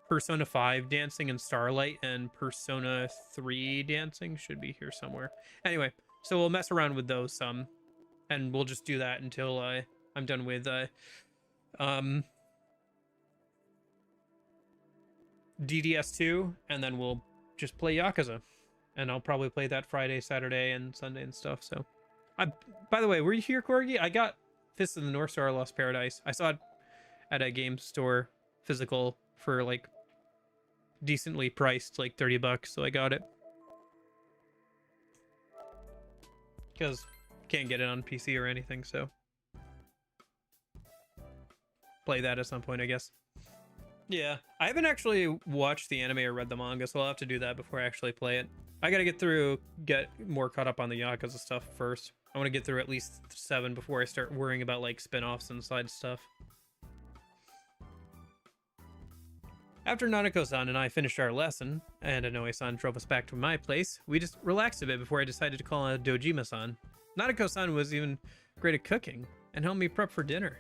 S1: Persona 5 dancing and Starlight, and Persona 3 dancing should be here somewhere. Anyway, so we'll mess around with those some, and we'll just do that until I'm done with DDS2, and then we'll just play Yakuza, and I'll probably play that Friday, Saturday, and Sunday and stuff. So, by the way, were you here, Corgi? I got Fist of the North Star Lost Paradise. I saw it at a game store physical for like decently priced, like $30, so I got it because can't get it on PC or anything, so play that at some point, I guess. Yeah, I haven't actually watched the anime or read the manga, so I'll have to do that before I actually play it. I gotta get more caught up on the Yakuza stuff first. I want to get through at least 7 before I start worrying about like spin-offs and side stuff. After Nanako-san and I finished our lesson, and Inoue-san drove us back to my place, we just relaxed a bit before I decided to call on Dojima-san. Nanako-san was even great at cooking, and helped me prep for dinner.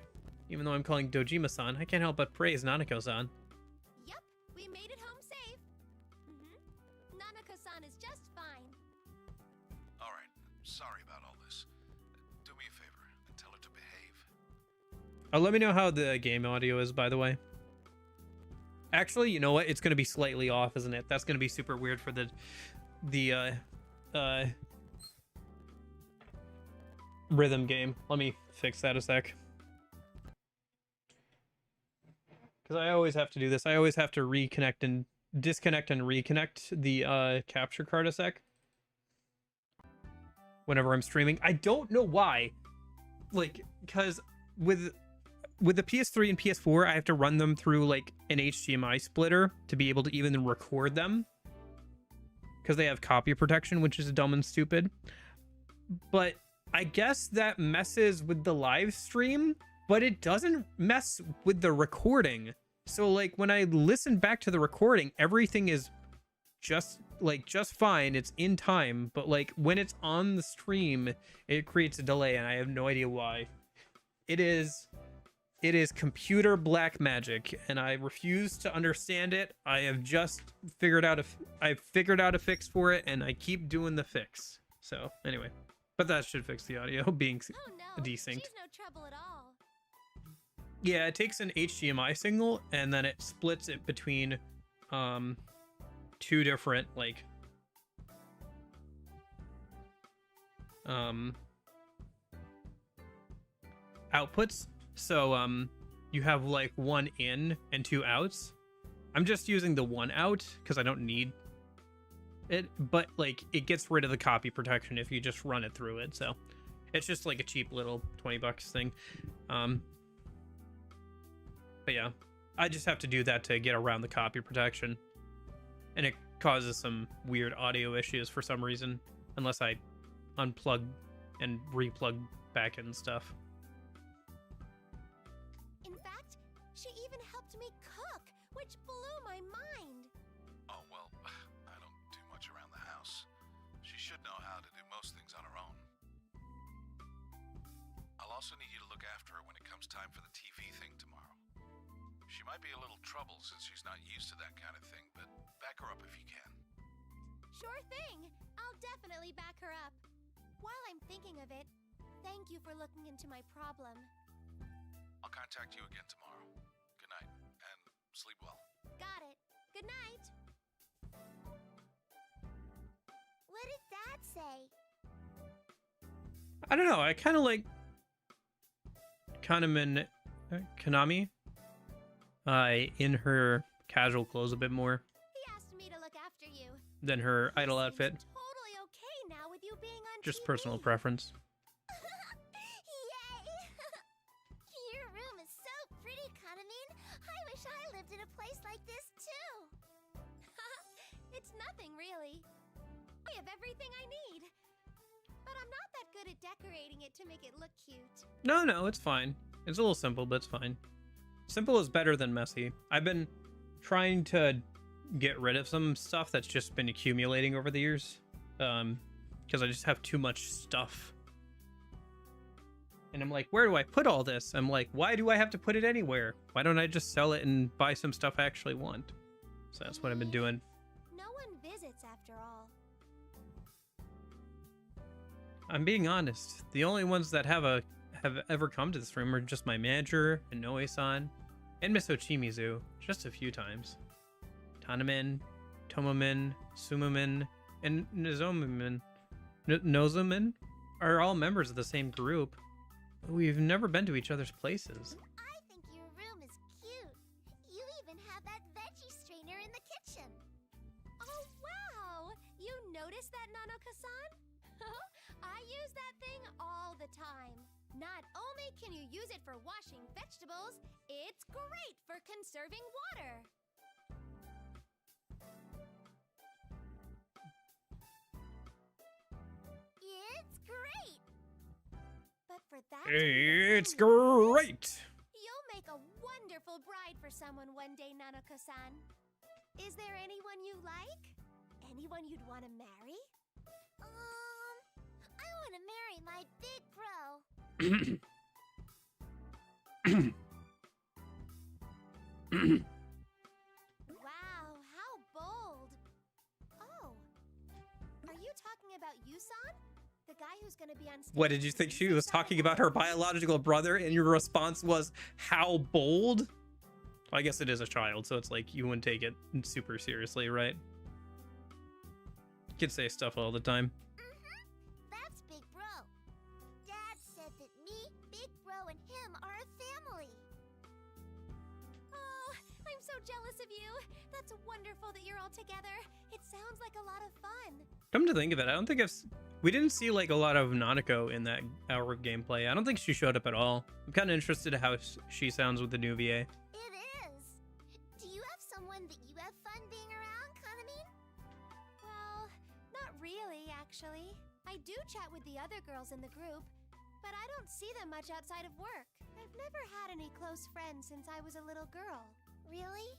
S1: Even though I'm calling Dojima-san, I can't help but praise Nanako-san.
S11: Yep, we made it home safe. Nanako-san is just fine.
S2: Alright, sorry about all this. Do me a favor and tell her to behave.
S1: Let me know how the game audio is, by the way. Actually, you know what? It's gonna be slightly off, isn't it? That's gonna be super weird for the rhythm game. Let me fix that a sec. Because I always have to do this. I always have to reconnect and disconnect and reconnect the capture card a sec whenever I'm streaming. I don't know why. Like, because with the PS3 and PS4, I have to run them through like an HDMI splitter to be able to even record them, because they have copy protection, which is dumb and stupid. But I guess that messes with the live stream, but it doesn't mess with the recording. So like when I listen back to the recording, everything is just fine. It's in time, but like when it's on the stream, it creates a delay, and I have no idea why. It is computer black magic, and I refuse to understand it. I have just figured out a fix for it, and I keep doing the fix. So anyway, but that should fix the audio being desynced.
S11: She's no trouble at all.
S1: Yeah, it takes an HDMI signal and then it splits it between two different like outputs. So you have like one in and two outs. I'm just using the one out because I don't need it, but like it gets rid of the copy protection if you just run it through it. So it's just like a cheap little $20 thing. But yeah, I just have to do that to get around the copy protection, and it causes some weird audio issues for some reason, unless I unplug and replug back in stuff.
S11: In fact, she even helped me cook, which blew my mind.
S2: Oh, well, I don't do much around the house. She should know how to do most things on her own. I'll also need you to look after her when it comes time for the TV thing tomorrow. She might be a little trouble since she's not used to that kind of thing, but back her up if you can.
S11: Sure thing. I'll definitely back her up. While I'm thinking of it, thank you for looking into my problem.
S2: I'll contact you again tomorrow. Good night, and sleep well.
S11: Got it. Good night. What did Dad say?
S1: I don't know. I kind of like Konami in her casual clothes a bit more
S11: He asked me to look after you.
S1: than her idol
S11: Seems
S1: outfit.
S11: Totally okay now with you being on
S1: Just
S11: TV.
S1: personal preference.
S11: Yay! Your room is so pretty, Kanamin. I wish I lived in a place like this too. It's nothing really. I have everything I need. But I'm not that good at decorating it to make it look cute.
S1: No, it's fine. It's a little simple, but it's fine. Simple is better than messy. I've been trying to get rid of some stuff that's just been accumulating over the years, because I just have too much stuff. And I'm like, where do I put all this? I'm like, why do I have to put it anywhere? Why don't I just sell it and buy some stuff I actually want? So that's what I've been doing.
S11: No one visits after all.
S1: I'm being honest. The only ones that have ever come to this room are just my manager and Noe-san and Miss Ochimizu, just a few times. Tanamin, Tomomin, Sumomin, and Nozomin are all members of the same group. We've never been to each other's places.
S11: I think your room is cute. You even have that veggie strainer in the kitchen. Oh, wow! You noticed that, Nanoka-san? I use that thing all the time. Not only can you use it for washing vegetables, it's great for conserving water. It's great. But for that,
S1: It's great!
S11: you'll make a wonderful bride for someone one day, Nanoka-san. Is there anyone you like? Anyone you'd want to marry? I want to marry my big bro. Wow, how bold. Oh, are you talking about Yusan? The guy who's going to be on stage?
S1: What did you think she was talking about her biological brother, and your response was, how bold? I guess it is a child, so it's like you wouldn't take it super seriously, right? Kids say stuff all the time.
S11: That's Big Bro. Dad said that me, Big Bro, and him are a family.
S3: Oh, I'm so jealous of you. That's wonderful that you're all together. It sounds like a lot of fun.
S1: Come to think of it, I don't think we didn't see like a lot of Nanako in that hour of gameplay. I don't think she showed up at all. I'm kind of interested in how she sounds with the new VA.
S11: It is. Do you have someone that you have fun being around, Kanamine?
S3: Well, not really, actually. I do chat with the other girls in the group, but I don't see them much outside of work. I've never had any close friends since I was a little girl.
S11: Really?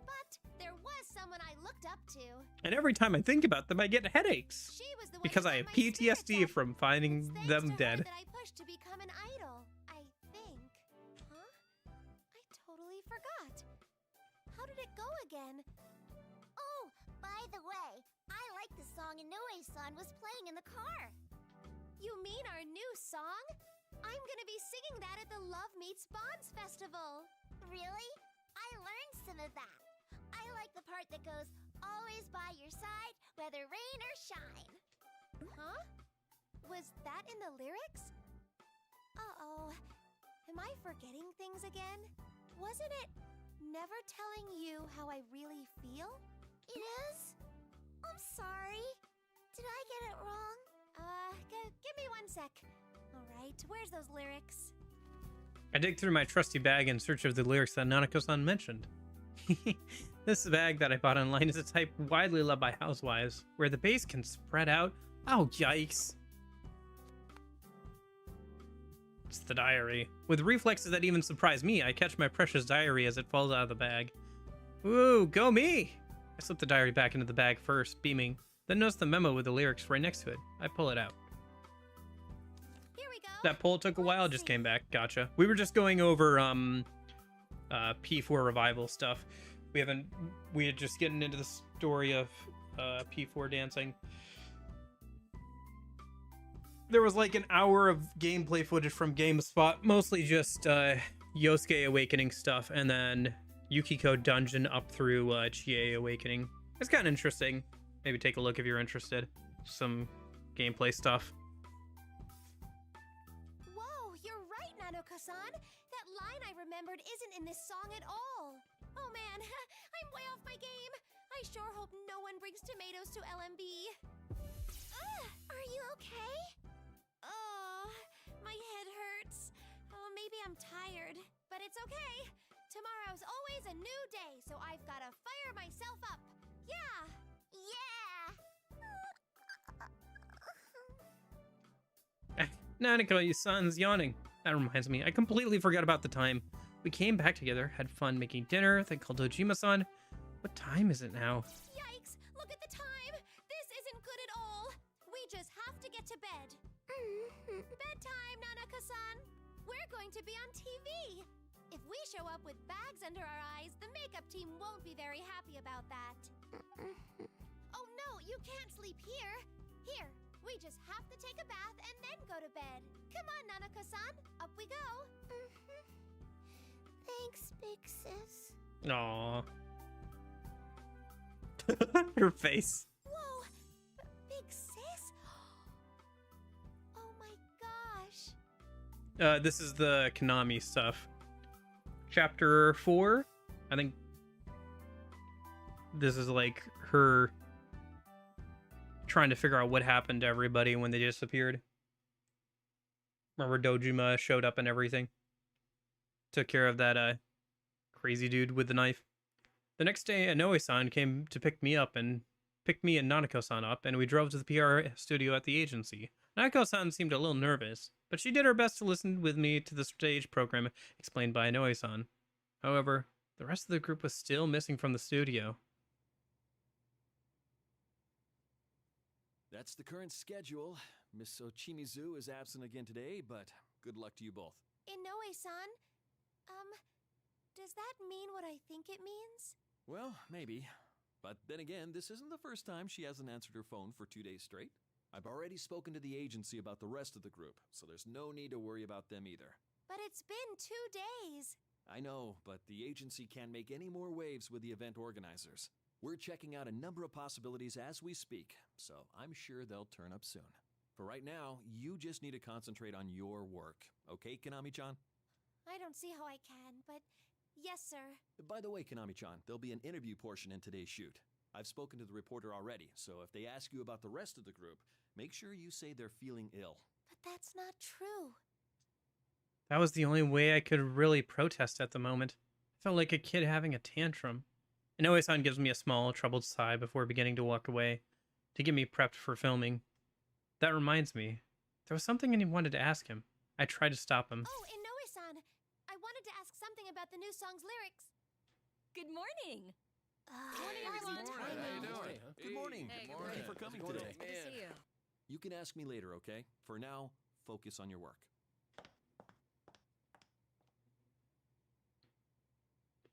S3: But there was someone I looked up to.
S1: And every time I think about them, I get headaches.
S3: She was the one
S1: Because
S3: who
S1: I
S3: got
S1: have
S3: my spirits
S1: PTSD
S3: up.
S1: from finding
S3: It's thanks
S1: them
S3: to her
S1: dead.
S3: that I pushed to become an idol, I think. Huh? I totally forgot. How did it go again?
S11: Oh, by the way, I like the song Inoue-san was playing in the car.
S3: You mean our new song? I'm gonna be singing that at the Love Meets Bonds Festival.
S11: Really? I learned some of that. I like the part that goes, always by your side, whether rain or shine.
S3: Huh? Was that in the lyrics? Uh-oh. Am I forgetting things again? Wasn't it never telling you how I really feel?
S11: It is? I'm sorry. Did I get it wrong?
S3: Give me 1 sec. All right, where's those lyrics?
S1: I dig through my trusty bag in search of the lyrics that Nanako-san mentioned. This bag that I bought online is a type widely loved by housewives, where the base can spread out. Oh, yikes. It's the diary. With reflexes that even surprise me, I catch my precious diary as it falls out of the bag. Ooh, go me! I slip the diary back into the bag first, beaming, then notice the memo with the lyrics right next to it. I pull it out.
S3: Here we go.
S1: That poll took a while, just came back. Gotcha. We were just going over P4 revival stuff. We had just getting into the story of P4 dancing. There was like an hour of gameplay footage from GameSpot, mostly just Yosuke Awakening stuff, and then Yukiko Dungeon up through Chie Awakening. It's kind of interesting. Maybe take a look if you're interested. Some gameplay stuff.
S3: Whoa, you're right, Nanoka-san. That line I remembered isn't in this song at all. Oh man, I'm way off my game. I sure hope no one brings tomatoes to LMB.
S11: Are you okay?
S3: Oh, my head hurts. Oh, maybe I'm tired, but it's okay. Tomorrow's always a new day, so I've got to fire myself up. Yeah!
S11: Yeah!
S1: Nanako, your son's yawning. That reminds me, I completely forgot about the time. We came back together, had fun making dinner, then called Dojima-san. What time is it now?
S3: Yikes! Look at the time! This isn't good at all! We just have to get to bed. Bedtime, Nanaka-san! We're going to be on TV! If we show up with bags under our eyes, the makeup team won't be very happy about that. Oh no, you can't sleep here! Here, we just have to take a bath and then go to bed. Come on, Nanaka-san, up we go!
S11: Thanks, big sis.
S1: Aww. Her face.
S3: Whoa! Big sis? Oh my gosh!
S1: This is the Konami stuff. Chapter 4? I think this is like her trying to figure out what happened to everybody when they disappeared. Remember Dojima showed up and everything? Took care of that crazy dude with the knife. The next day, Inoue-san came to pick me and Nanako-san up, and we drove to the PR studio at the agency. Nanako-san seemed a little nervous, but she did her best to listen with me to the stage program explained by Inoue-san. However, the rest of the group was still missing from the studio.
S12: That's the current schedule. Miss Ochimizu is absent again today, but good luck to you both.
S3: Inoue-san, does that mean what I think it means?
S12: Well, maybe. But then again, this isn't the first time she hasn't answered her phone for 2 days straight. I've already spoken to the agency about the rest of the group, so there's no need to worry about them either.
S3: But it's been 2 days.
S12: I know, but the agency can't make any more waves with the event organizers. We're checking out a number of possibilities as we speak, so I'm sure they'll turn up soon. For right now, you just need to concentrate on your work. Okay, Konami-chan?
S11: I don't see how I can, but yes, sir.
S12: By the way, Konami-chan, there'll be an interview portion in today's shoot. I've spoken to the reporter already, so if they ask you about the rest of the group, make sure you say they're feeling ill.
S11: But that's not true.
S1: That was the only way I could really protest at the moment. I felt like a kid having a tantrum. Inoue-san gives me a small, troubled sigh before beginning to walk away, to get me prepped for filming. That reminds me, there was something I wanted to ask him. I tried to stop him.
S11: Oh, Inoue-san, I wanted to ask something about the new song's lyrics.
S7: Good morning.
S11: Good morning, everyone.
S12: How you doing? Good morning.
S7: Hey,
S12: Good morning. Thank you for coming today.
S7: Good to see you.
S12: You can ask me later, okay? For now, focus on your work.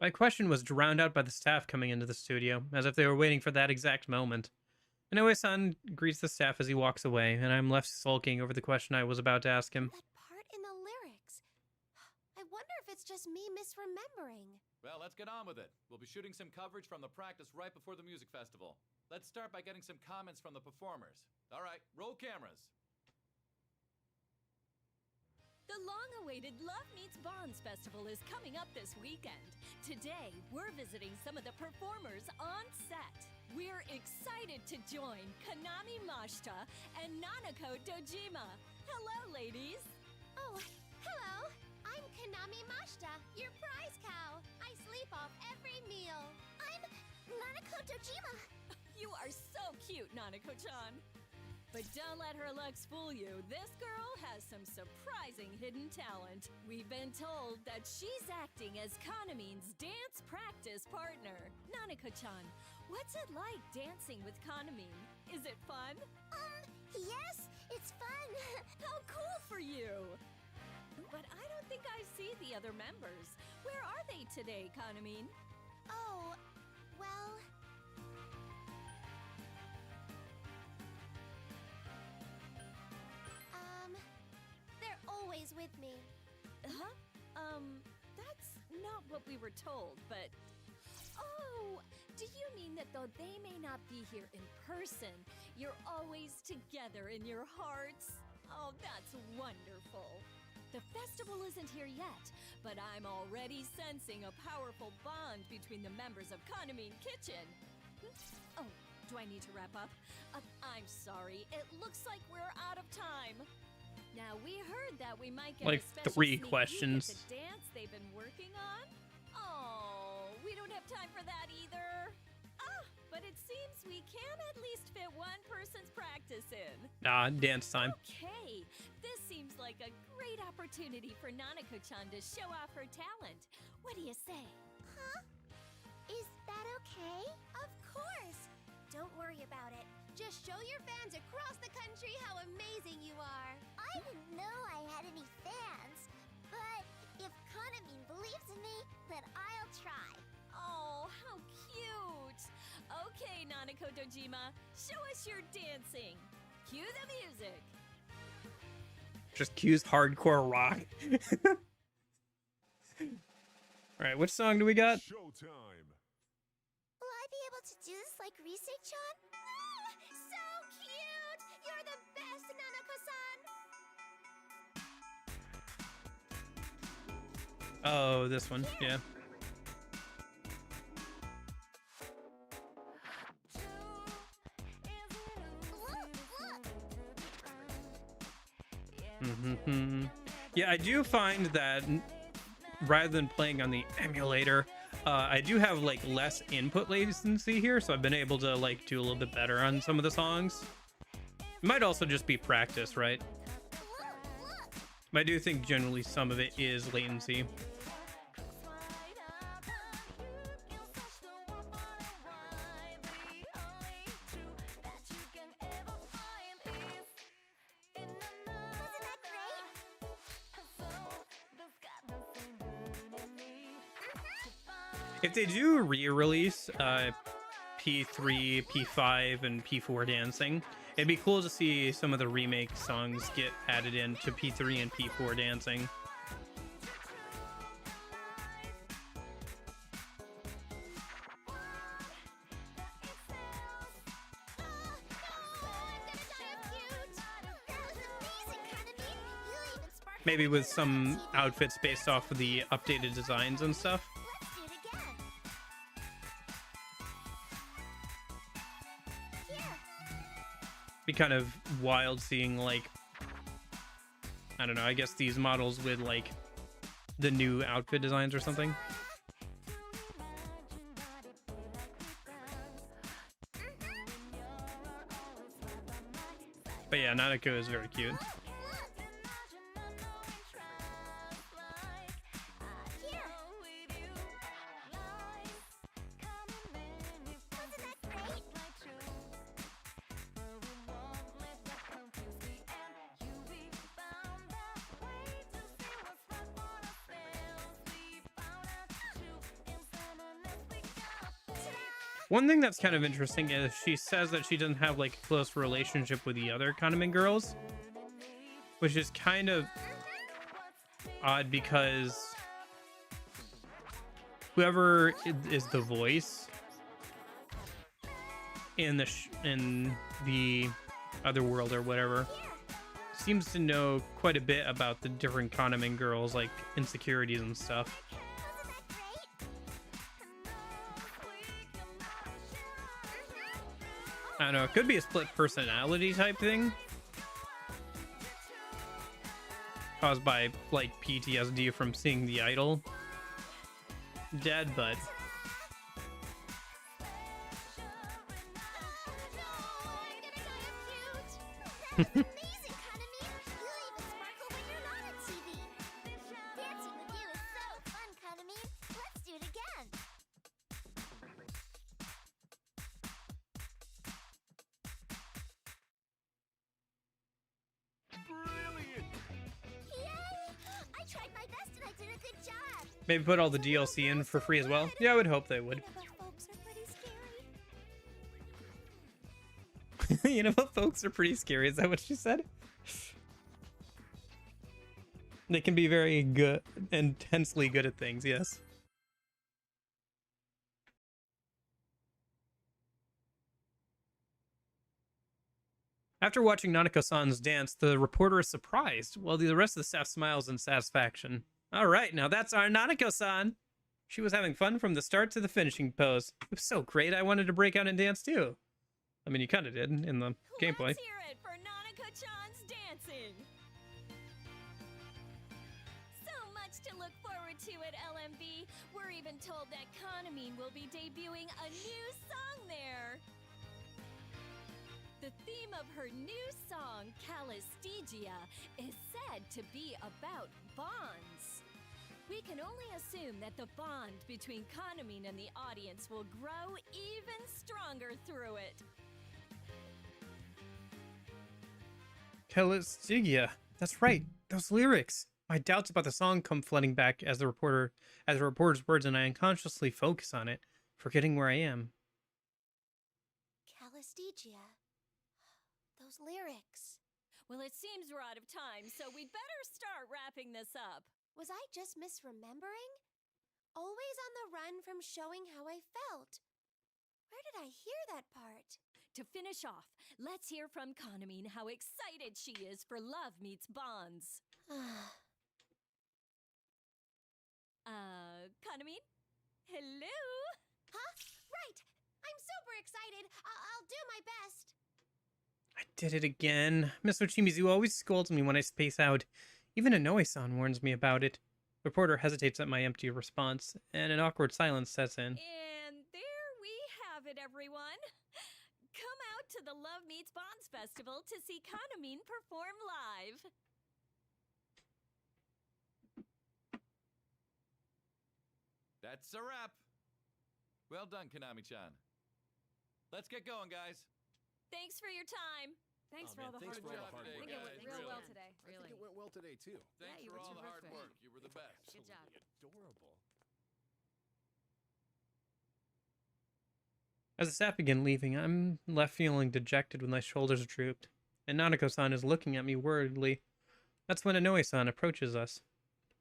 S1: My question was drowned out by the staff coming into the studio, as if they were waiting for that exact moment. Inoue-san greets the staff as he walks away, and I'm left sulking over the question I was about to ask him.
S11: That part in the lyrics. I wonder if it's just me misremembering.
S13: Well, let's get on with it. We'll be shooting some coverage from the practice right before the music festival. Let's start by getting some comments from the performers. All right, roll cameras.
S7: The long-awaited Love Meets Bonds Festival is coming up this weekend. Today, we're visiting some of the performers on set. We're excited to join Konami Mashita and Nanako Dojima. Hello, ladies.
S11: Oh, hello. I'm Konami Mashita, your prize cow. I sleep off every meal. I'm Nanako Dojima.
S7: You are so cute, Nanako-chan. But don't let her looks fool you. This girl has some surprising hidden talent. We've been told that she's acting as Kanamine's dance practice partner. Nanako-chan, what's it like dancing with Kanamine? Is it fun?
S11: Yes, it's fun.
S7: How cool for you! But I don't think I see the other members. Where are they today, Kanamine?
S11: Oh, well... they're always with me.
S7: Huh? That's not what we were told, but... Oh, do you mean that though they may not be here in person, you're always together in your hearts? Oh, that's wonderful. The festival isn't here yet, but I'm already sensing a powerful bond between the members of Kanamine Kitchen. Oh, do I need to wrap up? I'm sorry, it looks like we're out of time. Now, we heard that we might get
S1: Like
S7: a special
S1: 3
S7: sneak
S1: questions.
S7: peek at the dance they've been working on. Oh, we don't have time for that either. But it seems we can at least fit one person's practice in.
S1: Dance time.
S7: Okay, this seems like a great opportunity for Nanako-chan to show off her talent. What do you say?
S11: Huh? Is that okay? Of course. Don't worry about it. Just show your fans across the country how amazing you are. I didn't know I had any fans, but if Kanamine believes in me, then I'll try.
S7: Oh, how cute! Okay, Nanako Dojima, show us your dancing. Cue the music.
S1: Just cues hardcore rock. Alright, which song do we got?
S14: Showtime.
S11: Will I be able to do this like Rise-chan? So cute! You're the best, Nanako-san!
S1: Oh, this one, yeah. Yeah, I do find that rather than playing on the emulator, I do have like less input latency here, so I've been able to like do a little bit better on some of the songs. It might also just be practice, right? But I do think generally some of it is latency. If they do re-release P3, P5, and P4 dancing, it'd be cool to see some of the remake songs get added into P3 and P4 dancing. Maybe with some outfits based off of the updated designs and stuff.
S11: Let's do it again. Here.
S1: Be kind of wild seeing, like, I don't know, I guess these models with, like, the new outfit designs or something. But yeah, Nanako is very cute. One thing that's kind of interesting is she says that she doesn't have like a close relationship with the other Kahneman girls, which is kind of odd because whoever is the voice in the other world or whatever seems to know quite a bit about the different Kahneman girls, like insecurities and stuff. I don't know, it could be a split personality type thing caused by like PTSD from seeing the idol dead, but
S11: Amazing, Kaname! You even sparkle when you're not on TV. Dancing with you is so fun, Kaname. Let's do it again.
S5: Brilliant!
S11: Yay! I tried my best and I did a good job.
S1: maybe put all the DLC in for free as well. Yeah, I would hope they would.
S11: Folks are pretty scary.
S1: You know what, folks are pretty scary. Is that what she said? They can be very good, intensely good at things, yes. After watching Nanako-san's dance, the reporter is surprised, while the rest of the staff smiles in satisfaction. All right, now that's our Nanako-san. She was having fun from the start to the finishing pose. It was so great, I wanted to break out and dance too. I mean, you kind of did in the gameplay.
S7: Let's hear it for Nanako-chan's dancing. So much to look forward to at LMB. We're even told that Kaname will be debuting a new song there. The theme of her new song, Calistigia, is said to be about bonds. We can only assume that the bond between Kaname and the audience will grow even stronger through it.
S1: Calistigia. That's right. Those lyrics. My doubts about the song come flooding back as the reporter's words, and I unconsciously focus on it, forgetting where I am.
S11: Calistigia. Those lyrics.
S7: Well, it seems we're out of time, so we'd better start wrapping this up.
S11: Was I just misremembering? Always on the run from showing how I felt. Where did I hear that part?
S7: To finish off, let's hear from Kaname how excited she is for Love Meets Bonds. Kaname? Hello?
S11: Huh? Right! I'm super excited! I'll do my best!
S1: I did it again. Mr. Chimizu always scolds me when I space out. Even Inoue-san warns me about it. Reporter hesitates at my empty response, and an awkward silence sets in.
S7: And there we have it, everyone. Come out to the Love Meets Bonds Festival to see Kaname perform live.
S13: That's a wrap. Well done, Kaname-chan. Let's get going, guys.
S7: Thanks for your time.
S9: Thanks for all the
S12: thanks
S9: hard
S12: for all
S9: work.
S12: the hard
S9: I think
S12: work,
S9: it went
S12: guys.
S9: real
S12: Really.
S9: well today.
S12: I think it went well today, too.
S13: Thanks
S9: you
S13: for
S9: were
S13: all the hard
S9: terrific.
S13: work. You were the best.
S9: Good job.
S12: Adorable.
S1: As the staff begin leaving, I'm left feeling dejected with my shoulders drooped, and Nanako-san is looking at me worriedly. That's when Inoue-san approaches us.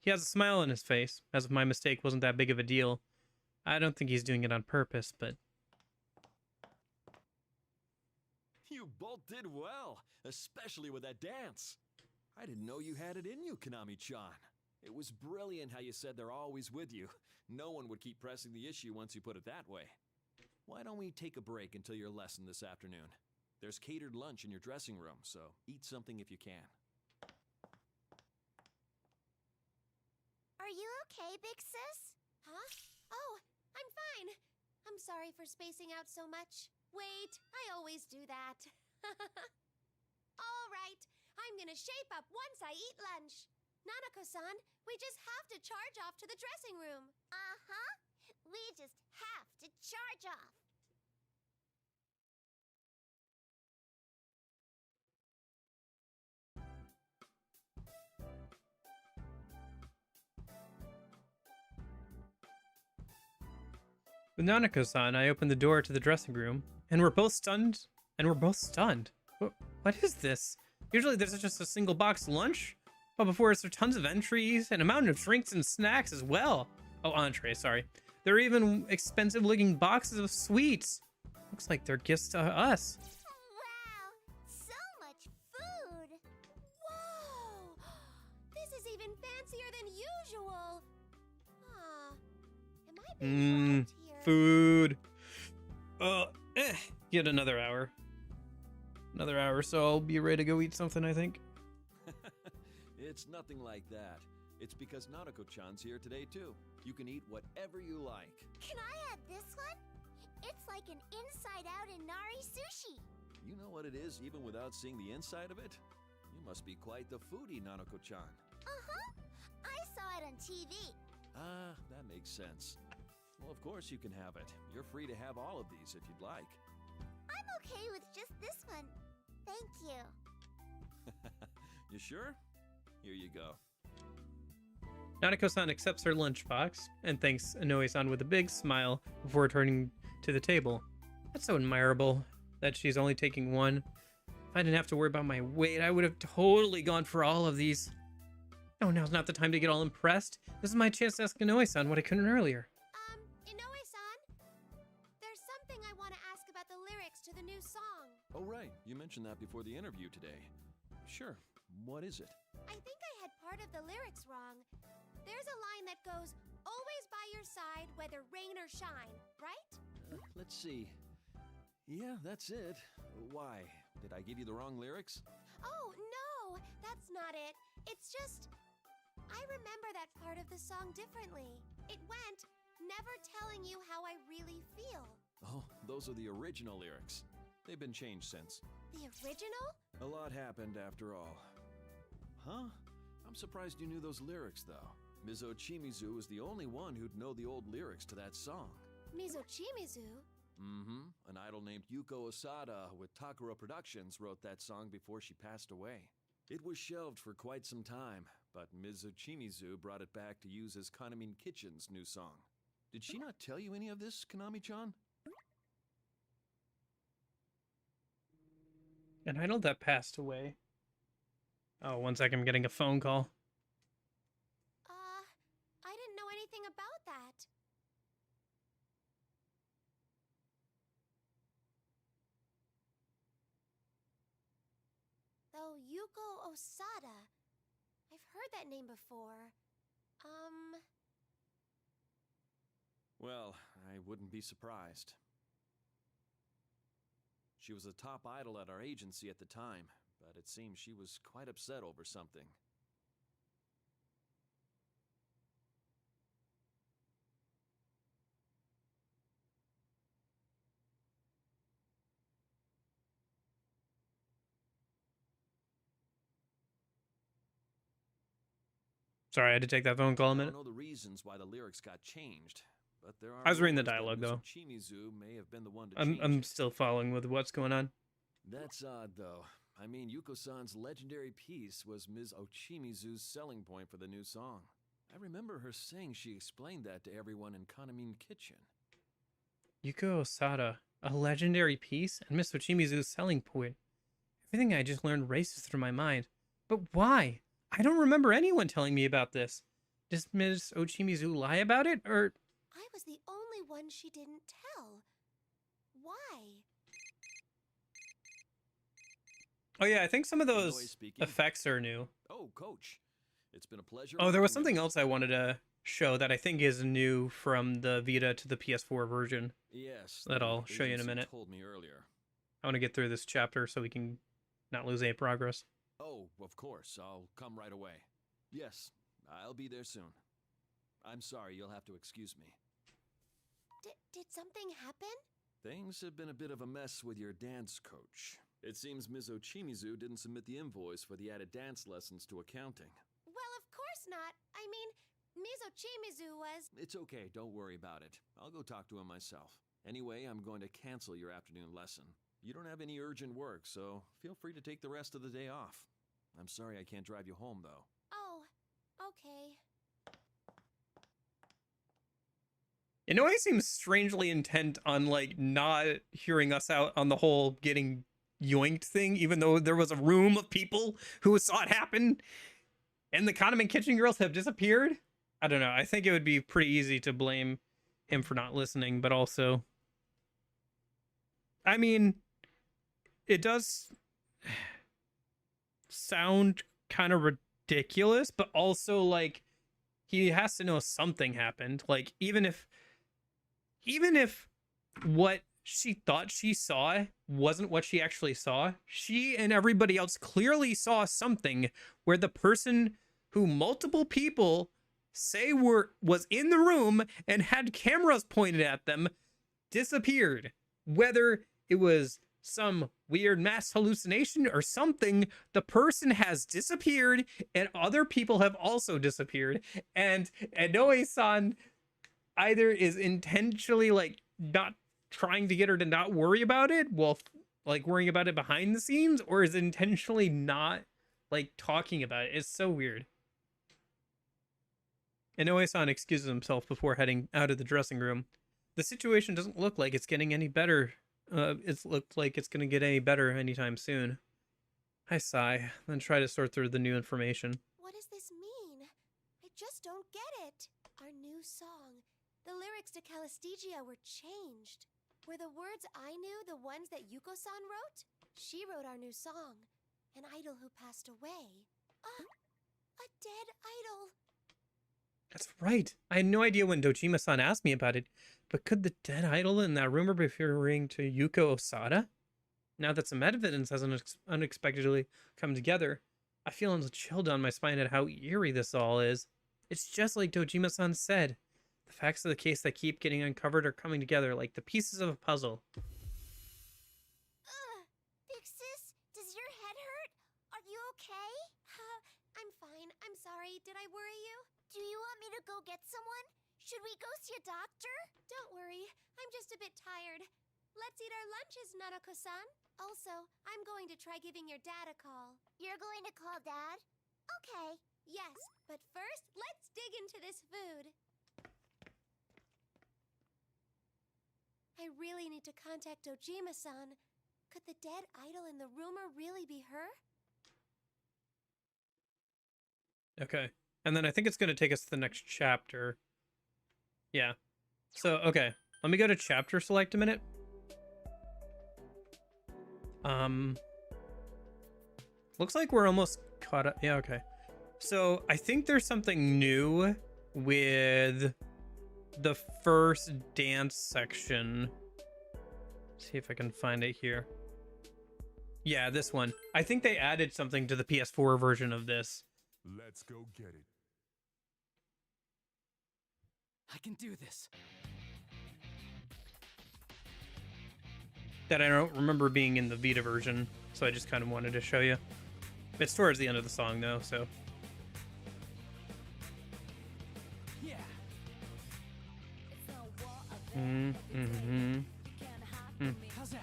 S1: He has a smile on his face, as if my mistake wasn't that big of a deal. I don't think he's doing it on purpose, but...
S12: You both did well, especially with that dance. I didn't know you had it in you, Konami-chan. It was brilliant how you said they're always with you. No one would keep pressing the issue once you put it that way. Why don't we take a break until your lesson this afternoon? There's catered lunch in your dressing room, so eat something if you can.
S11: Are you okay, big sis? Huh? Oh, I'm fine. I'm sorry for spacing out so much. Wait, I always do that. All right, I'm gonna shape up once I eat lunch. Nanako-san, we just have to charge off to the dressing room. Uh-huh. We just have to charge off.
S1: With Nanako-san, I opened the door to the dressing room, and we're both stunned. What is this? Usually there's just a single box lunch, but before us there are tons of entries and a mountain of drinks and snacks as well. Oh, entrees, sorry. There are even expensive-looking boxes of sweets. Looks like they're gifts to us.
S11: Wow, so much food. Whoa, this is even fancier than usual. Am I being robbed here?
S1: Food. Yet another hour. Another hour, so I'll be ready to go eat something, I think.
S12: It's nothing like that. It's because Nanako-chan's here today, too. You can eat whatever you like.
S11: Can I have this one? It's like an inside-out Inari sushi.
S12: You know what it is even without seeing the inside of it? You must be quite the foodie, Nanako-chan.
S11: Uh-huh. I saw it on TV.
S12: Ah, that makes sense. Well, of course you can have it. You're free to have all of these if you'd like.
S11: I'm okay with just this one. Thank you.
S12: You sure? Here you go.
S1: Nanako-san accepts her lunchbox and thanks Inoue-san with a big smile before turning to the table. That's so admirable that she's only taking one. If I didn't have to worry about my weight, I would have totally gone for all of these. No, now's not the time to get all impressed. This is my chance to ask Inoue-san what I couldn't earlier.
S11: Inoue-san? There's something I want to ask about the lyrics to the new song.
S12: Oh, right. You mentioned that before the interview today. Sure. What is it?
S11: I think I had part of the lyrics wrong. There's a line that goes, always by your side, whether rain or shine, right?
S12: Let's see. Yeah, that's it. Why? Did I give you the wrong lyrics?
S11: Oh, no, that's not it. It's just, I remember that part of the song differently. It went, never telling you how I really feel.
S12: Oh, those are the original lyrics. They've been changed since.
S11: The original?
S12: A lot happened after all. Huh? I'm surprised you knew those lyrics, though. Ms. Ochimizu was the only one who'd know the old lyrics to that song.
S11: Ms. Ochimizu?
S12: Mm-hmm. An idol named Yuko Osada with Takara Productions wrote that song before she passed away. It was shelved for quite some time, but Ms. Ochimizu brought it back to use as Kanamin Kitchen's new song. Did she not tell you any of this, Konami-chan?
S1: An idol that passed away. Oh, 1 second, I'm getting a phone call.
S11: I didn't know anything about that. Though Yuko Osada, I've heard that name before.
S12: Well, I wouldn't be surprised. She was a top idol at our agency at the time, but it seems she was quite upset over something.
S1: Sorry, I had to take that phone call a minute.
S12: I don't know the reasons why the lyrics got changed, but there are.
S1: I was reading the
S12: rumors that
S1: dialogue,
S12: Ms.
S1: though.
S12: Ochimizu may have been the one to
S1: I'm
S12: change it.
S1: still following with what's going on.
S12: That's odd, though. I mean, Yuko-san's legendary piece was Ms. Ochimizu's selling point for the new song. I remember her saying she explained that to everyone in Kanamin Kitchen.
S1: Yuko Osada, a legendary piece, and Miss Ochimizu's selling point. Everything I just learned races through my mind. But why? I don't remember anyone telling me about this. Does Miss Ochimizu lie about it, or...
S11: I was the only one she didn't tell. Why?
S1: Oh yeah, I think some of those effects are new.
S12: Oh, Coach. It's been a pleasure.
S1: Oh, there was
S12: working
S1: something
S12: with you.
S1: else I wanted to show that I think is new from the Vita to the PS4 version.
S12: Yes.
S1: That
S12: the
S1: I'll show you in a
S12: agency
S1: minute.
S12: Told me earlier.
S1: I want to get through this chapter so we can not lose any progress.
S12: Oh, of course. I'll come right away. Yes, I'll be there soon. I'm sorry, you'll have to excuse me.
S11: Did something happen?
S12: Things have been a bit of a mess with your dance coach. It seems Ms. Ochimizu didn't submit the invoice for the added dance lessons to accounting.
S11: Well, of course not. I mean, Ms. Ochimizu was...
S12: It's okay, don't worry about it. I'll go talk to him myself. Anyway, I'm going to cancel your afternoon lesson. You don't have any urgent work, so feel free to take the rest of the day off. I'm sorry I can't drive you home, though.
S11: Oh, okay.
S1: Inoue seems strangely intent on, like, not hearing us out on the whole getting yoinked thing, even though there was a room of people who saw it happen, and the Condiment Kitchen girls have disappeared. I don't know. I think it would be pretty easy to blame him for not listening, but also... I mean, it does sound kind of ridiculous, but also, like, he has to know something happened. Like, even if what she thought she saw wasn't what she actually saw, she and everybody else clearly saw something where the person who multiple people say was in the room and had cameras pointed at them disappeared. Whether it was some weird mass hallucination or something, the person has disappeared and other people have also disappeared. And Inoue-san either is intentionally, like, not trying to get her to not worry about it while, like, worrying about it behind the scenes, or is intentionally not, like, talking about it. It's so weird. Inoue-san excuses himself before heading out of the dressing room. The situation doesn't look like it's getting any better. It's looked like it's going to get any better anytime soon. I sigh, then try to sort through the new information.
S11: What does this mean? I just don't get it. Our new song. The lyrics to Calistigia were changed. Were the words I knew the ones that Yuko-san wrote? She wrote our new song. An idol who passed away. A dead idol.
S1: That's right. I had no idea when Dojima-san asked me about it, but could the dead idol in that room be referring to Yuko Osada? Now that some evidence has unexpectedly come together, I feel a chill down my spine at how eerie this all is. It's just like Dojima-san said. The facts of the case that keep getting uncovered are coming together like the pieces of a puzzle.
S11: Big sis, does your head hurt? Are you okay? I'm fine. I'm sorry. Did I worry you?
S8: Do you want me to go get someone? Should we go see a doctor?
S11: Don't worry. I'm just a bit tired. Let's eat our lunches, Nanako-san. Also, I'm going to try giving your dad a call.
S8: You're going to call Dad? Okay.
S11: Yes, but first, let's dig into this food. I really need to contact Dojima-san. Could the dead idol in the rumor really be her?
S1: Okay. And then I think it's going to take us to the next chapter. Yeah. So, okay. Let me go to chapter select a minute. Looks like we're almost caught up. Yeah, okay. So, I think there's something new with the first dance section. Let's see if I can find it here. Yeah, this one. I think they added something to the PS4 version of this.
S14: Let's go get it.
S4: I can do this.
S1: That I don't remember being in the Vita version, so I just kind of wanted to show you. It's towards the end of the song, though, so.
S4: Yeah. How's that?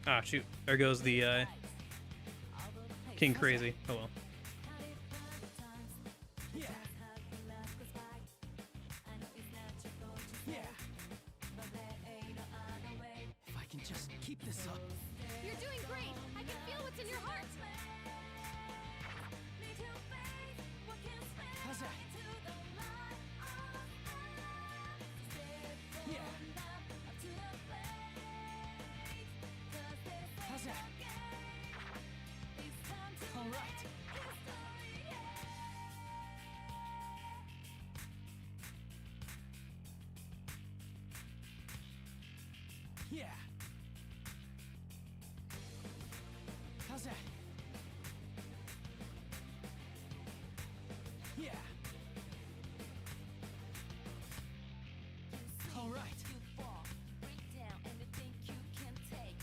S1: Ah, shoot. There goes the King Crazy. Oh well.
S4: Yeah. Yeah. If I can just keep this up.
S9: You're doing great. I can feel what's in your heart.
S4: How's that?
S5: Yeah. How's that? Yeah. All right.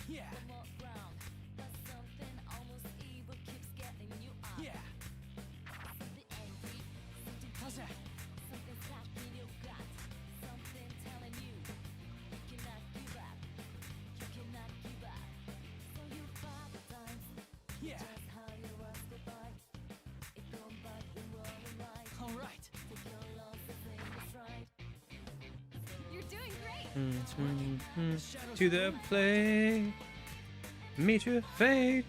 S5: Yeah. Yeah. How's that? Yeah. All right.
S7: You're doing great.
S1: To the play, meet your fate.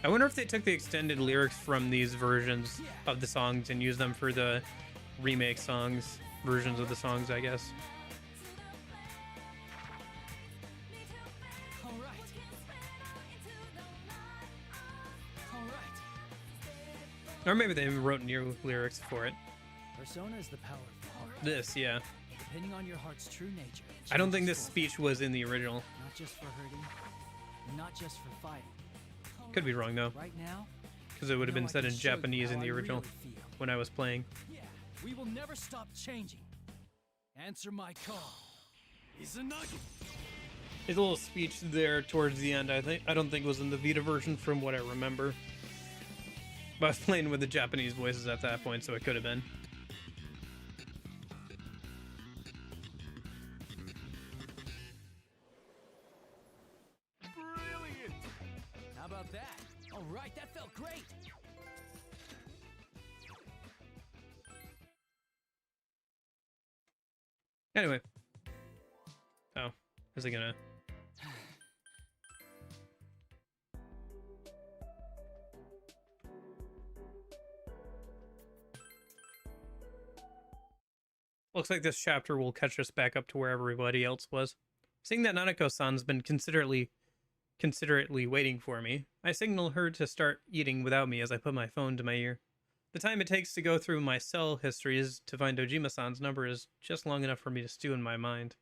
S1: I wonder if they took the extended lyrics from these versions of the songs and used them for the remake songs, versions of the songs, I guess.
S5: All right. All right.
S1: Or maybe they wrote new lyrics for it.
S5: Persona is the power of the heart.
S1: This, yeah.
S5: Depending on your heart's true nature.
S1: I don't think this speech was in the original.
S5: Not just for hurting, not just for fighting.
S1: Could be wrong though,
S5: Right now,
S1: because it would have been said in Japanese in the original when I was playing.
S5: yeah, we will never stop changing. Answer my call. Izanagi.
S1: His little speech there towards the end, I don't think was in the Vita version from what I remember. But I was playing with the Japanese voices at that point, so it could have been.
S5: Brilliant. How about that? All right, that felt great.
S1: Anyway. Oh, is it gonna... Looks like this chapter will catch us back up to where everybody else was. Seeing that Nanako-san's been considerately waiting for me, I signal her to start eating without me as I put my phone to my ear. The time it takes to go through my cell histories to find Dojima-san's number is just long enough for me to stew in my mind.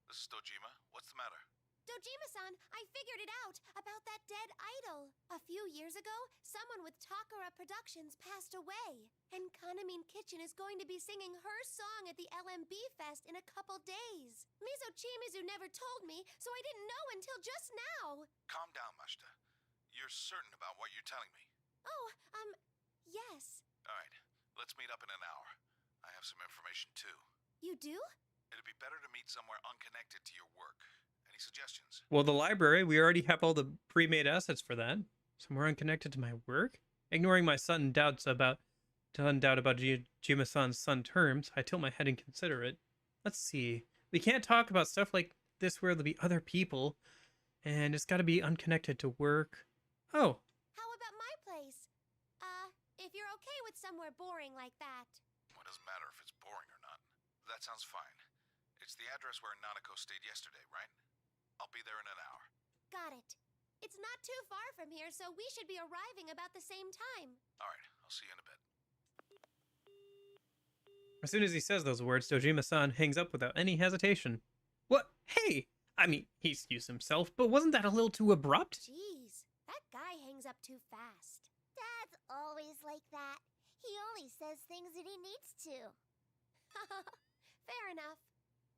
S2: This is Dojima. What's the matter?
S11: Dojima-san, I figured it out about that dead idol. A few years ago, someone with Takara Productions passed away. And Kanamin Kitchen is going to be singing her song at the LMB Fest in a couple days. Mizo Chimizu never told me, so I didn't know until just now.
S2: Calm down, Mashita. You're certain about what you're telling me?
S11: Oh, yes.
S2: All right, let's meet up in an hour. I have some information too.
S11: You do?
S2: It'd be better to meet somewhere unconnected to your work. Any suggestions?
S1: Well, the library, we already have all the pre-made assets for that. Somewhere unconnected to my work? Ignoring my sudden doubt about Dojima-san's son terms, I tilt my head and consider it. Let's see. We can't talk about stuff like this where there'll be other people, and it's got to be unconnected to work. Oh.
S11: How about my place? If you're okay with somewhere boring like that.
S2: Well, it doesn't matter if it's boring or not. That sounds fine. It's the address where Nanako stayed yesterday, right? I'll be there in an hour.
S11: Got it. It's not too far from here, so we should be arriving about the same time.
S2: All right, I'll see you in a bit.
S1: As soon as he says those words, Dojima-san hangs up without any hesitation. What? Hey! I mean, he excused himself, but wasn't that a little too abrupt?
S11: Jeez, that guy hangs up too fast.
S14: Dad's always like that. He only says things that he needs to.
S11: Fair enough.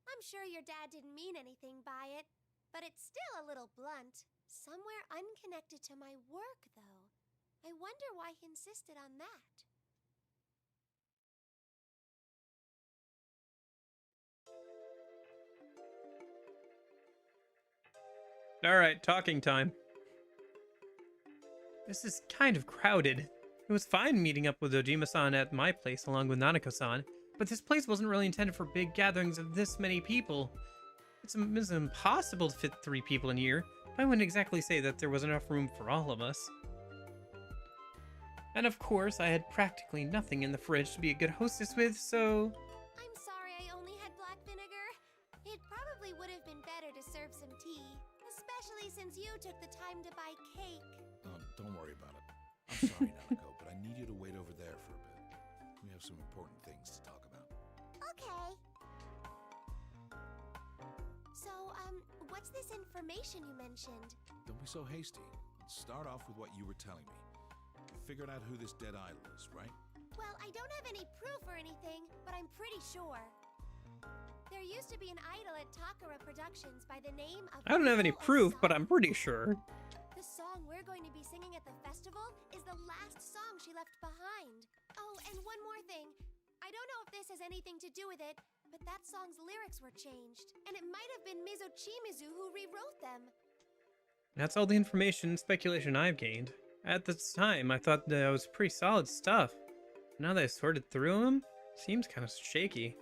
S11: I'm sure your dad didn't mean anything by it, but it's still a little blunt. Somewhere unconnected to my work, though. I wonder why he insisted on that.
S1: All right, talking time. This is kind of crowded. It was fine meeting up with Dojima-san at my place along with Nanako-san, but this place wasn't really intended for big gatherings of this many people. It's impossible to fit 3 people in here, but I wouldn't exactly say that there was enough room for all of us. And of course, I had practically nothing in the fridge to be a good hostess with, so...
S11: I'm sorry I only had black vinegar. It probably would have been better to serve some tea, especially since you took the time to buy cake.
S2: Don't worry about it. I'm sorry, Nanako, but I need you to wait over there for a bit. We have some important things to talk about.
S14: Okay. So, what's this information you mentioned?
S2: Don't be so hasty. Let's start off with what you were telling me. You figured out who this dead idol is, right?
S14: Well, I don't have any proof or anything, but I'm pretty sure. There used to be an idol at Takara Productions by the name of...
S1: I don't have any
S14: Yuko
S1: proof, but
S14: Osada.
S1: I'm pretty sure.
S14: The song we're going to be singing at the festival is the last song she left behind. Oh, and one more thing. I don't know if this has anything to do with it, but that song's lyrics were changed. And it might have been Mizo Chimizu who rewrote them.
S1: That's all the information and speculation I've gained. At the time, I thought that was pretty solid stuff. Now that I sorted through them, seems kind of shaky.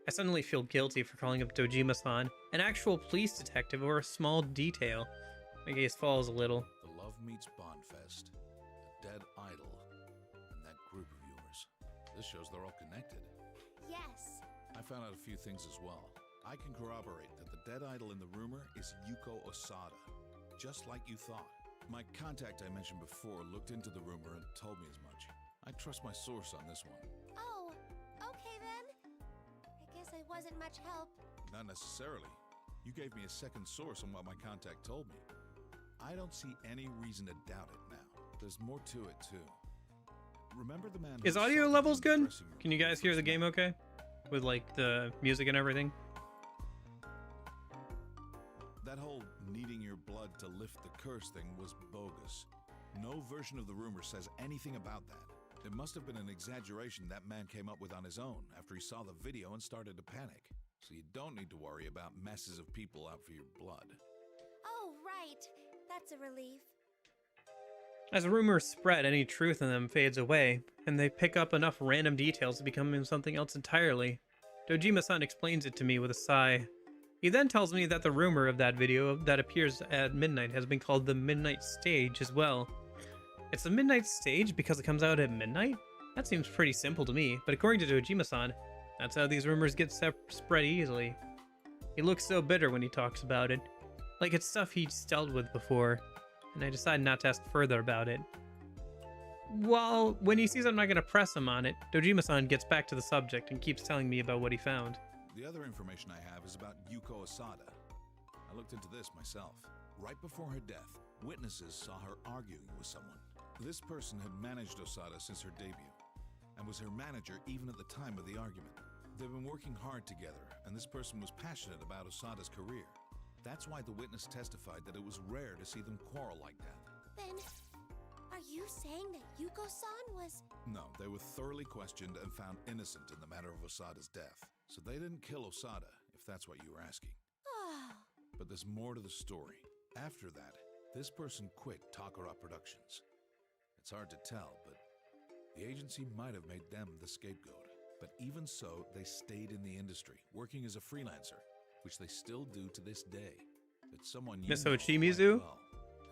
S1: I suddenly feel guilty for calling up Dojima-san, an actual police detective, over a small detail. My gaze falls a little.
S2: The Love Meets Bondfest, the Dead Idol, and that group of yours. This shows they're all connected.
S14: Yes.
S2: I found out a few things as well. I can corroborate that the dead idol in the rumor is Yuko Osada, just like you thought. My contact I mentioned before looked into the rumor and told me as much. I trust my source on this one.
S14: Oh, okay then. I guess I wasn't much help.
S2: Not necessarily. You gave me a second source on what my contact told me. I don't see any reason to doubt it now. There's more to it, too. Remember the man...
S1: Is audio levels good? Can you guys hear the game okay? With, like, the music and everything?
S2: That whole needing your blood to lift the curse thing was bogus. No version of the rumor says anything about that. It must have been an exaggeration that man came up with on his own after he saw the video and started to panic. So you don't need to worry about masses of people out for your blood.
S14: Oh, right. That's a relief.
S1: As rumors spread, any truth in them fades away, and they pick up enough random details to become something else entirely. Dojima-san explains it to me with a sigh. He then tells me that the rumor of that video that appears at midnight has been called the Midnight Stage as well. It's the Midnight Stage because it comes out at midnight? That seems pretty simple to me, but according to Dojima-san, that's how these rumors get spread easily. He looks so bitter when he talks about it, like it's stuff he's dealt with before, and I decide not to ask further about it. Well, when he sees I'm not going to press him on it, Dojima-san gets back to the subject and keeps telling me about what he found.
S2: The other information I have is about Yuko Osada. I looked into this myself. Right before her death, witnesses saw her arguing with someone. This person had managed Osada since her debut, and was her manager even at the time of the argument. They've been working hard together, and this person was passionate about Osada's career. That's why the witness testified that it was rare to see them quarrel like that.
S14: Then, are you saying that Yuko-san was...
S2: No, they were thoroughly questioned and found innocent in the matter of Osada's death. So they didn't kill Osada, if that's what you were asking.
S14: Oh.
S2: But there's more to the story. After that, this person quit Takara Productions. It's hard to tell, but the agency might have made them the scapegoat. But even so, they stayed in the industry, working as a freelancer, which they still do to this day. It's someone you
S1: Miso
S2: know
S1: Chimizu?
S2: quite well.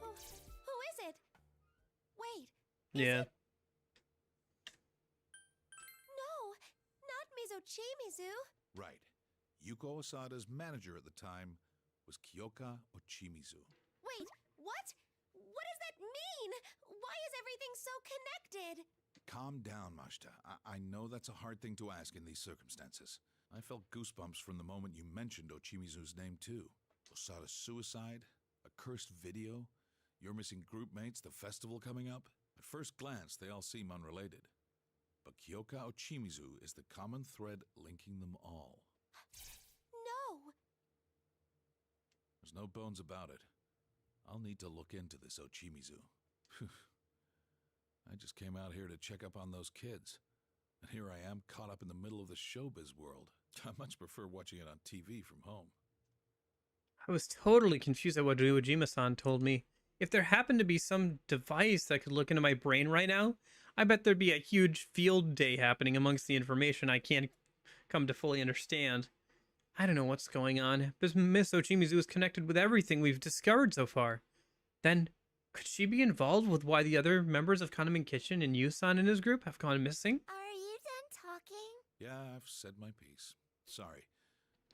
S14: Who is it? Wait.
S1: Yeah.
S14: No, not Mizo Chimizu.
S2: Right. Yuko Osada's manager at the time was Kyoka Ochimizu.
S14: Wait, what? What does that mean? Why is everything so connected?
S2: Calm down, Mashita. I know that's a hard thing to ask in these circumstances. I felt goosebumps from the moment you mentioned Ochimizu's name, too. Osada's suicide, a cursed video, your missing group mates, the festival coming up. At first glance, they all seem unrelated. But Kyoka Ochimizu is the common thread linking them all.
S14: No.
S2: There's no bones about it. I'll need to look into this Ochimizu. I just came out here to check up on those kids. And here I am caught up in the middle of the showbiz world. I much prefer watching it on TV from home.
S1: I was totally confused at what Dojima-san told me. If there happened to be some device that could look into my brain right now, I bet there'd be a huge field day happening amongst the information I can't come to fully understand. I don't know what's going on, but Miss Ochimizu is connected with everything we've discovered so far. Then, could she be involved with why the other members of Kahneman Kitchen and Yusan and his group have gone missing?
S14: Are you done talking?
S2: Yeah, I've said my piece. Sorry.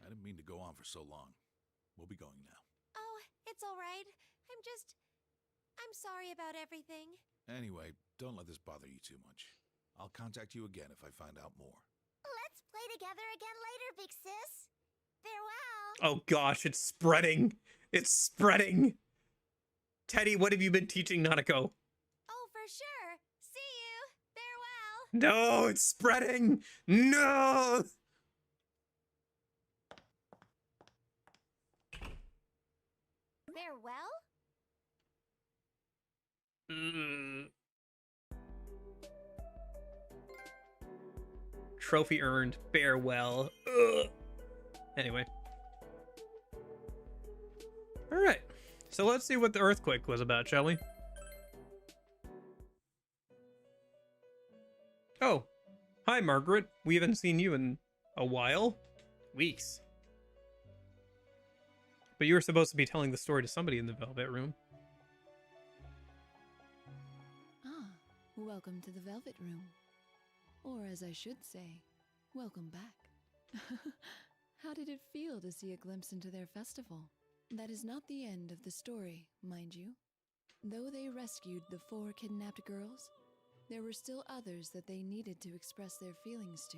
S2: I didn't mean to go on for so long. We'll be going now.
S14: Oh, it's all right. I'm sorry about everything.
S2: Anyway, don't let this bother you too much. I'll contact you again if I find out more.
S11: Let's play together again later, big sis. Farewell.
S1: Oh gosh, it's spreading. It's spreading. Teddy, what have you been teaching Nanako?
S14: Oh, for sure. See you. Farewell.
S1: No, it's spreading. No.
S11: Farewell?
S1: Trophy earned. Farewell. Ugh. Anyway. All right. So let's see what the earthquake was about, shall we? Oh. Hi, Margaret. We haven't seen you in a while. Weeks. But you were supposed to be telling the story to somebody in the Velvet Room.
S10: Ah, welcome to the Velvet Room. Or as I should say, welcome back. How did it feel to see a glimpse into their festival? That is not the end of the story, mind you. Though they rescued the 4 kidnapped girls, there were still others that they needed to express their feelings to.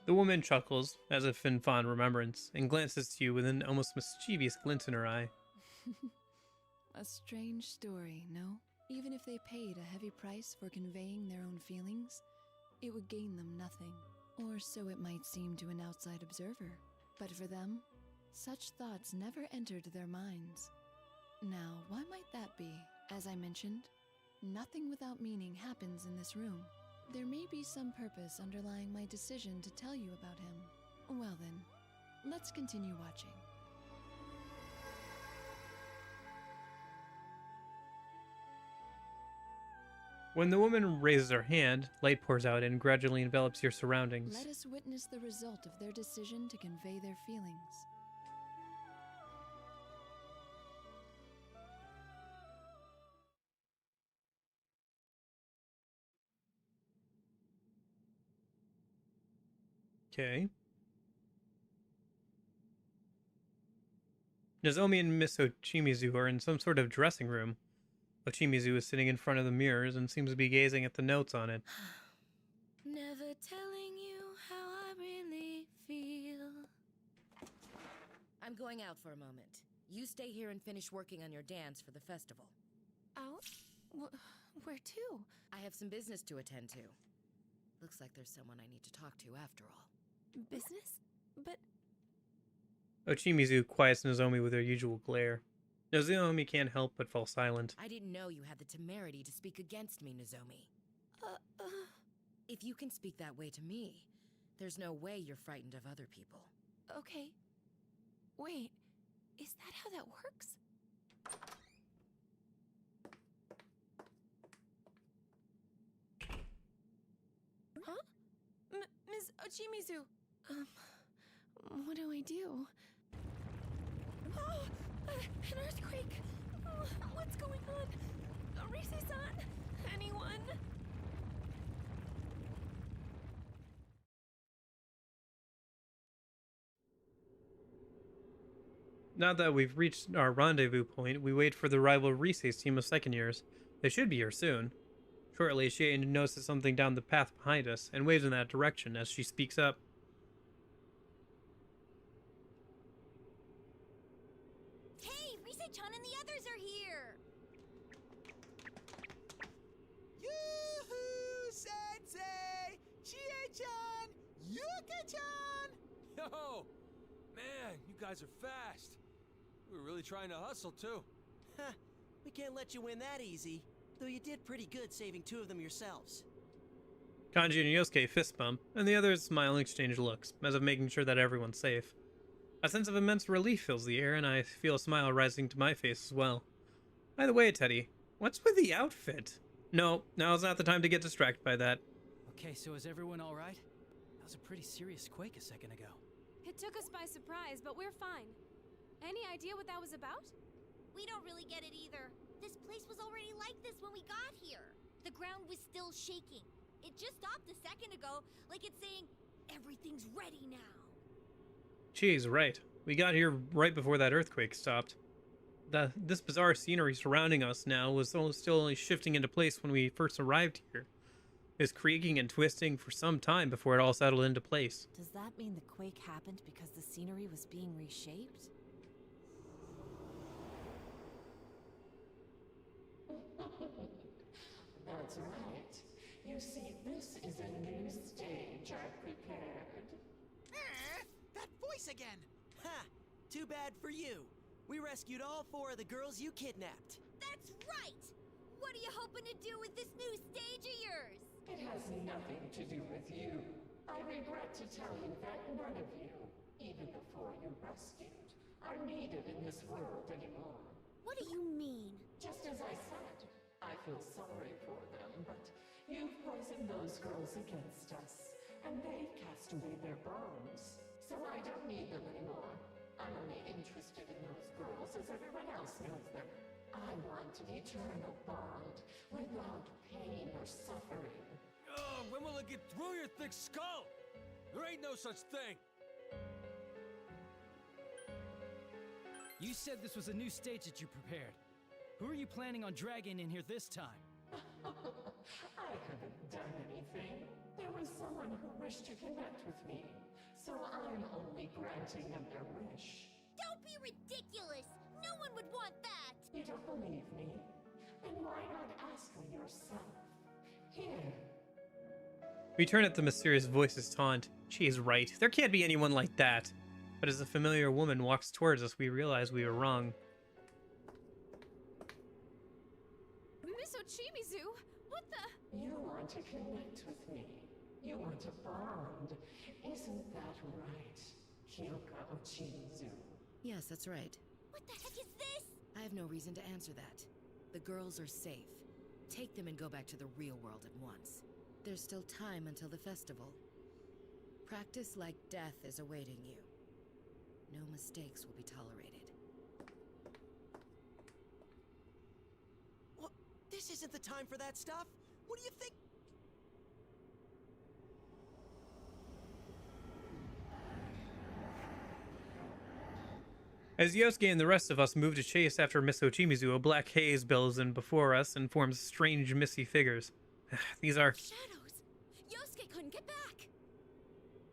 S1: The woman chuckles, as if in fond remembrance, and glances to you with an almost mischievous glint in her eye.
S10: A strange story, no? Even if they paid a heavy price for conveying their own feelings, it would gain them nothing. Or so it might seem to an outside observer. But for them, such thoughts never entered their minds. Now, why might that be? As I mentioned, nothing without meaning happens in this room. There may be some purpose underlying my decision to tell you about him. Well then, let's continue watching.
S1: When the woman raises her hand, light pours out and gradually envelops your surroundings.
S10: Let us witness the result of their decision to convey their feelings.
S1: Okay. Nozomi and Miss Ochimizu are in some sort of dressing room. Ochimizu is sitting in front of the mirrors and seems to be gazing at the notes on it.
S15: Never telling you how I really feel.
S16: I'm going out for a moment. You stay here and finish working on your dance for the festival.
S9: Out? Where to?
S16: I have some business to attend to. Looks like there's someone I need to talk to after all.
S9: Business? But...
S1: Ochimizu quiets Nozomi with her usual glare. Nozomi can't help but fall silent.
S16: I didn't know you had the temerity to speak against me, Nozomi. If you can speak that way to me, there's no way you're frightened of other people.
S9: Okay. Wait, is that how that works? Huh? Ms. Ochimizu! What do I do? Oh! An earthquake! What's going on? Rise-san! Anyone?
S1: Now that we've reached our rendezvous point, we wait for the rival Rise's team of second years. They should be here soon. Shortly, she notices something down the path behind us and waves in that direction as she speaks up.
S11: Hey, Rise-chan and the others are here!
S17: Yoo-hoo, Sensei! Chie-chan! Yuka-chan!
S18: Yo! Man, you guys are fast. We were really trying to hustle, too.
S4: Huh. We can't let you win that easy. Though you did pretty good saving 2 of them yourselves.
S1: Kanji and Yosuke fist bump, and the others smile and exchange looks, as if making sure that everyone's safe. A sense of immense relief fills the air, and I feel a smile rising to my face as well. By the way, Teddy, what's with the outfit? No, now's not the time to get distracted by that.
S19: Okay, so is everyone alright? That was a pretty serious quake a second ago.
S9: It took us by surprise, but we're fine. Any idea what that was about?
S11: We don't really get it either. This place was already like this when we got here. The ground was still shaking. It just stopped a second ago, like it's saying, everything's ready now.
S1: Geez, right. We got here right before that earthquake stopped. this bizarre scenery surrounding us now was still only shifting into place when we first arrived here. It was creaking and twisting for some time before it all settled into place.
S20: Does that mean the quake happened because the scenery was being reshaped?
S5: That's right. You see, this is a new stage I've prepared.
S17: That voice again! Ha! Too bad for you. We rescued all 4 of the girls you kidnapped.
S14: That's right! What are you hoping to do with this new stage of yours?
S5: It has nothing to do with you. I regret to tell you that none of you, even before you rescued, are needed in this world anymore.
S14: What do you mean?
S5: Just as I said, I feel sorry for them, but you've poisoned those girls against us, and they've cast away their bones. So I don't need them anymore. I'm only interested in those girls as everyone else knows them. I want an eternal bond without pain or suffering.
S18: Oh, when will it get through your thick skull? There ain't no such thing.
S19: You said this was a new stage that you prepared. Who are you planning on dragging in here this time?
S5: I haven't done anything. There was someone who wished to connect with me, so I'm only granting them their wish.
S14: Don't be ridiculous! No one would want that!
S5: You don't believe me? Then why not ask her yourself? Here.
S1: We turn at the mysterious voice's taunt. She is right. There can't be anyone like that. But as the familiar woman walks towards us, we realize we were wrong.
S9: Miss Ochimizu, what the?
S5: You want to connect with me. You want to bond. Isn't that right, Kyoka Ochimizu?
S16: Yes, that's right.
S14: What the heck is this?
S16: I have no reason to answer that. The girls are safe. Take them and go back to the real world at once. There's still time until the festival. Practice like death is awaiting you. No mistakes will be tolerated.
S17: What? This isn't the time for that stuff? What do you think?
S1: As Yosuke and the rest of us move to chase after Miss Ochimizu, a black haze billows in before us and forms strange misty figures. These are...
S16: Shadows! Yosuke couldn't get back!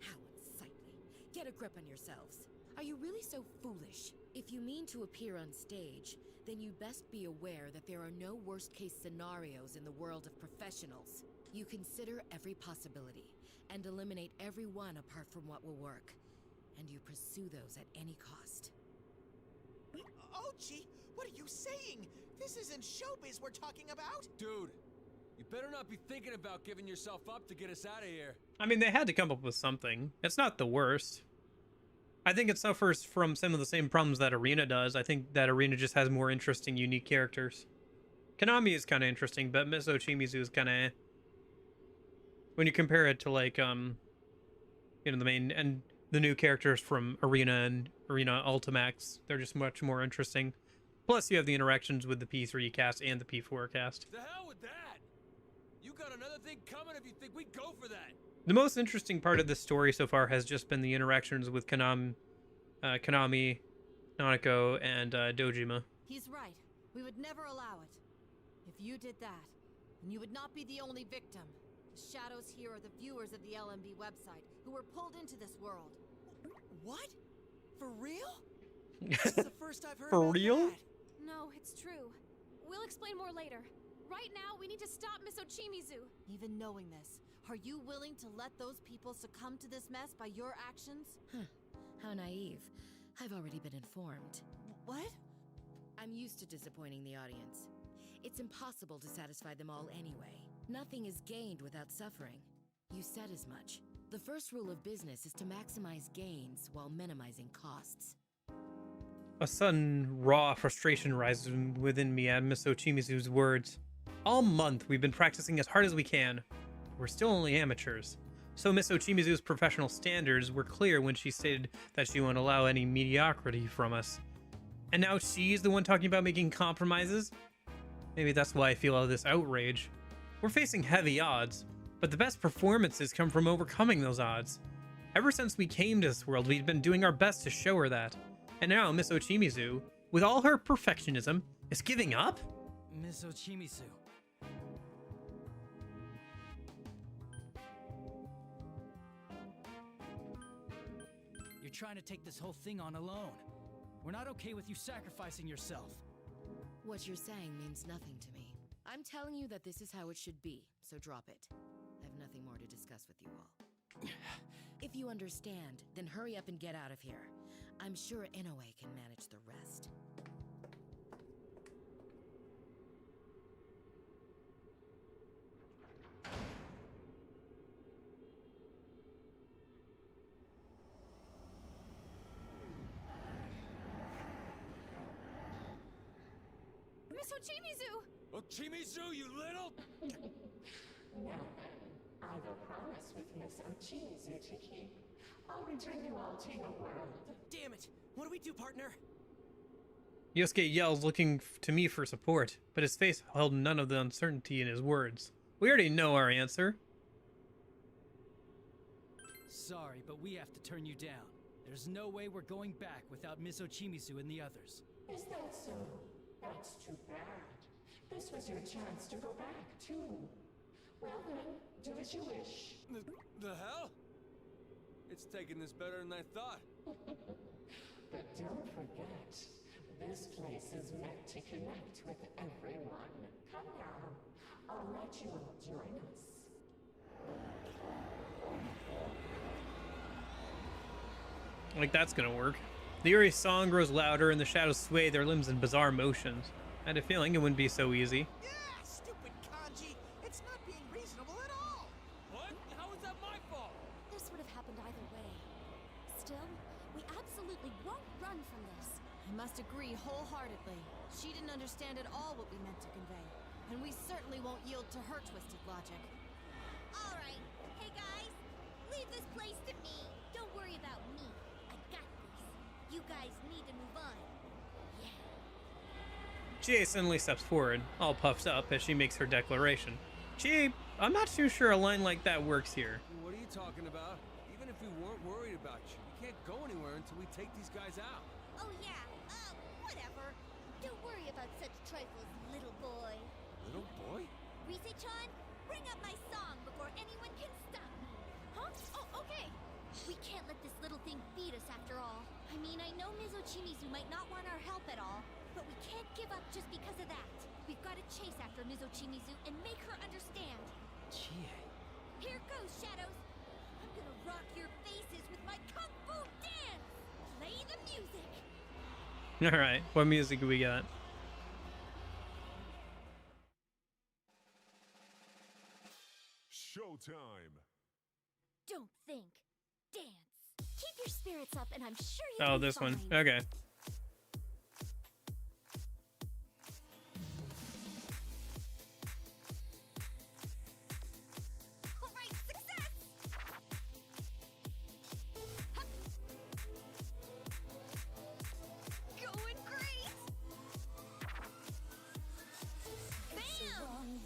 S16: How unsightly. Get a grip on yourselves. Are you really so foolish? If you mean to appear on stage, then you best be aware that there are no worst-case scenarios in the world of professionals. You consider every possibility, and eliminate every one apart from what will work. And you pursue those at any cost.
S17: Ochi, what are you saying? This isn't showbiz we're talking about!
S18: Dude, you better not be thinking about giving yourself up to get us out of here.
S1: I mean, they had to come up with something. It's not the worst. I think it suffers from some of the same problems that Arena does. I think that Arena just has more interesting, unique characters. Konami is kind of interesting, but Miss Ochimizu is kind of... When you compare it to, like, you know, the main... And the new characters from Arena and Arena Ultimax, they're just much more interesting. Plus, you have the interactions with the P3 cast and the P4 cast.
S18: The hell with that! You got another thing coming if you think we'd go for that!
S1: The most interesting part of this story so far has just been the interactions with Konami, Nanako, and Dojima.
S21: He's right. We would never allow it. If you did that, then you would not be the only victim. The shadows here are the viewers of the LMB website who were pulled into this world.
S17: What? For real? This is the first I've heard
S1: For
S17: about
S1: real?
S17: that.
S9: No, it's true. We'll explain more later. Right now, we need to stop Miss Ochimizu.
S21: Even knowing this, are you willing to let those people succumb to this mess by your actions?
S16: Huh. How naive. I've already been informed.
S21: What?
S16: I'm used to disappointing the audience. It's impossible to satisfy them all anyway. Nothing is gained without suffering. You said as much. The first rule of business is to maximize gains while minimizing costs.
S1: A sudden, raw frustration rises within me at Miss Ochimizu's words. All month, we've been practicing as hard as we can. We're still only amateurs. So Miss Ochimizu's professional standards were clear when she stated that she won't allow any mediocrity from us. And now she's the one talking about making compromises? Maybe that's why I feel all this outrage. We're facing heavy odds, but the best performances come from overcoming those odds. Ever since we came to this world, we've been doing our best to show her that. And now, Miss Ochimizu, with all her perfectionism, is giving up?
S19: Miss Ochimizu. You're trying to take this whole thing on alone. We're not okay with you sacrificing yourself.
S16: What you're saying means nothing to me. I'm telling you that this is how it should be, so drop it. I have nothing more to discuss with you all. If you understand, then hurry up and get out of here. I'm sure Inoue can manage the rest.
S9: Miss Ochimizu!
S18: Ochimizu, you little...
S6: Now then, I've a promise with Miss Ochimizu to keep. I'll return you all to your world.
S17: Damn it! What do we do, partner?
S1: Yosuke yells, looking to me for support, but his face held none of the uncertainty in his words. We already know our answer.
S19: Sorry, but we have to turn you down. There's no way we're going back without Miss Ochimizu and the others.
S6: Is that so? That's too bad. This was your chance to go back, too. Well then, do as you wish.
S18: The hell? It's taking this better than I thought.
S6: But don't forget, this place is meant to connect with everyone. Come now, I'll let you all join us.
S1: Like that's gonna work. The eerie song grows louder and the shadows sway their limbs in bizarre motions. I had a feeling it wouldn't be so easy.
S17: Yeah, stupid kanji! It's not being reasonable at all!
S18: What? How is that my fault?
S9: This would have happened either way. Still, we absolutely won't run from this.
S21: I must agree wholeheartedly. She didn't understand at all what we meant to convey. And we certainly won't yield to her twisted logic.
S11: All right. Hey, guys. Leave this place to me. Don't worry about me. I got this. You guys need to move on.
S1: Chie suddenly steps forward, all puffed up as she makes her declaration. Chie, I'm not too sure a line like that works here.
S18: What are you talking about? Even if we weren't worried about you, we can't go anywhere until we take these guys out.
S11: Oh, yeah. Whatever. Don't worry about such trifles, little boy.
S18: Little boy?
S11: Rise-chan, bring up my song before anyone can stop me.
S9: Huh? Oh, okay.
S11: We can't let this little thing beat us after all. I mean, I know Ms. Ochimizu might not want our help at all, but we can't give up just because of that. We've got to chase after Ms. Ochimizu and make her understand.
S19: Chie.
S11: Here goes, Shadows. I'm gonna rock your faces with my kung fu dance. Play the music.
S1: All right, what music do we got?
S22: Showtime.
S11: Don't think. Dance. Keep your spirits up, and I'm sure you'll
S1: Oh,
S11: be
S1: this one.
S11: fine.
S1: Okay.
S11: All right, success. Going great. Bam.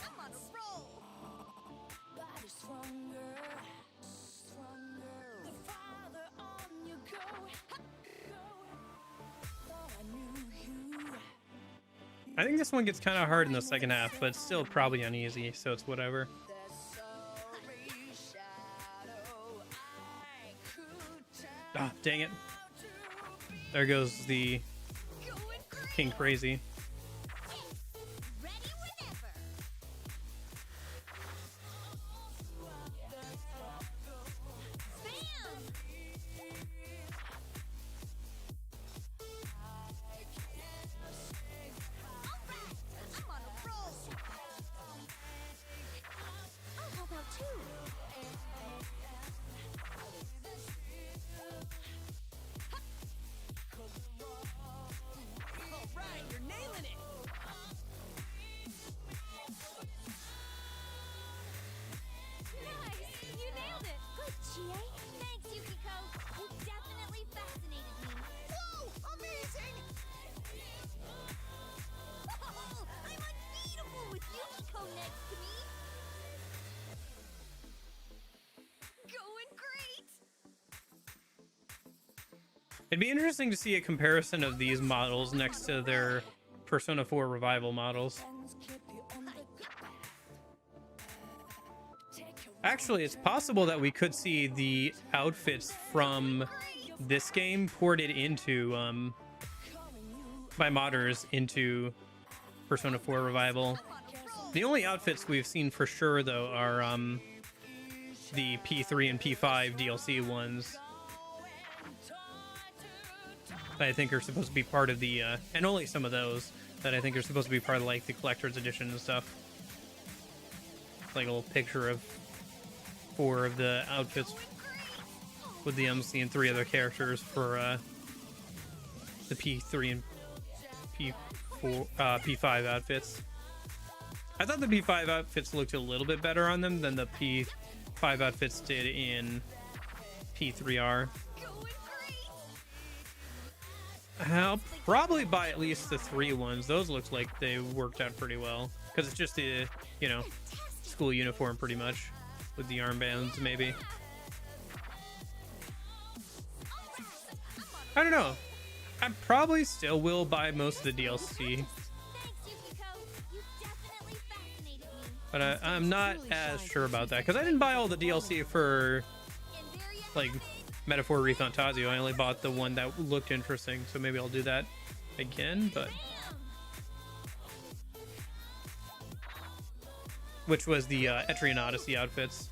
S11: I'm on a roll.
S15: Body stronger, stronger. The farther on you go, thought I knew you.
S1: I think this one gets kind of hard in the second half, but still probably uneasy, so it's whatever. Ah, dang it. There goes the King Crazy.
S11: Ready whenever. Bam! Alright, I'm on a roll. Oh, how about two?
S17: Alright, you're nailing
S1: It'd be interesting to see a comparison of these models next to their Persona 4 Revival models. Actually, it's possible that we could see the outfits from this game ported into, by modders into Persona 4 Revival. The only outfits we've seen for sure, though, are the P3 and P5 DLC ones. That I think are supposed to be part of the, and only some of those that I think are supposed to be part of like the collector's edition and stuff. Like a little picture of 4 of the outfits with the MC and 3 other characters for the P3 and P4, P5 outfits. I thought the P5 outfits looked a little bit better on them than the P5 outfits did in P3R. I'll probably buy at least the 3 ones. Those looks like they worked out pretty well. Because it's just a, you know, school uniform pretty much. With the armbands, maybe. I don't know. I probably still will buy most of the DLC. But I'm not as sure about that. Because I didn't buy all the DLC for, like, Metaphor Refantasio. I only bought the one that looked interesting, so maybe I'll do that again, but which was the Etrian Odyssey outfits.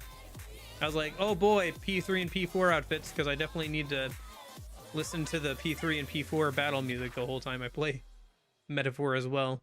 S1: I was like, oh boy, P3 and P4 outfits, because I definitely need to listen to the P3 and P4 battle music the whole time I play Metaphor as well.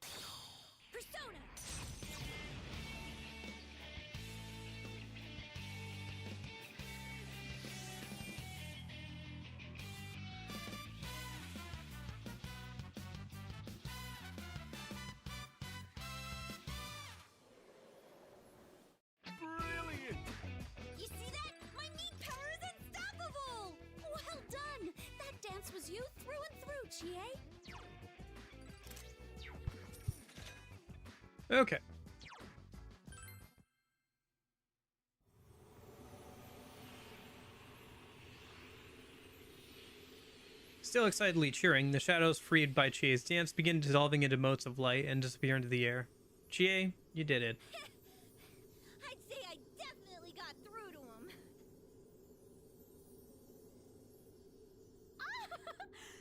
S7: Was you through and through, Chie?
S1: Okay. Still excitedly cheering, the shadows freed by Chie's dance begin dissolving into motes of light and disappear into the air. Chie, you did it.
S7: I'd say I definitely got through to him.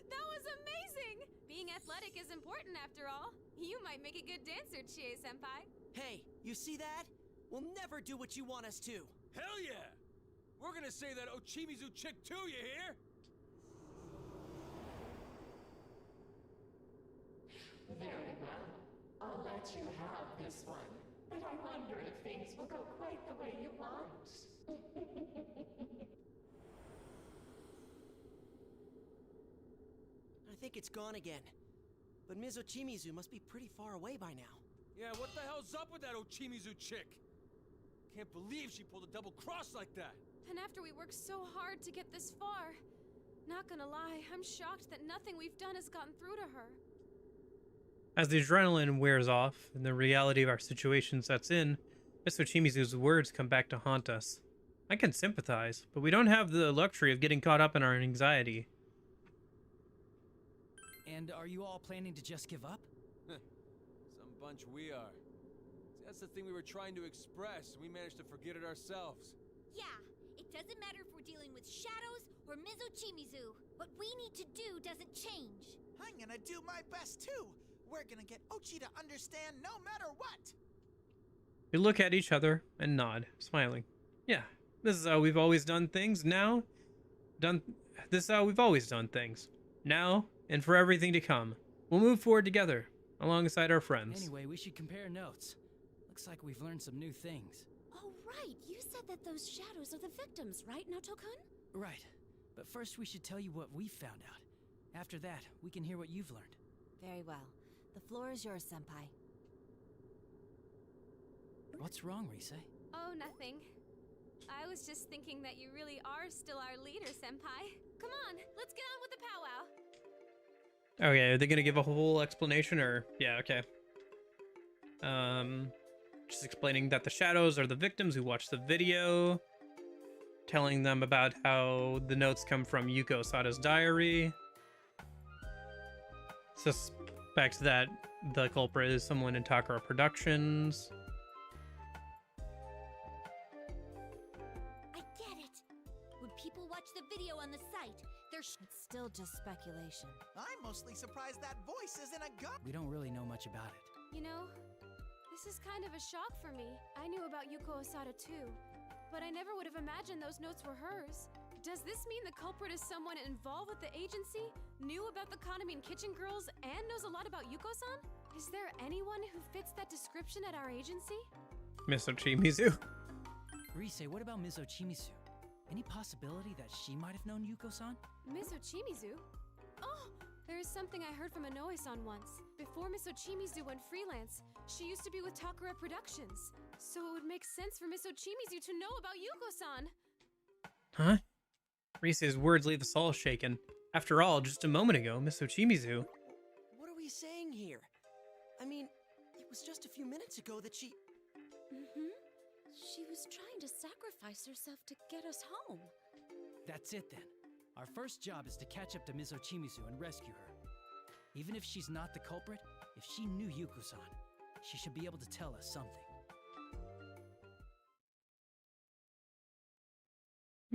S9: That was amazing! Being athletic is important after all. You might make a good dancer, Chie-senpai.
S17: Hey, you see that? We'll never do what you want us to.
S18: Hell yeah! We're gonna say that Ochimizu chick too, you hear?
S6: Very well. I'll let you have this one. But I wonder if things will go quite the way you want.
S17: I think it's gone again. But Ms. Ochimizu must be pretty far away by now.
S18: Yeah, what the hell's up with that Ochimizu chick? Can't believe she pulled a double cross like that.
S9: And after we worked so hard to get this far, not gonna lie, I'm shocked that nothing we've done has gotten through to her.
S1: As the adrenaline wears off and the reality of our situation sets in, Miss Ochimizu's words come back to haunt us. I can sympathize, but we don't have the luxury of getting caught up in our anxiety.
S19: And are you all planning to just give up?
S18: Some bunch we are. See, that's the thing we were trying to express. We managed to forget it ourselves.
S11: Yeah, it doesn't matter if we're dealing with shadows or Ms. Ochimizu. What we need to do doesn't change.
S3: I'm gonna do my best too. We're gonna get Ochi to understand no matter what.
S1: We look at each other and nod, smiling. Yeah, this is how we've always done things. This is how we've always done things. Now and for everything to come. We'll move forward together, alongside our friends.
S19: Anyway, we should compare notes. Looks like we've learned some new things.
S7: Oh, right. You said that those shadows are the victims, right, Naoto-kun?
S19: Right. But first we should tell you what we've found out. After that, we can hear what you've learned.
S20: Very well. The floor is yours, Senpai.
S19: What's wrong, Rise?
S9: Oh, nothing. I was just thinking that you really are still our leader, Senpai. Come on, let's get on with the powwow.
S1: Okay, are they gonna give a whole explanation or... Yeah, okay. Just explaining that the shadows are the victims who watched the video. Telling them about how the notes come from Yuko Osada's diary. suspects that the culprit is someone in Takara Productions.
S7: I get it. When people watch the video on the site,
S20: It's still just speculation.
S3: I'm mostly surprised that voice isn't a gun.
S19: We don't really know much about it.
S9: You know, this is kind of a shock for me. I knew about Yuko Osada too, but I never would have imagined those notes were hers. Does this mean the culprit is someone involved with the agency, knew about the Kaname and Kitchen Girls, and knows a lot about Yuko-san? Is there anyone who fits that description at our agency?
S1: Miss Ochimizu.
S19: Rise, what about Ms. Ochimizu? Any possibility that she might have known Yuko-san?
S9: Miss Ochimizu? Oh, there is something I heard from Inoue-san once. Before Miss Ochimizu went freelance, she used to be with Takara Productions. So it would make sense for Miss Ochimizu to know about Yuko-san.
S1: Huh? Rise's words leave us all shaken. After all, just a moment ago, Miss Ochimizu.
S17: What are we saying here? I mean, it was just a few minutes ago that she...
S20: Mm-hmm. She was trying to sacrifice herself to get us home.
S19: That's it then. Our first job is to catch up to Ms. Ochimizu and rescue her. Even if she's not the culprit, if she knew Yuko-san, she should be able to tell us something.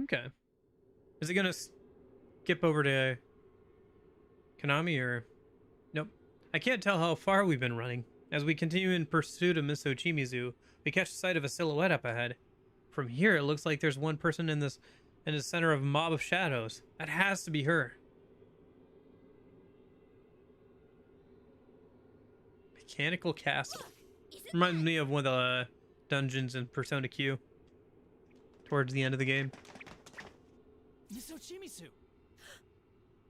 S1: Okay. Is it gonna skip over to Kaname or... Nope. I can't tell how far we've been running. As we continue in pursuit of Miss Ochimizu, we catch sight of a silhouette up ahead. From here, it looks like there's one person in the center of a mob of shadows. That has to be her. Mechanical Castle. Reminds me of one of the dungeons in Persona Q. Towards the end of the game.
S19: Miss Ochimizu!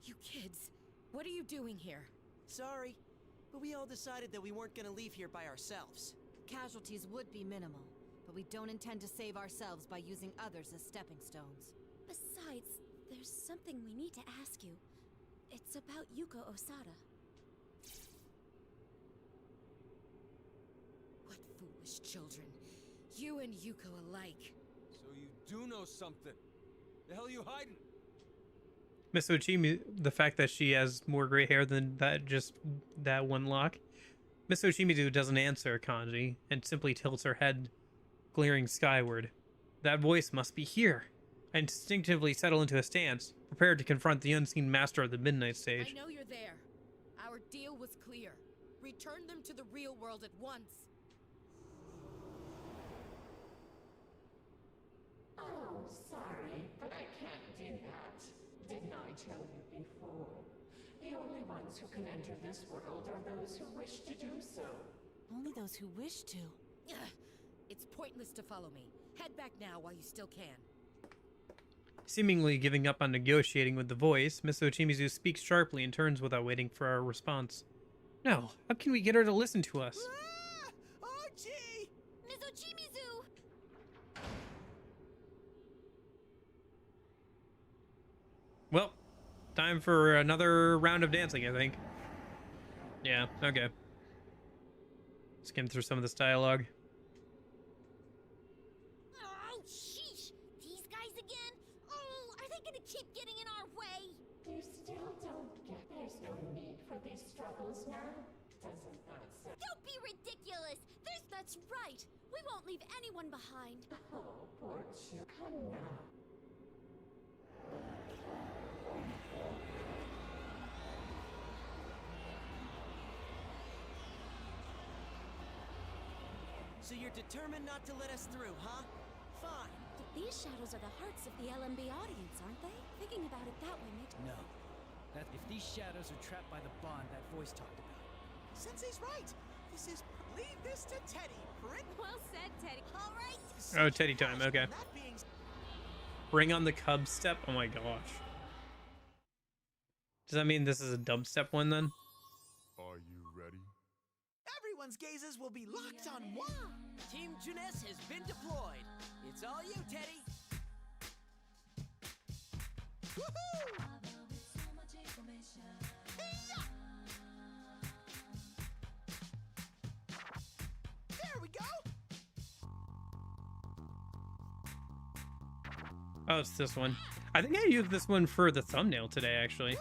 S16: You kids, what are you doing here?
S17: Sorry, but we all decided that we weren't gonna leave here by ourselves.
S21: Casualties would be minimal, but we don't intend to save ourselves by using others as stepping stones.
S7: Besides, there's something we need to ask you. It's about Yuko Osada.
S16: What foolish children. You and Yuko alike.
S18: So you do know something. The hell you hiding?
S1: Miss Ochimizu, the fact that she has more gray hair than that one lock. Miss Ochimizu doesn't answer Kanji and simply tilts her head, glaring skyward. That voice must be here. I instinctively settle into a stance, prepared to confront the unseen master of the Midnight Stage.
S16: I know you're there. Our deal was clear. Return them to the real world at once.
S6: Oh, sorry, but I can't do that. Didn't I tell you before? The only ones who can enter this world are those who wish to do so.
S20: Only those who wish to.
S16: Ugh, it's pointless to follow me. Head back now while you still can.
S1: Seemingly giving up on negotiating with the voice, Miss Ochimizu speaks sharply and turns without waiting for our response. No, how can we get her to listen to us?
S3: Ochi!
S7: Miss Ochimizu!
S1: Well, time for another round of dancing, I think. Yeah, okay. Skim through some of this dialogue.
S7: Oh, sheesh! These guys again? Oh, are they gonna keep getting in our way?
S6: You still don't get there's no need for these struggles now? Doesn't that sound...
S7: Don't be ridiculous! That's right! We won't leave anyone behind!
S6: Oh, poor Chu. Come now.
S17: So you're determined not to let us through, huh? Fine.
S7: But these shadows are the hearts of the LMB audience, aren't they? Thinking about it that way makes...
S19: No. That if these shadows are trapped by the bond that voice talked about.
S3: Sensei's right. This is... Leave this to Teddy.
S9: Well said, Teddy.
S7: All right.
S1: Oh, Teddy time, okay. Bring on the Cub step? Oh my gosh. Does that mean this is a dubstep one then?
S2: Are you ready?
S3: Everyone's gazes will be locked on one.
S17: Team Junes has been deployed. It's all you, Teddy.
S3: Woohoo! There we go.
S1: Oh, it's this one. I think I used this one for the thumbnail today, actually.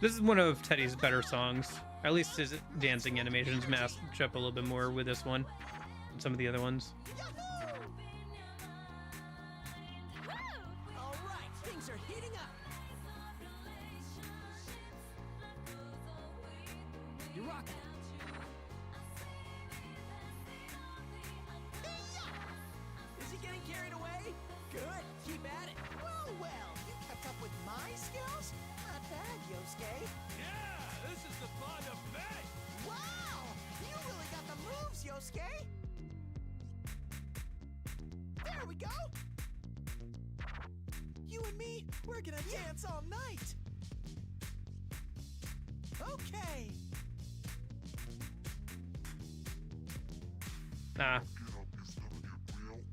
S1: This is one of Teddy's better songs. At least his dancing animations match up a little bit more with this one than some of the other ones.
S17: All right, things are heating up.
S19: You're rocking.
S17: Is he getting carried away? Good, keep at it. Well, well, you kept up with my skills? Not bad, Yosuke.
S18: Yeah, this is the fun of it.
S17: Wow, you really got the moves, Yosuke. There we go. You and me, we're gonna dance all night. Okay.
S1: Nah.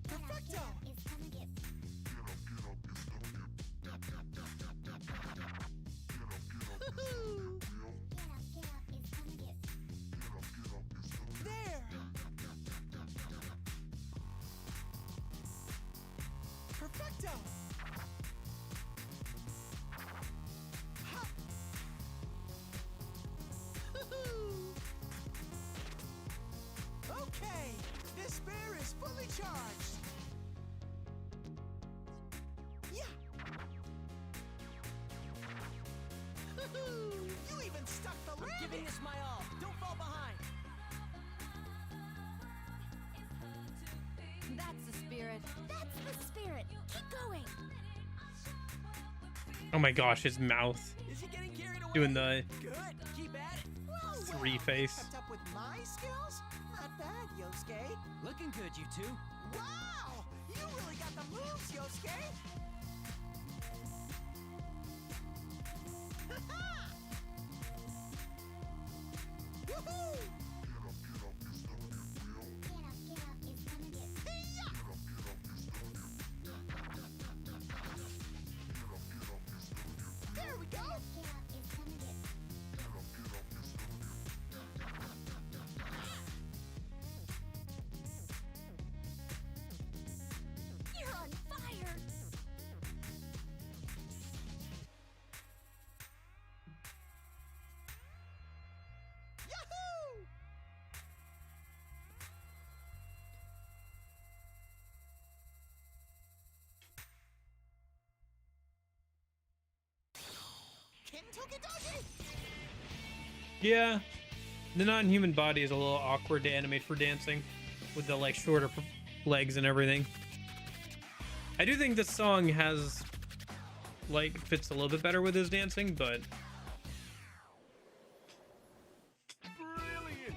S17: Perfecto. Woohoo. There. Perfecto. Ha. Woohoo. Okay, this spear is fully charged. Yeah. Woohoo. You even stuck the landing.
S21: I'm giving this my all. Don't fall behind. That's the spirit.
S7: That's the spirit. Keep going.
S1: Oh my gosh, his mouth.
S17: Is he getting carried away?
S1: Doing the
S17: Good. Keep at it. Well,
S1: three face.
S17: Kept up with my skills? Not bad, Yosuke.
S19: Looking good, you two.
S17: Wow! You really got the moves, Yosuke. Ha-ha! Woohoo! Hey-ya! There we go.
S7: You're on fire.
S17: Yahoo! Kintoki-doki!
S1: Yeah, the non-human body is a little awkward to animate for dancing with the like shorter legs and everything. I do think this song has like fits a little bit better with his dancing, but
S17: Brilliant!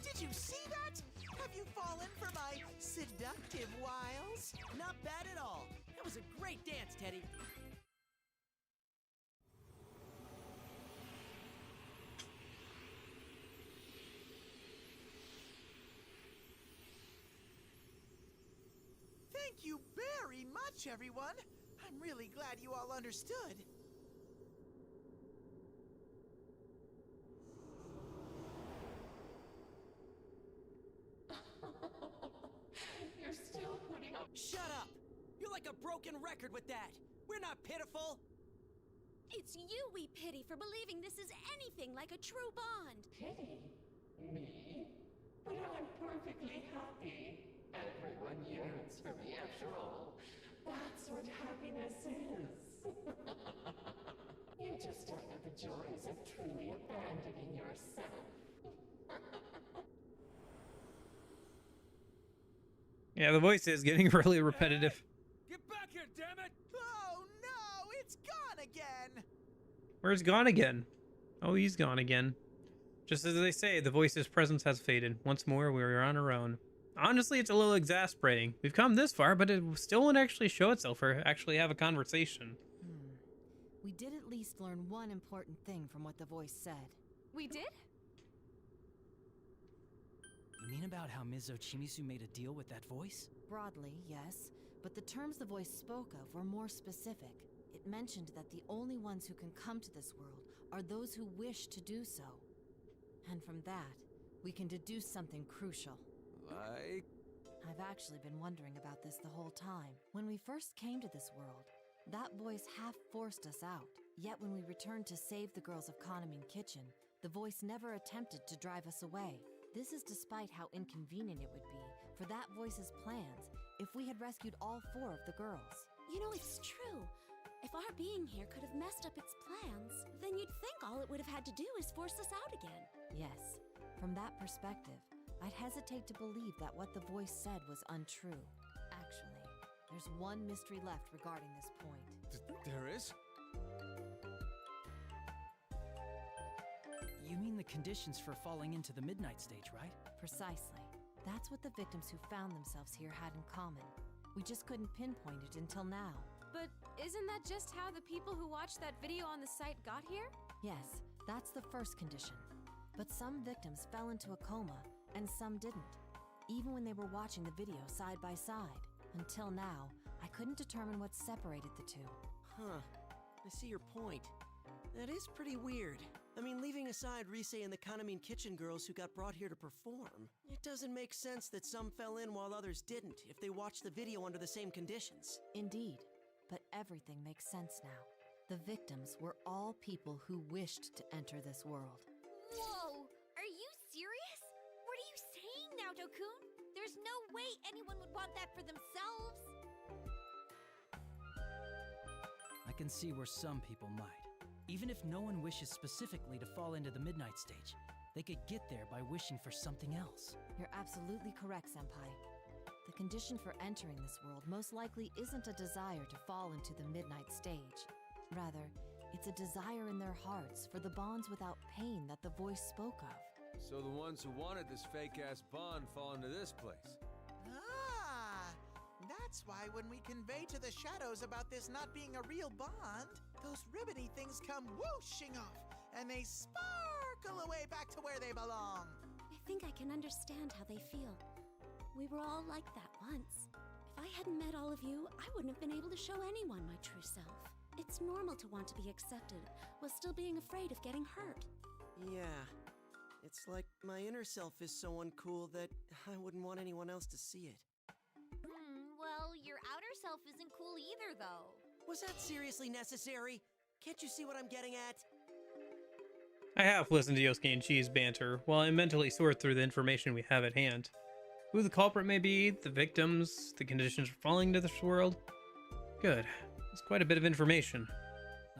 S17: Did you see that? Have you fallen for my seductive wiles? Not bad at all. That was a great dance, Teddy. Thank you very much, everyone. I'm really glad you all understood.
S6: You're still putting up.
S17: Shut up! You're like a broken record with that. We're not pitiful.
S7: It's you we pity for believing this is anything like a true bond.
S6: Pity? Me? But I'm perfectly happy. Everyone yearns for me after all. That's what happiness is. You just don't know the joys of truly abandoning yourself.
S1: yeah, the voice is getting really repetitive.
S18: Get back here, damn it!
S17: Oh no, it's gone again.
S1: Where's gone again? Oh, he's gone again. Just as they say, the voice's presence has faded. Once more, we are on our own. Honestly, it's a little exasperating. We've come this far, but it still won't actually show itself or actually have a conversation.
S21: We did at least learn one important thing from what the voice said.
S9: We did?
S19: You mean about how Ms. Ochimisu made a deal with that voice?
S21: Broadly, yes, but the terms the voice spoke of were more specific. It mentioned that the only ones who can come to this world are those who wish to do so. And from that, we can deduce something crucial.
S18: Like?
S21: I've actually been wondering about this the whole time. When we first came to this world, that voice half forced us out. Yet when we returned to save the girls of Kahneman Kitchen, the voice never attempted to drive us away. This is despite how inconvenient it would be for that voice's plans if we had rescued all 4 of the girls.
S20: You know, it's true. If our being here could have messed up its plans, then you'd think all it would have had to do is force us out again.
S21: Yes, from that perspective, I'd hesitate to believe that what the voice said was untrue. Actually, there's one mystery left regarding this point.
S18: There is?
S19: You mean the conditions for falling into the midnight stage, right?
S21: Precisely. That's what the victims who found themselves here had in common. We just couldn't pinpoint it until now.
S9: But isn't that just how the people who watched that video on the site got here?
S21: Yes, that's the first condition. But some victims fell into a coma, and some didn't, even when they were watching the video side by side. Until now, I couldn't determine what separated the two.
S4: Huh. I see your point. That is pretty weird. I mean, leaving aside Rise and the Kahneman Kitchen girls who got brought here to perform, it doesn't make sense that some fell in while others didn't if they watched the video under the same conditions.
S21: Indeed, but everything makes sense now. The victims were all people who wished to enter this world.
S11: Whoa! Are you serious? What are you saying now, Dokun? There's no way anyone would want that for themselves.
S19: I can see where some people might. Even if no one wishes specifically to fall into the midnight stage, they could get there by wishing for something else.
S21: You're absolutely correct, Senpai. The condition for entering this world most likely isn't a desire to fall into the midnight stage. Rather, it's a desire in their hearts for the bonds without pain that the voice spoke of.
S18: So the ones who wanted this fake-ass bond fall into this place.
S3: Ah! That's why when we convey to the shadows about this not being a real bond, those ribbony things come whooshing off, and they sparkle away back to where they belong.
S20: I think I can understand how they feel. We were all like that once. If I hadn't met all of you, I wouldn't have been able to show anyone my true self. It's normal to want to be accepted while still being afraid of getting hurt.
S4: Yeah. It's like my inner self is so uncool that I wouldn't want anyone else to see it.
S11: Well, your outer self isn't cool either, though.
S4: Was that seriously necessary? Can't you see what I'm getting at?
S1: I have listened to Yosuke and Chi's banter while I mentally sort through the information we have at hand. Who the culprit may be, the victims, the conditions for falling into this world. Good. It's quite a bit of information.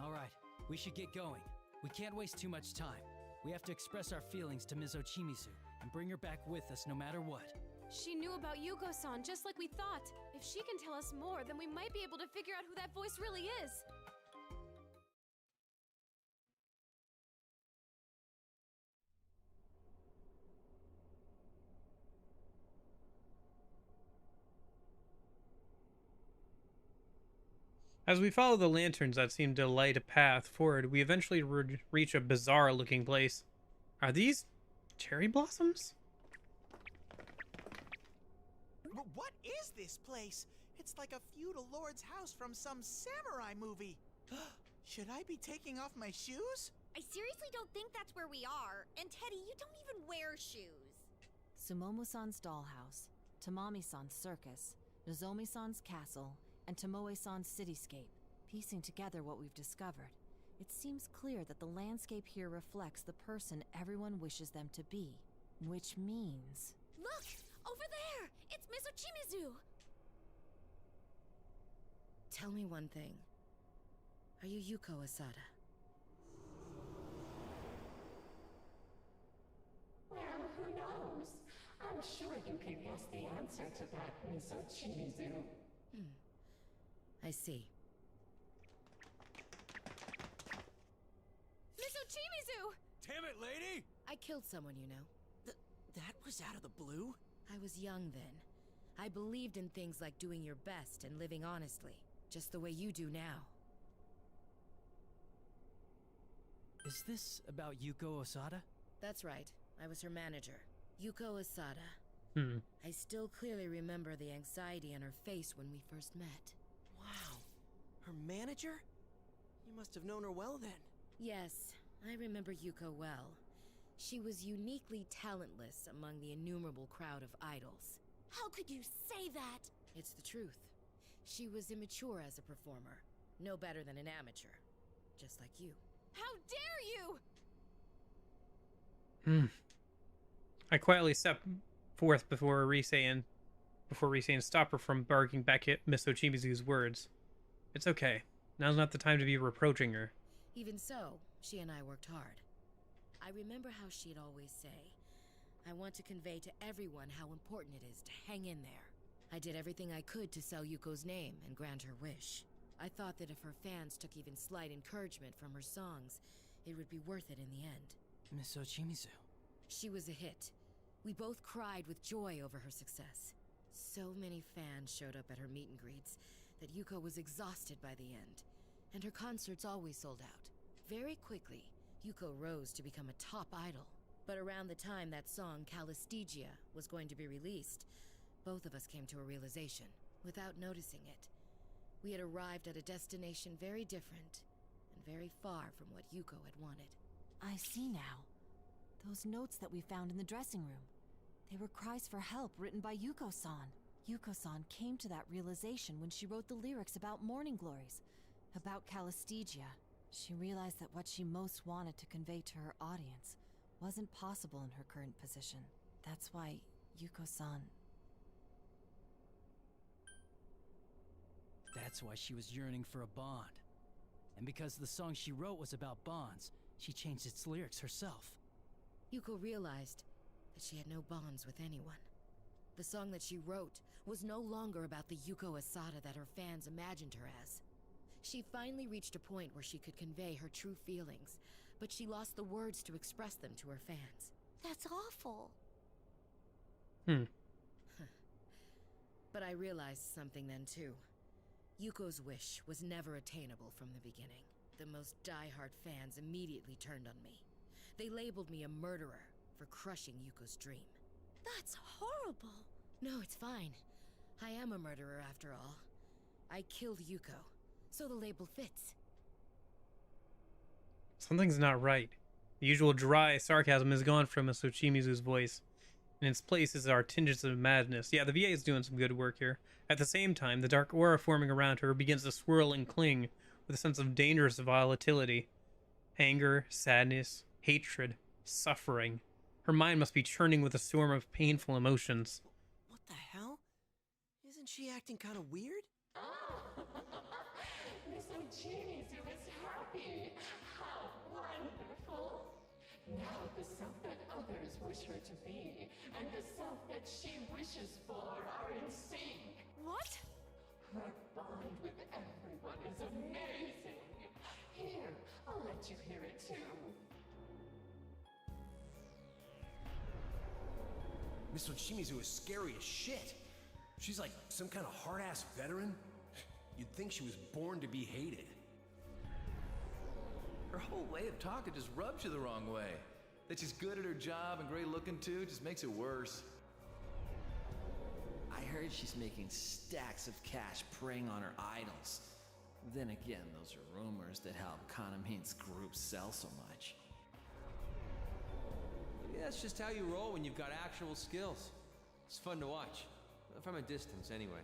S19: All right, we should get going. We can't waste too much time. We have to express our feelings to Ms. Ochimizu and bring her back with us no matter what.
S9: She knew about Yuko-san just like we thought. If she can tell us more, then we might be able to figure out who that voice really is.
S1: As we follow the lanterns that seem to light a path forward, we eventually reach a bizarre-looking place. Are these cherry blossoms?
S3: What is this place? It's like a feudal lord's house from some samurai movie. Should I be taking off my shoes?
S11: I seriously don't think that's where we are. And Teddy, you don't even wear shoes.
S21: Sumomo-san's dollhouse, Tamami-san's circus, Nozomi-san's castle, and Tomoe-san's cityscape. Piecing together what we've discovered, it seems clear that the landscape here reflects the person everyone wishes them to be. Which means...
S20: Look! Over there! It's Ms. Ochimizu!
S16: Tell me one thing. Are you Yuko Asada?
S6: Well, who knows? I'm sure you can guess the answer to that, Miss Ochimizu.
S16: I see.
S9: Miss Ochimizu!
S18: Damn it, lady!
S16: I killed someone, you know.
S4: That was out of the blue?
S16: I was young then. I believed in things like doing your best and living honestly, just the way you do now.
S19: Is this about Yuko Osada?
S16: That's right. I was her manager, Yuko Asada. I still clearly remember the anxiety on her face when we first met.
S4: Wow. Her manager? You must have known her well then.
S16: Yes, I remember Yuko well. She was uniquely talentless among the innumerable crowd of idols.
S20: How could you say that?
S16: It's the truth. She was immature as a performer, no better than an amateur. just like you.
S9: How dare you!
S1: I quietly step forth before Risei stop her from barking back at Miss Ochimizu's words. It's okay. Now's not the time to be reproaching her.
S16: Even so, she and I worked hard. I remember how she'd always say, I want to convey to everyone how important it is to hang in there. I did everything I could to sell Yuko's name and grant her wish. I thought that if her fans took even slight encouragement from her songs, it would be worth it in the end.
S19: Miss Ochimizu.
S16: She was a hit. We both cried with joy over her success. So many fans showed up at her meet and greets that Yuko was exhausted by the end, and her concerts always sold out. Very quickly, Yuko rose to become a top idol. But around the time that song Calistegia was going to be released, both of us came to a realization, without noticing it. We had arrived at a destination very different, and very far from what Yuko had wanted.
S21: I see now. Those notes that we found in the dressing room. They were cries for help written by Yuko-san. Yuko-san came to that realization when she wrote the lyrics about Morning Glories, about Calistegia. She realized that what she most wanted to convey to her audience wasn't possible in her current position. That's why Yuko-san...
S19: That's why she was yearning for a bond. And because the song she wrote was about bonds, she changed its lyrics herself.
S16: Yuko realized that she had no bonds with anyone. The song that she wrote was no longer about the Yuko Asada that her fans imagined her as. She finally reached a point where she could convey her true feelings, but she lost the words to express them to her fans.
S14: That's awful.
S16: But I realized something then too. Yuko's wish was never attainable from the beginning. The most die-hard fans immediately turned on me. They labeled me a murderer for crushing Yuko's dream.
S14: That's horrible.
S16: No, it's fine. I am a murderer after all. I killed Yuko, so the label fits.
S1: Something's not right. The usual dry sarcasm is gone from Miss Ochimizu's voice. In its place is our tinges of madness. Yeah, the VA is doing some good work here. At the same time, the dark aura forming around her begins to swirl and cling with a sense of dangerous volatility. Anger, sadness, hatred, suffering. Her mind must be churning with a storm of painful emotions.
S17: What the hell? Isn't she acting kind of weird?
S6: Miss Ochimizu is happy. How wonderful. Now the self that others wish her to be and the self that she wishes for are in sync.
S9: What?
S6: Her bond with everyone is amazing. Here, I'll let you hear it too.
S13: Miss Ochimizu is scary as shit. She's like some kind of hard-ass veteran. You'd think she was born to be hated.
S22: Her whole way of talking just rubs you the wrong way. That she's good at her job and great looking too just makes it worse. I heard she's making stacks of cash preying on her idols. Then again, those are rumors that help Kanamine's group sell so much.
S18: Maybe that's just how you roll when you've got actual skills. It's fun to watch. From a distance, anyway.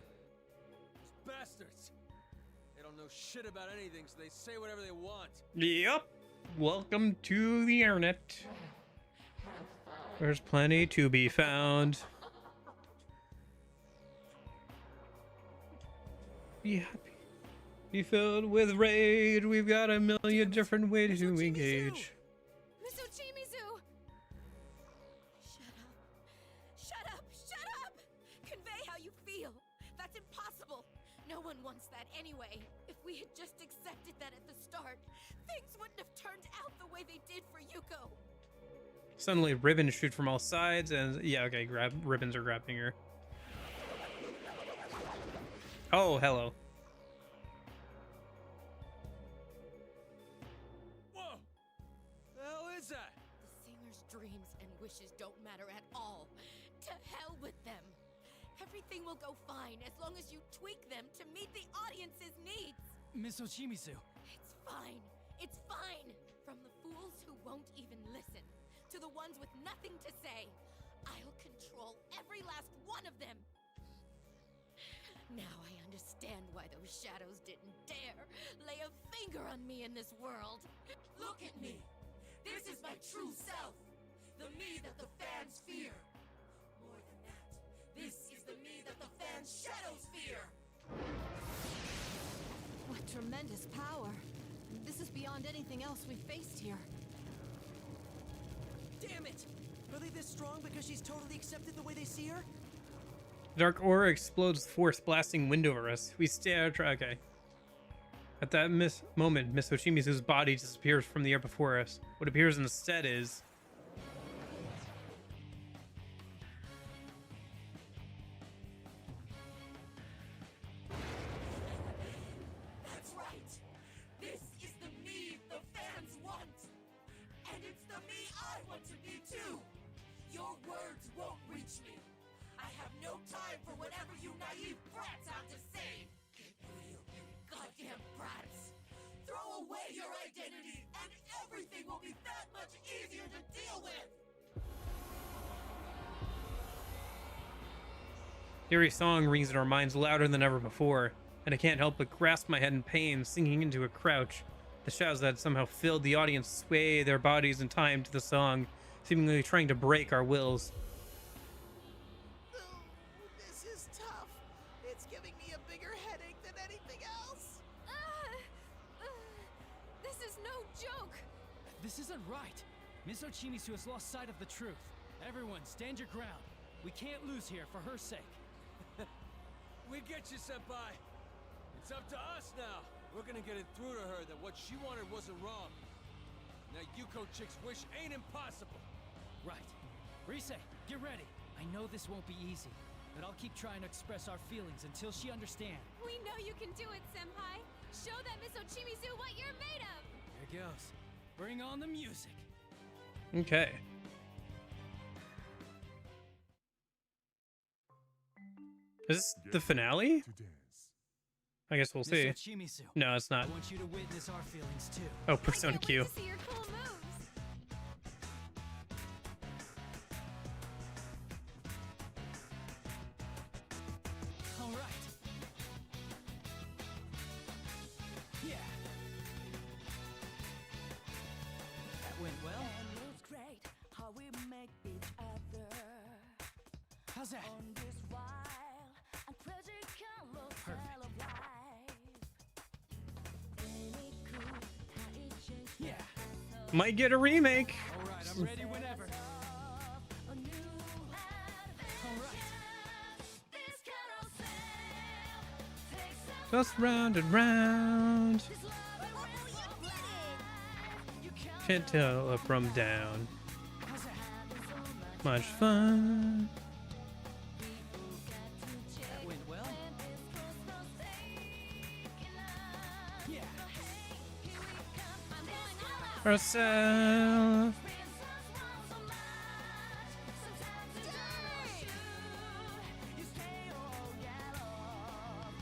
S18: Those bastards! They don't know shit about anything, so they say whatever they want.
S1: Yep. Welcome to the internet. There's plenty to be found. Be happy. Be filled with rage. We've got a million different ways to engage.
S9: Miss Ochimizu!
S4: Shut up. Shut up! Shut up! Convey how you feel. That's impossible. No one wants that anyway. If we had just accepted that at the start, things wouldn't have turned out the way they did for Yuko.
S1: Suddenly, ribbons shoot from all sides, and yeah, okay, ribbons are grabbing her. Oh, hello.
S18: Whoa! The hell is that?
S4: The singer's dreams and wishes don't matter at all. To hell with them. Everything will go fine as long as you tweak them to meet the audience's needs.
S19: Miss Ochimizu.
S4: It's fine. It's fine. From the fools who won't even listen, to the ones with nothing to say, I'll control every last one of them.
S16: Now I understand why those shadows didn't dare lay a finger on me in this world.
S5: Look at me. This is my true self. The me that the fans fear. More than that, this is the me that the fans' shadows fear.
S21: What tremendous power. This is beyond anything else we've faced here.
S4: Damn it! Are they this strong because she's totally accepted the way they see her?
S1: Dark aura explodes with force, blasting wind over us. We stare. Okay. At that moment, Miss Ochimisu's body disappears from the air before us. What appears instead is...
S5: That's right. This is the me the fans want. And it's the me I want to be too. Your words won't reach me. I have no time for whatever you naive brats have to say. Get real, you goddamn brats. Throw away your identity and everything will be that much easier to deal with.
S1: The eerie song rings in our minds louder than ever before, and I can't help but grasp my head in pain, sinking into a crouch. The shadows that somehow filled the audience sway their bodies in time to the song, seemingly trying to break our wills.
S3: This is tough. It's giving me a bigger headache than anything else.
S9: This is no joke.
S19: This isn't right. Miss Ochimisu has lost sight of the truth. Everyone, stand your ground. We can't lose here for her sake.
S18: We get you, Senpai. It's up to us now. We're gonna get it through to her that what she wanted wasn't wrong. That Yuko chick's wish ain't impossible.
S19: Right. Rise, get ready. I know this won't be easy, but I'll keep trying to express our feelings until she understands.
S9: We know you can do it, Senpai. Show that Miss Ochimizu what you're made of.
S19: Here goes. Bring on the music.
S1: Okay. Is this the finale? I guess we'll see.
S19: Miss Ochimisu,
S1: No, it's not.
S19: I want you to witness our feelings too.
S1: Oh, Persona Q.
S9: See your cool moves.
S19: All right. Yeah. That went well.
S15: And it's great how we make each other.
S19: How's that?
S15: On this wild and crazy carousel of life. Ain't it cool how it changed
S19: Yeah.
S1: Might get a remake.
S19: All right, I'm ready whenever.
S15: a new
S19: All right.
S15: this carousel takes us
S1: Just round and round. Can't tell up from down.
S19: How's that?
S1: Much fun.
S19: That went well. Yeah.
S1: Ourselves.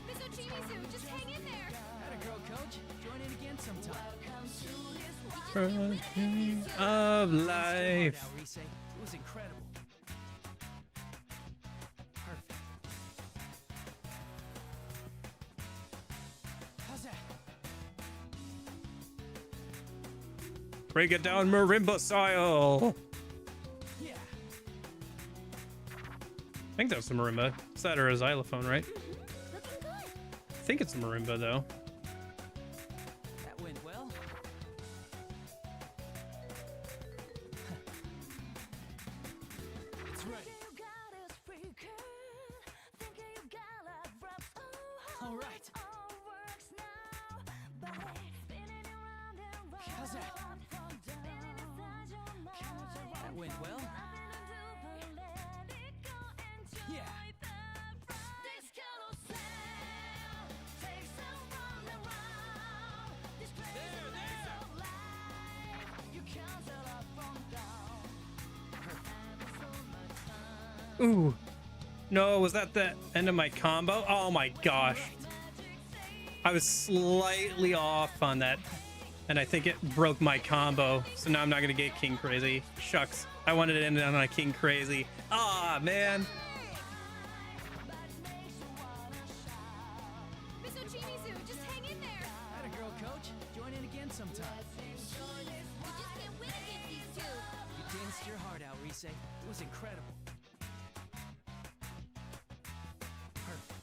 S9: Miss Ochimizu, just hang in there.
S19: Atta girl, coach. Join in again sometime.
S1: Of life.
S19: Now, Rise. It was incredible. Perfect. How's that?
S1: Break it down marimba style.
S19: Yeah.
S1: I think that's the marimba. It's that or a xylophone, right?
S20: Looking good.
S1: I think it's a marimba though.
S19: That went well. It's ready. All right. How's that? That went well. Yeah.
S1: Ooh. No, was that the end of my combo? Oh my gosh. I was slightly off on that. And I think it broke my combo. So now I'm not going to get King Crazy. Shucks. I wanted to end it on a King Crazy. Ah, man.
S19: say, it was incredible. Perfect.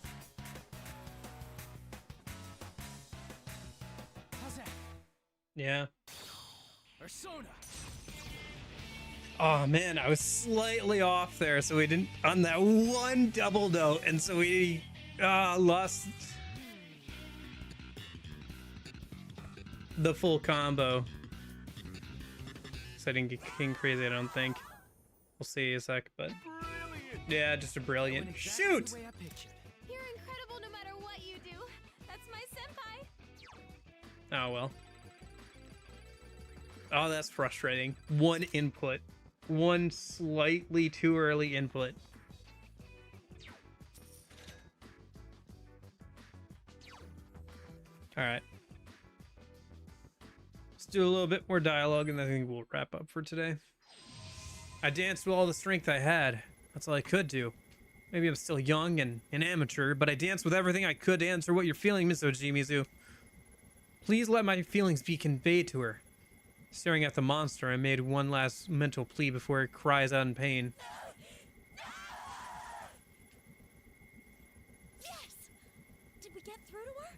S19: How's that?
S1: Yeah.
S19: Persona!
S1: Oh man, I was slightly off there, so we didn't on that one double note, and so we lost the full combo. So I didn't get King Crazy, I don't think. We'll see a sec, but yeah, just a brilliant shoot.
S9: You're incredible no matter what you do. That's my senpai.
S1: Oh well. Oh, that's frustrating. One input. One slightly too early input. Alright. Let's do a little bit more dialogue and I think we'll wrap up for today. I danced with all the strength I had. That's all I could do. Maybe I'm still young and an amateur, but I danced with everything I could to answer what you're feeling, Miss Ojimizu. Please let my feelings be conveyed to her. Staring at the monster, I made one last mental plea before it cries out in pain.
S14: Yes! Did we get through to her?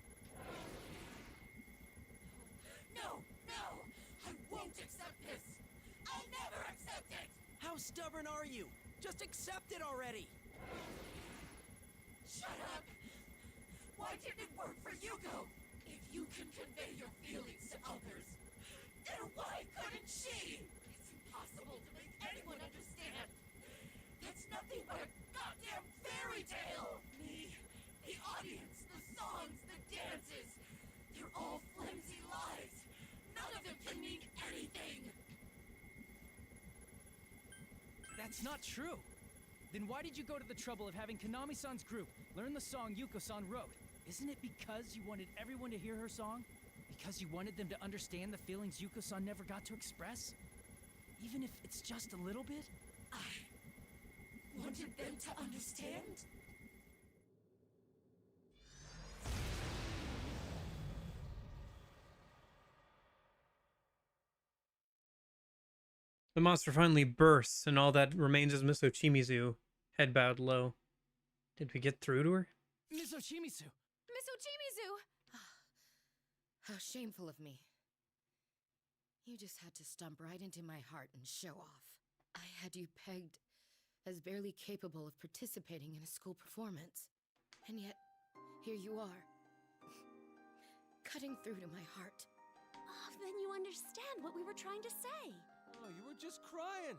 S15: No, I won't accept this. I'll never accept it.
S17: How stubborn are you? Just accept it already.
S15: Shut up. Why didn't it work for Yuko? If you can convey your feelings to others, then why couldn't she? It's impossible to make anyone understand. That's nothing but a goddamn fairy tale. Me, the audience, the songs, the dances, they're all flimsy lies. None of them can mean anything.
S19: That's not true. Then why did you go to the trouble of having Konami-san's group learn the song Yuko-san wrote? Isn't it because you wanted everyone to hear her song? Because you wanted them to understand the feelings Yuko-san never got to express? Even if it's just a little bit?
S15: I wanted them to understand?
S1: The monster finally bursts, and all that remains is Miss Ochimizu, head bowed low. Did we get through to her?
S19: Miss Ochimizu!
S9: Miss Ochimizu!
S16: How shameful of me. You just had to stomp right into my heart and show off. I had you pegged as barely capable of participating in a school performance. And yet, here you are. Cutting through to my heart.
S20: Oh, then you understand what we were trying to say.
S18: Oh, you were just crying.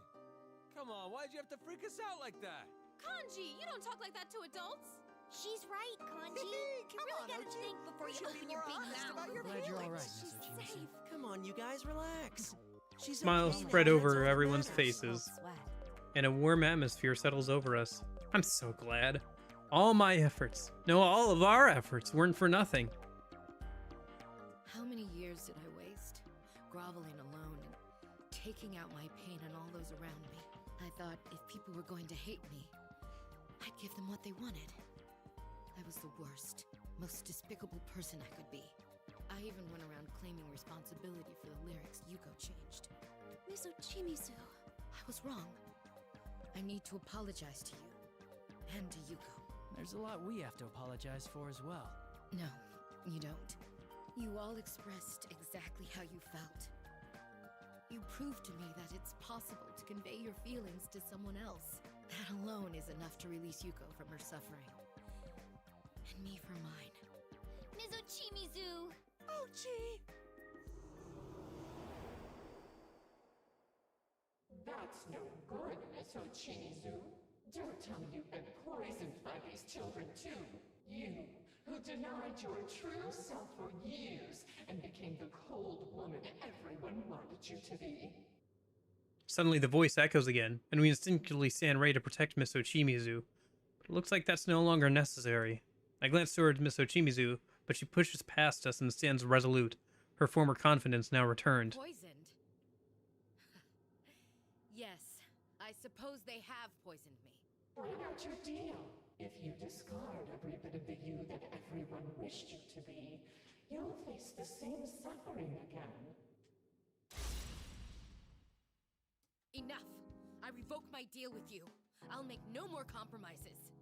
S18: Come on, why'd you have to freak us out like that?
S9: Kanji, you don't talk like that to adults.
S14: She's right, Kanji. You really gotta think before you open your big mouth.
S19: Glad you're all right, Miss Ochimizu.
S17: Come on, you guys, relax. She's
S1: Smiles
S17: okay now,
S1: spread
S17: that's
S1: over
S17: all that
S1: everyone's
S17: matters.
S1: faces, and a warm atmosphere settles over us. I'm so glad. All my efforts, no, all of our efforts weren't for nothing.
S16: How many years did I waste? Groveling alone and taking out my pain on all those around me. I thought if people were going to hate me, I'd give them what they wanted. I was the worst, most despicable person I could be. I even went around claiming responsibility for the lyrics Yuko changed.
S20: Miss Ochimizu.
S16: I was wrong. I need to apologize to you. And to Yuko.
S19: There's a lot we have to apologize for as well.
S16: No, you don't. You all expressed exactly how you felt. You proved to me that it's possible to convey your feelings to someone else. That alone is enough to release Yuko from her suffering. And me from mine.
S14: Miss Ochimizu.
S17: Ochi!
S6: That's no good, Miss Ochimizu. Don't tell me you've been poisoned by these children too. You, who denied your true self for years and became the cold woman everyone wanted you to be.
S1: Suddenly the voice echoes again, and we instinctively stand ready to protect Miss Ochimizu. But it looks like that's no longer necessary. I glance towards Miss Ochimizu, but she pushes past us and stands resolute. Her former confidence now returned.
S16: Poisoned? Yes, I suppose they have poisoned me.
S6: Bring out your deal. If you discard every bit of the you that everyone wished you to be, you'll face the same suffering again.
S16: Enough! I revoke my deal with you. I'll make no more compromises.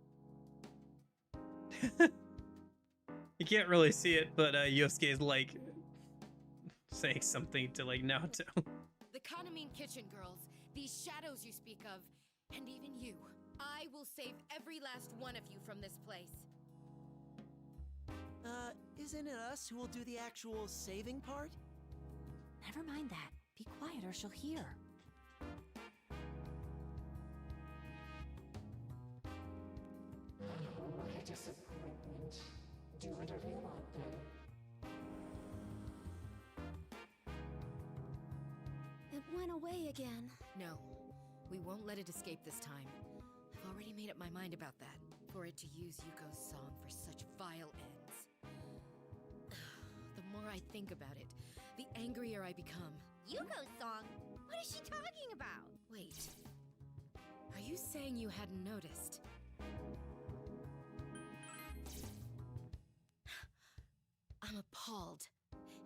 S1: You can't really see it, but Yosuke is like saying something to like Naoto.
S16: The Kanamine Kitchen girls, these shadows you speak of, and even you. I will save every last one of you from this place.
S4: Isn't it us who will do the actual saving part?
S21: Never mind that. Be quiet or she'll hear.
S6: Oh, what a disappointment. Do whatever you want then.
S14: It went away again.
S16: No, we won't let it escape this time. I've already made up my mind about that. For it to use Yuko's song for such vile ends. The more I think about it, the angrier I become.
S11: Yuko's song? What is she talking about?
S16: Wait. Are you saying you hadn't noticed? I'm appalled.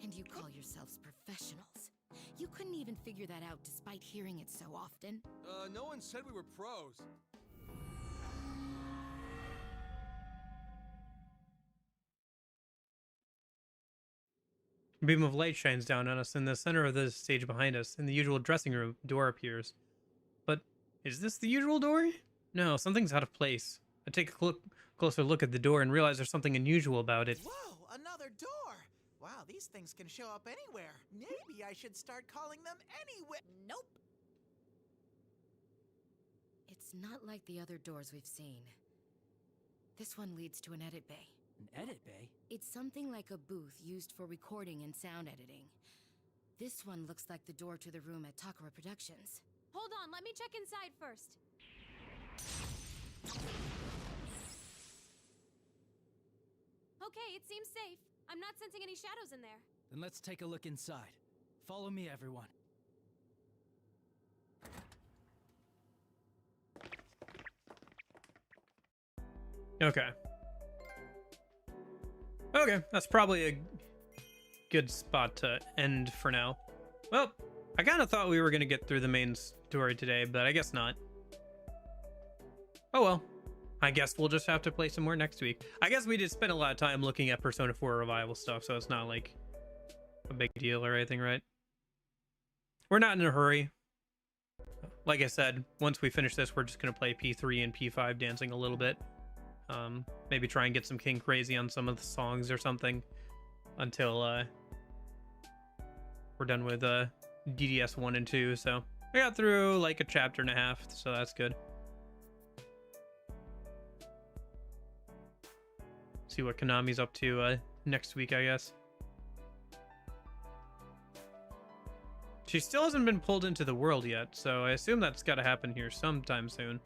S16: And you call yourselves professionals. You couldn't even figure that out despite hearing it so often.
S18: No one said we were pros.
S1: A beam of light shines down on us in the center of the stage behind us. In the usual dressing room, door appears. But is this the usual door? No, something's out of place. I take a closer look at the door and realize there's something unusual about it.
S3: Whoa, another door! Wow, these things can show up anywhere. Maybe I should start calling them anywhere.
S14: Nope.
S16: It's not like the other doors we've seen. This one leads to an edit bay.
S19: An edit bay?
S16: It's something like a booth used for recording and sound editing. This one looks like the door to the room at Takara Productions.
S9: Hold on, let me check inside first. Okay, it seems safe. I'm not sensing any shadows in there.
S19: Then let's take a look inside. Follow me, everyone.
S1: Okay. Okay, that's probably a good spot to end for now. Well, I kind of thought we were going to get through the main story today, but I guess not. Oh well. I guess we'll just have to play some more next week. I guess we did spend a lot of time looking at Persona 4 Revival stuff, so it's not like a big deal or anything, right? We're not in a hurry. Like I said, once we finish this, we're just going to play P3 and P5 dancing a little bit. Maybe try and get some King Crazy on some of the songs or something until we're done with DDS 1 and 2. So I got through like a chapter and a half, so that's good. See what Konami's up to next week, I guess. She still hasn't been pulled into the world yet, so I assume that's got to happen here sometime soon.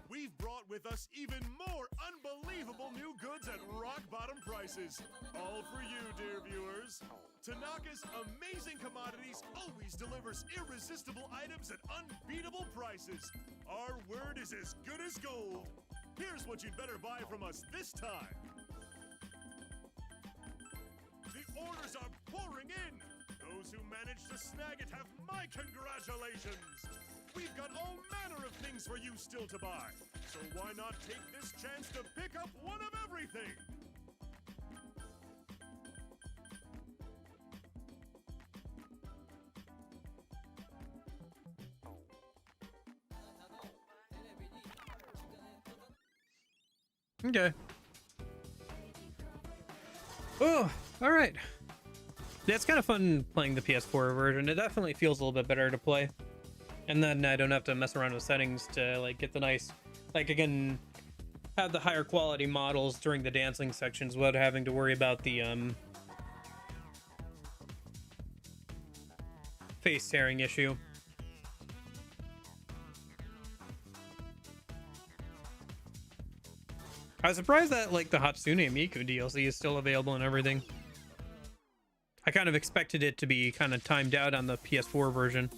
S8: We've brought with us even more unbelievable new goods at rock-bottom prices. All for you, dear viewers. Tanaka's amazing commodities always delivers irresistible items at unbeatable prices. Our word is as good as gold. Here's what you'd better buy from us this time. The orders are pouring in. Those who manage to snag it have my congratulations. We've got all manner of things for you still to buy. So why not take this chance to pick up one of everything?
S1: Okay. Oh, all right. Yeah, it's kind of fun playing the PS4 version. It definitely feels a little bit better to play. And then I don't have to mess around with settings to like get the nice, like I can have the higher quality models during the dancing sections without having to worry about the face tearing issue. I was surprised that like the Hatsune Miku DLC is still available and everything. I kind of expected it to be kind of timed out on the PS4 version.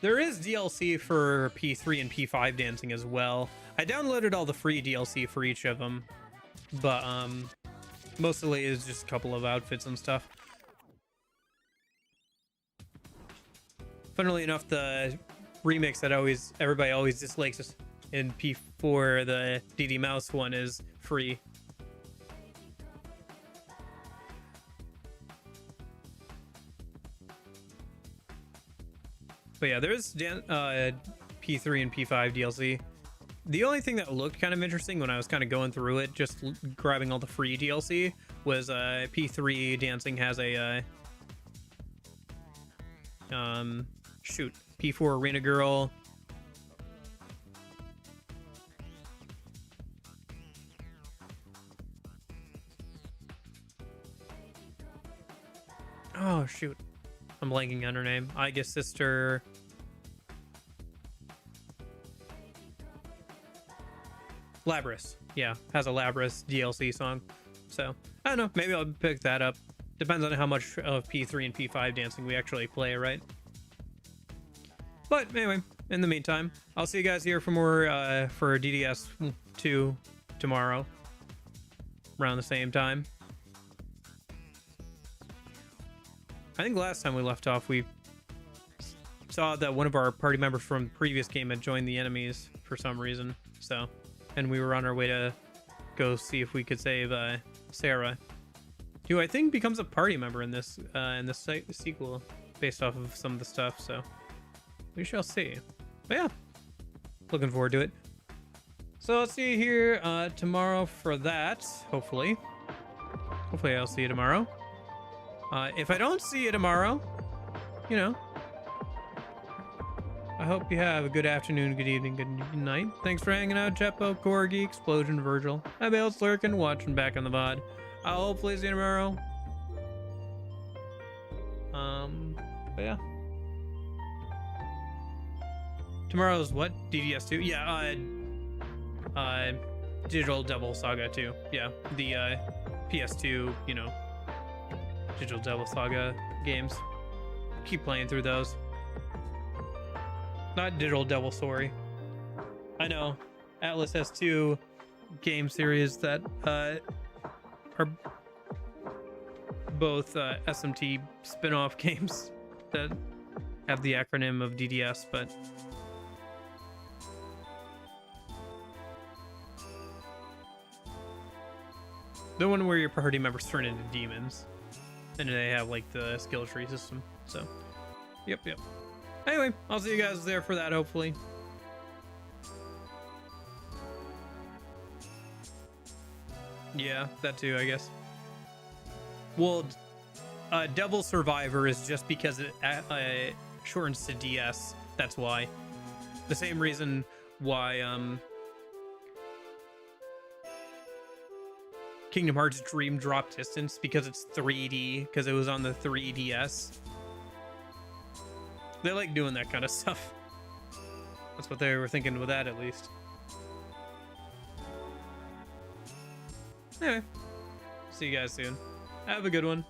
S1: There is DLC for P3 and P5 dancing as well. I downloaded all the free DLC for each of them, but mostly it's just a couple of outfits and stuff. Funnily enough, the remix that everybody always dislikes in P4, the DD Mouse one, is free. But yeah, there's P3 and P5 DLC. The only thing that looked kind of interesting when I was kind of going through it, just grabbing all the free DLC, was P3 dancing has a P4 Arena Girl. Oh shoot, I'm blanking on her name. I guess sister. Labris, yeah, has a Labris DLC song. So I don't know, maybe I'll pick that up. Depends on how much of P3 and P5 dancing we actually play, right? But anyway, in the meantime, I'll see you guys here for more for DDS 2 tomorrow around the same time. I think last time we left off, we saw that one of our party members from the previous game had joined the enemies for some reason. So, and we were on our way to go see if we could save Sarah, who I think becomes a party member in this sequel based off of some of the stuff. So we shall see. But yeah, looking forward to it. So I'll see you here tomorrow for that. Hopefully I'll see you tomorrow. If I don't see you tomorrow, you know, I hope you have a good afternoon, good evening, good night. Thanks for hanging out, Chepo, Corgi, Explosion, Virgil. I'm Bales lurking, watching back on the VOD. I'll hopefully see you tomorrow. But yeah. Tomorrow's what? DDS2? Yeah, Digital Devil Saga 2. Yeah, the PS2, you know, Digital Devil Saga games. Keep playing through those. Not Digital Devil, sorry. I know Atlas has 2 game series that are both SMT spin-off games that have the acronym of DDS, but the one where your party members turn into demons and they have like the skill tree system. So yep. Anyway, I'll see you guys there for that, hopefully. Yeah, that too, I guess. Well, Devil Survivor is just because it shortens to DS. That's why. The same reason why Kingdom Hearts Dream Drop Distance, because it's 3D, because it was on the 3DS. They like doing that kind of stuff. That's what they were thinking with that, at least. Anyway, see you guys soon. Have a good one.